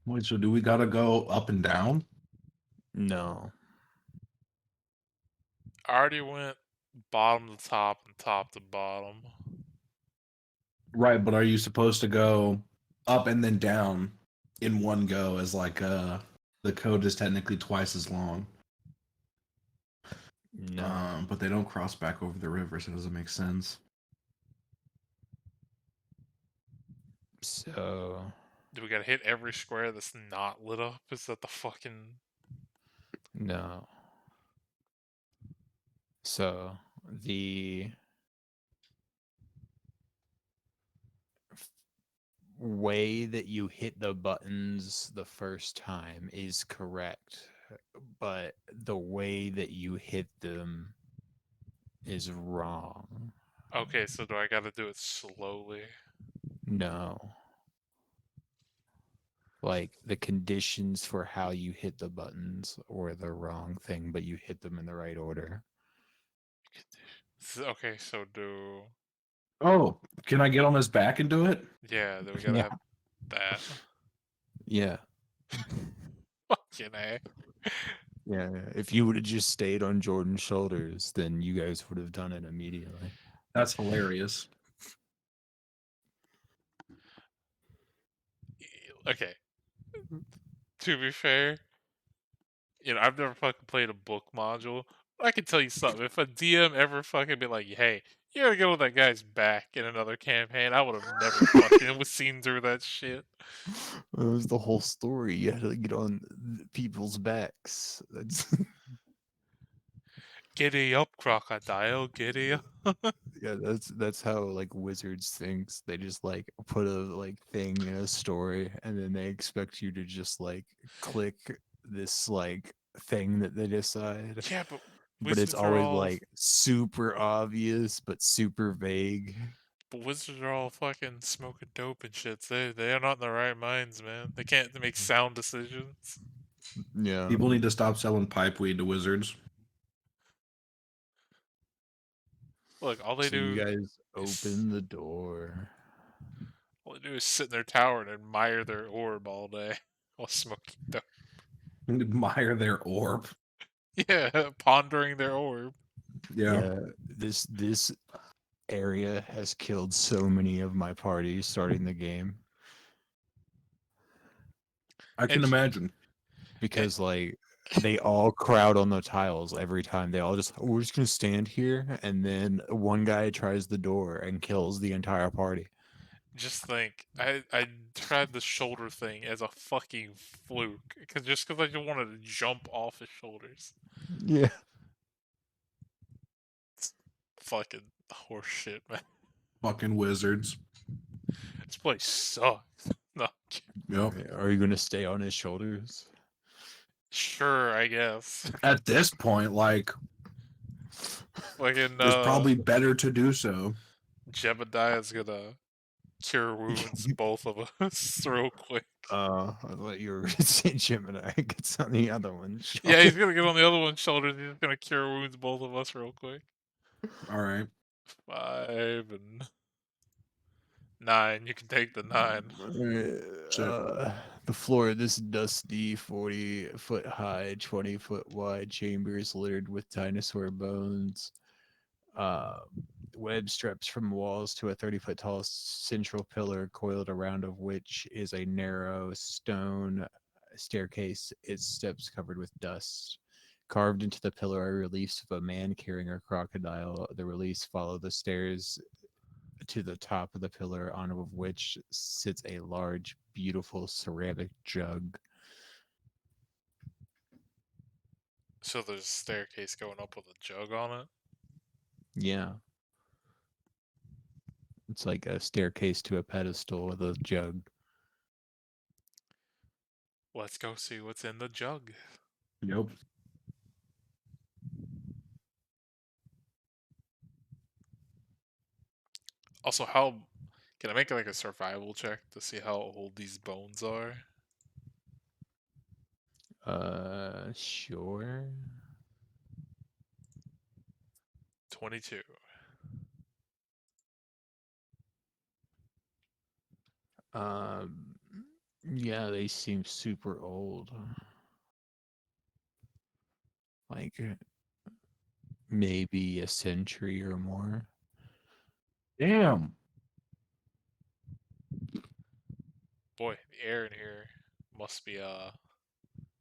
Wait, so do we gotta go up and down? No, I already went bottom to top and top to bottom. Right, but are you supposed to go up and then down in one go as like the code is technically twice as long. no. But they don't cross back over the river, so it doesn't make sense. So Do we gotta hit every square that's not lit up? Is that the fucking no. So the way that you hit the buttons the first time is correct, but the way that you hit them is wrong. okay? So do I gotta do it slowly? No. Like the conditions for how you hit the buttons were the wrong thing, but you hit them in the right order. Okay, so do Oh, can I get on his back and do it? yeah, then we gotta Yeah. have that. Yeah. Fucking A. Yeah. If you would have just stayed on Jordan's shoulders, then you guys would have done it immediately. That's hilarious. Okay, to be fair, I've never fucking played a book module. But I can tell you something. If a DM ever fucking be like, "Hey, you gotta go with that guy's back in another campaign," I would have never fucking was seen through that shit. It was the whole story. You had to get on people's backs. That's Giddy up, crocodile, giddy up. yeah, that's how like wizards thinks. They just like put a like thing in a story and then they expect you to just like click this like thing that they decide. Yeah, but But it's wizards are always all, like super obvious but super vague. fucking smoking dope and shit. They are not in their right minds, man. They can't make sound decisions. Yeah. People need to stop selling pipe weed to wizards. Look, So you guys is open the door. all they do is sit in their tower and admire their orb all day while smoking dope. Admire their orb. Yeah, pondering their orb. Yeah, Yeah, this area has killed so many of my parties starting the game I can And imagine. eh, because like they all crowd on the tiles every time. They all just we're just gonna stand here, and then one guy tries the door and kills the entire party. just think, I tried the shoulder thing as a fucking fluke, because I just wanted to jump off his shoulders. Yeah. It's fucking horseshit, man. Fucking wizards. This place sucks. No, Yep. Are you gonna stay on his shoulders? sure, I guess. At this point, like, Fucking it's probably better to do so. Jebediah's gonna cure wounds both of us real quick. I thought you were gonna say Gemini gets on the other one's Yeah, he's shoulder. gonna get on the other one's shoulders. He's gonna cure wounds both of us real quick. All right. 5 and 9. You can take the 9. Shit. The floor of this dusty 40-foot high, 20-foot wide chamber is littered with dinosaur bones. Uh, web strips from walls to a 30-foot tall central pillar, coiled around of which is a narrow stone staircase, its steps covered with dust. Carved into the pillar are reliefs of a man carrying a crocodile. The reliefs follow the stairs to the top of the pillar, on of which sits a large, beautiful ceramic jug. So there's a staircase going up with a jug on it. Yeah, it's like a staircase to a pedestal with a jug. Let's go see what's in the jug. Yep. Also, how can I make like a survival check to see how old these bones are? Sure. 22. Um, yeah, they seem super old. Like maybe a century or more. Damn. Boy, the air in here must be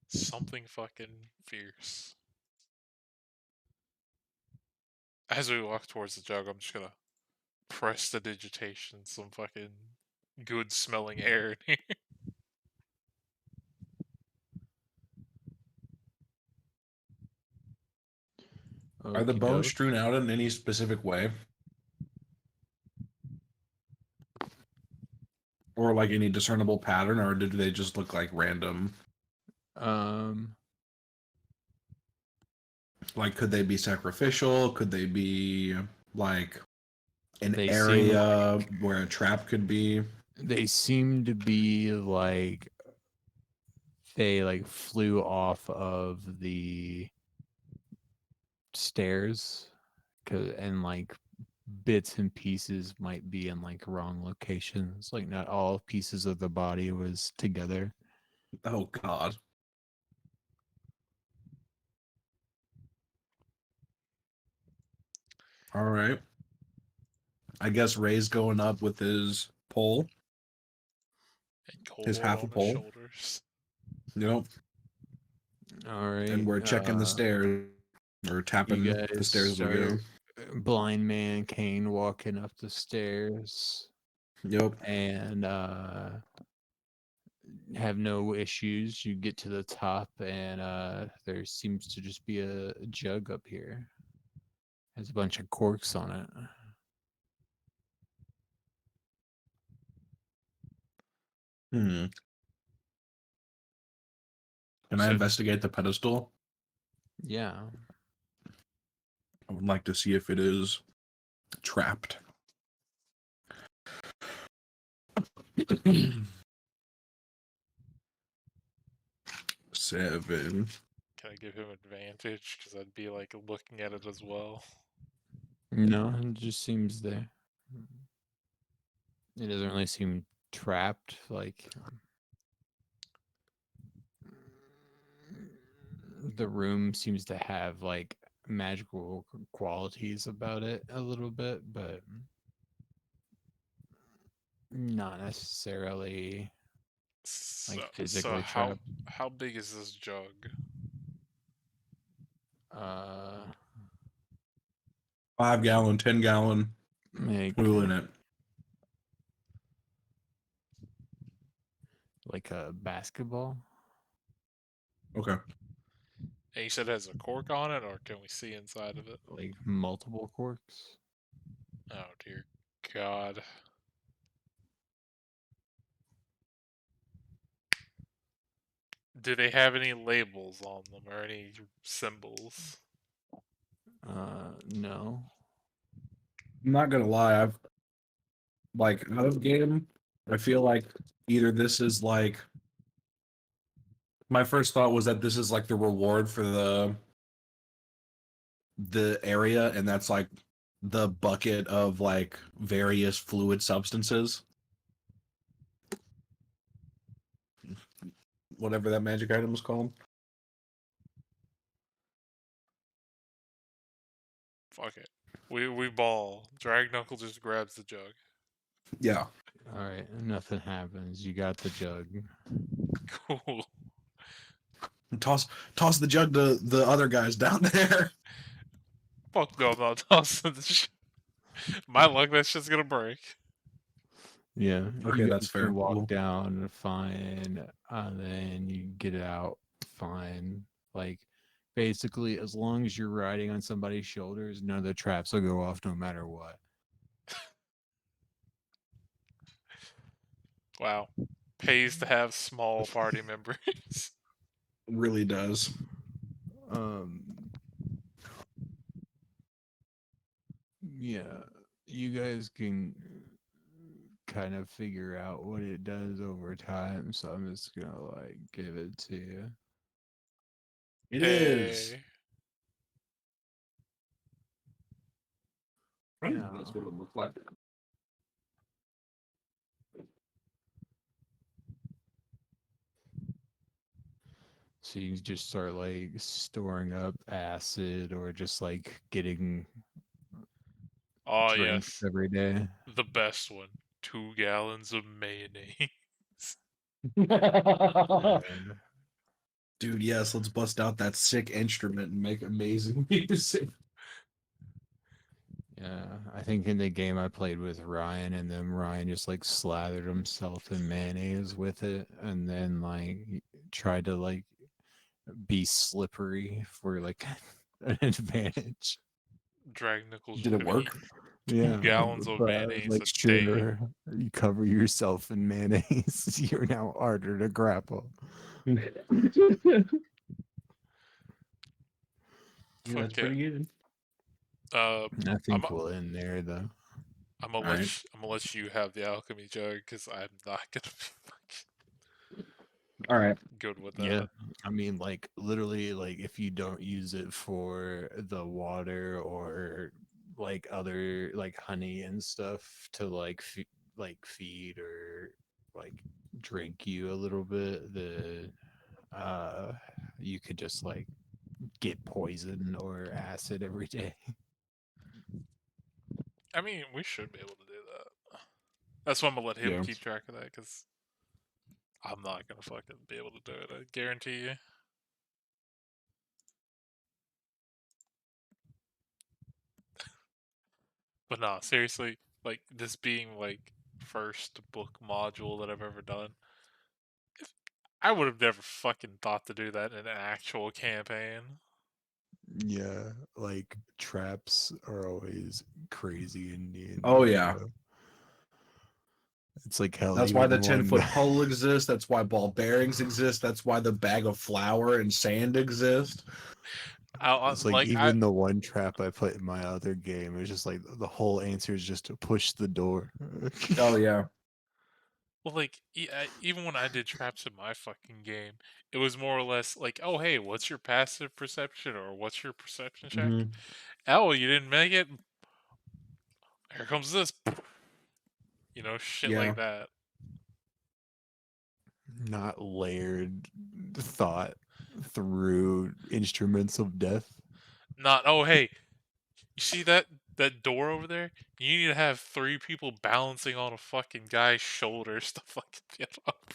something fucking fierce. As we walk towards the jug, I'm just gonna press the digitation, some fucking good smelling air in here. Are the Okie bones doke. strewn out in any specific way? Or like any discernible pattern, or did they just look like random? Um, Like, could they be sacrificial? Could they be like an they seem area where a trap could be? they seem to be like they like flew off of the stairs and like bits and pieces might be in like wrong locations. Like not all pieces of the body was together. Oh God. All right. I guess Ray's going up with his pole, And his cold half a on his pole. shoulders. Yep. All And right. we're checking the stairs or You tapping the guys stairs as we go. start blind man Kane walking up the stairs Yep. and have no issues. You get to the top and there seems to just be a jug up here. Has a bunch of corks on it. Hmm. Can I Said, investigate the pedestal? Yeah. I would like to see if it is trapped. 7. can I give him advantage? Because I'd be like looking at it as well. No, it just seems there. It doesn't really seem trapped. Like the room seems to have like magical qualities about it a little bit, but not necessarily So, like so physically how trapped. how big is this jug? Uh, 5-gallon, 10-gallon. like Who in it? like a basketball, Okay. And you said it has a cork on it, or can we see inside of it? like multiple corks. Oh dear God. Do they have any labels on them or any symbols? No. I'm not gonna lie, I've like out of game, I feel like either this is like my first thought was that this is like the reward for the area, and that's like the bucket of like various fluid substances, whatever that magic item is called. Fuck it. We ball. Drag Knuckle just grabs the jug. Yeah. All right, nothing happens. You got the jug. Cool. Toss the jug to the other guys down there. Fuck no, I'm not tossing this shit. My luck, that shit's gonna break. Yeah, Okay, you that's guys can fair. walk down fine, and then you get it out fine. Like, basically, as long as you're riding on somebody's shoulders, none of the traps will go off no matter what. Wow. Pays to have small party members. Really does. Um, yeah, you guys can kind of figure out what it does over time, so I'm just gonna like give it to you. It is. Hey. I think Yeah. that's what it looks like. So you just start like storing up acid or just like getting Oh drinks yes. every day. The best one. 2 gallons of mayonnaise. And Dude, yes, let's bust out that sick instrument and make amazing music. yeah, I think in the game I played with Ryan and then Ryan just like slathered himself in mayonnaise with it and then like tried to like be slippery for like an advantage. Drag Knuckles, Did you're it gonna eat work? two Yeah, gallons of but I was mayonnaise like, a day. sure, you cover yourself in mayonnaise. You're now harder to grapple. Yeah, that's Fuck it. pretty good. Uh, I I'm think we'll end there though. I'm All right. I'm gonna let you have the alchemy jug because I'm not gonna be All right. good with Yeah. that. I mean, like literally, like if you don't use it for the water or like other like honey and stuff to like like feed or like drink you a little bit, uh you could just like get poison or acid every day. I mean, we should be able to do that. That's why I'm gonna let him Yeah. keep track of that because I'm not gonna fucking be able to do it. I guarantee you. But nah, seriously, like this being like first book module that I've ever done, I would have never fucking thought to do that in an actual campaign. Yeah, like traps are always crazy in Oh D&D, yeah. bro. It's like hell, That's why even the one 10-foot pole exists. That's why ball bearings exist. That's why the bag of flour and sand exist. it's like even the one trap I put in my other game, it's just like the whole answer is just to push the door. Oh yeah. well, like even when I did traps in my fucking game, it was more or less like, oh hey, what's your passive perception or what's your perception check? Mm-hmm. Oh, you didn't make it. Here comes this. Shit Yeah. like that. Not layered thought through instruments of death. Not oh hey, you see that door over there? You need to have 3 people balancing on a fucking guy's shoulders to fucking get up.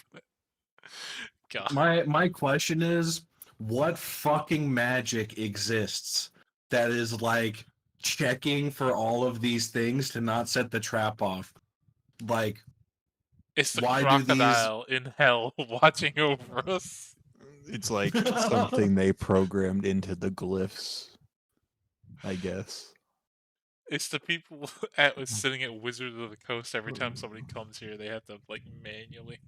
God, My question is, what fucking magic exists that is like checking for all of these things to not set the trap off? Like, it's the why do these? crocodile in hell watching over us. It's like something they programmed into the glyphs, I guess. It's the people at sitting at Wizards of the Coast. Every time somebody comes here, they have to like manually.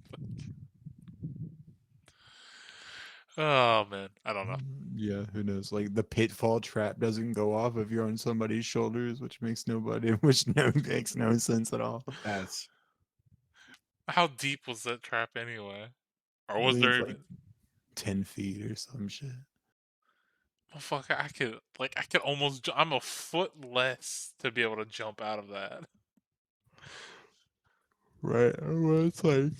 Oh man, I don't know. Yeah, who knows? Like the pitfall trap doesn't go off if you're on somebody's shoulders, which makes makes no sense at all. That's How deep was that trap anyway? Or I was think there it's like even? 10 feet or some shit. Motherfucker, I could almost. I'm a foot less to be able to jump out of that. Right. Well, it's like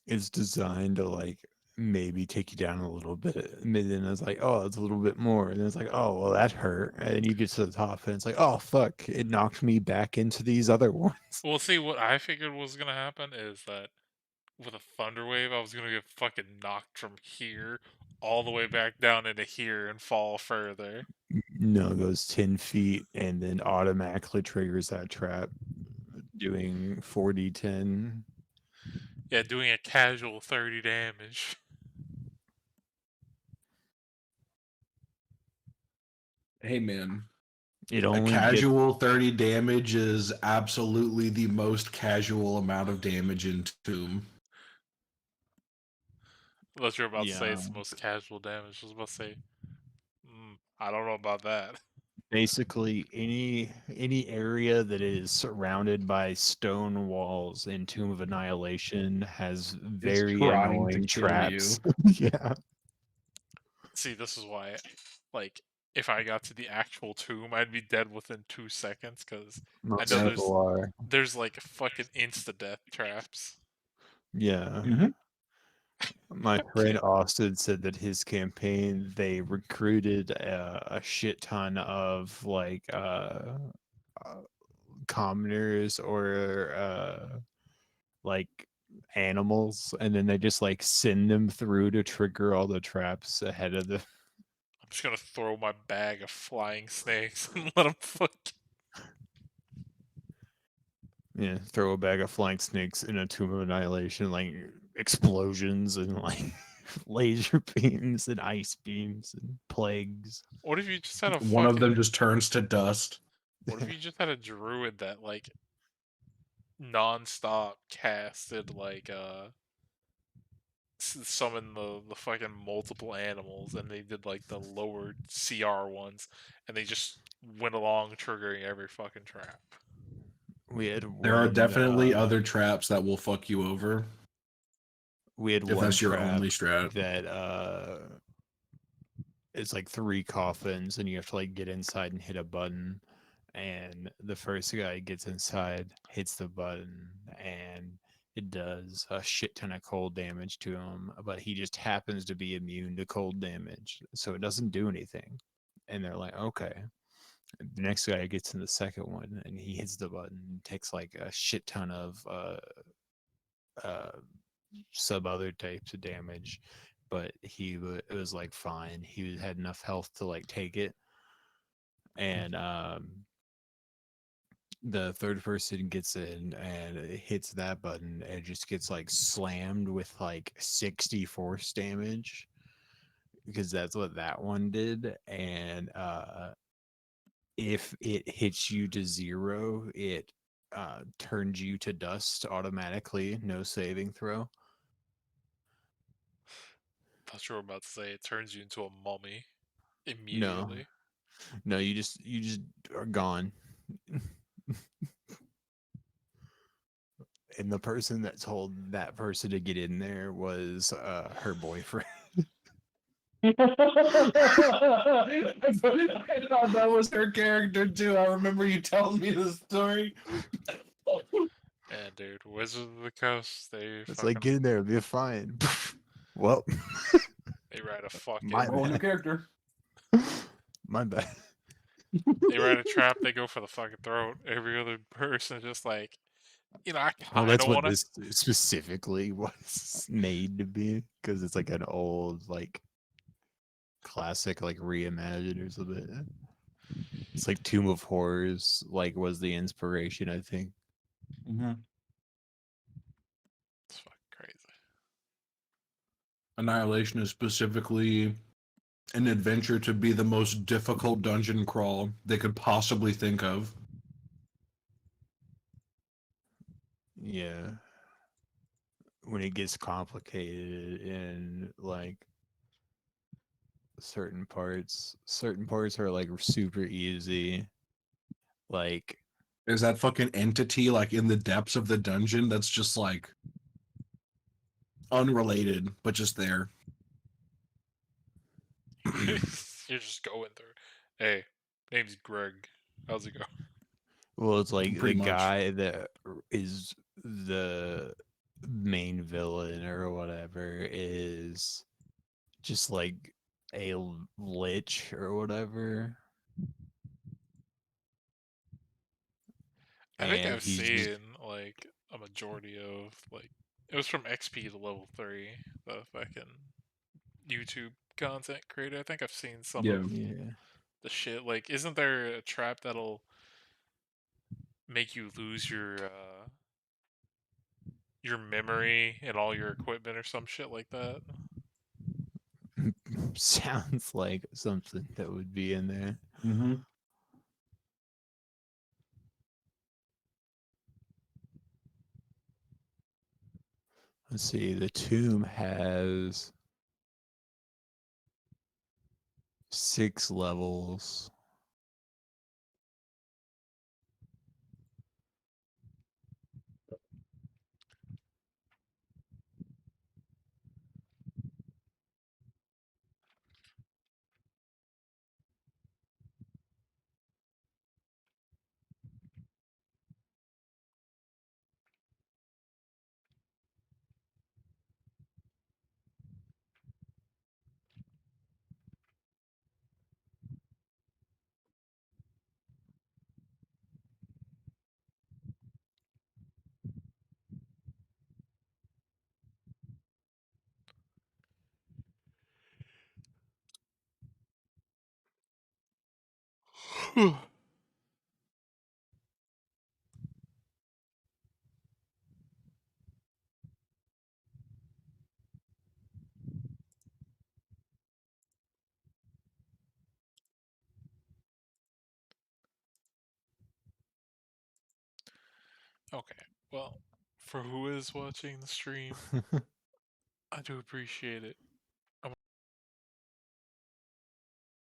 it's designed to like maybe take you down a little bit. And then it's like, oh, it's a little bit more. And it's like, oh, well, that hurt. And then you get to the top and it's like, oh, fuck, it knocked me back into these other ones. Well, see, what I figured was gonna happen is that with a thunder wave, I was gonna get fucking knocked from here all the way back down into here and fall further. No, it goes 10 feet and then automatically triggers that trap, doing 40-10. Yeah, doing a casual 30 damage. hey man. It A only gets casual 30 damage is absolutely the most casual amount of damage in Tomb. Unless you're about to say yeah. it's the most casual damage. I was about to say, I don't know about that. Basically any area that is surrounded by stone walls in Tomb of Annihilation has It's very trying to annoying kill you. traps. Yeah. See, this is why, like, if I got to the actual tomb, I'd be dead within 2 seconds because I Most know Yep. people are. there's like fucking insta death traps. Yeah. Mm-hmm. My I friend can't. Austin said that his campaign, they recruited a shit ton of like uh commoners or like animals, and then they just like send them through to trigger all the traps ahead of the I'm just gonna throw my bag of flying snakes and let them fuck. yeah, throw a bag of flying snakes in a Tomb of Annihilation, like explosions and like laser beams and ice beams and plagues. What if you just had a One of them fucking? just turns to dust. What if you just had a druid that like non-stop casted like summon the fucking multiple animals, and they did like the lower CR ones, and they just went along triggering every fucking trap. We had There are one definitely other traps that will fuck you over we had if one that's your trap only strat. that it's like three coffins, and you have to like get inside and hit a button. And the first guy gets inside, hits the button, and it does a shit ton of cold damage to him. But he just happens to be immune to cold damage, so it doesn't do anything. And they're like, okay. The next guy gets in the second one, and he hits the button, and takes like a shit ton of uh, sub other types of damage, but it was like fine. He had enough health to like take it, and the third person gets in and it hits that button and it just gets like slammed with like 60 force damage because that's what that one did. And if it hits you to zero, it turns you to dust automatically, no saving throw. Thought you were about to say it turns you into a mummy No, immediately. no, you just are gone. And the person that told that person to get in there was her boyfriend. I thought that was her character too. I remember you telling me the story. Man, dude, Wizards of the Coast, It's like, get in there, it'll be fine. Well, they write a my fucking Whole new bad. character. My bad. they write a trap, they go for the fucking throat. Every other person just like, I Well, kind that's of what want to. this specifically was made to be, because it's like an old, like, classic, like, reimagined or something. It's like Tomb of Horrors, like, was the inspiration, I think. Mm-hmm. It's fucking crazy. Annihilation is specifically an adventure to be the most difficult dungeon crawl they could possibly think of. Yeah. When it gets complicated in, like, certain parts are, like, super easy. Like, Is that fucking entity like in the depths of the dungeon that's just like unrelated, but just there? You're just going through. Hey, name's Greg. How's it go? well, it's like the Pretty much. guy that is the main villain or whatever is just like a lich or whatever, I think and I've he's just seen like a majority of like it was from XP to level 3, the fucking YouTube content creator. I think I've seen some Yeah. of yeah. the shit. Like, isn't there a trap that'll make you lose your memory and all your equipment or some shit like that? Sounds like something that would be in there. Mm-hmm. Let's see. The tomb has 6 levels. Okay, well, for who is watching the stream, I do appreciate it.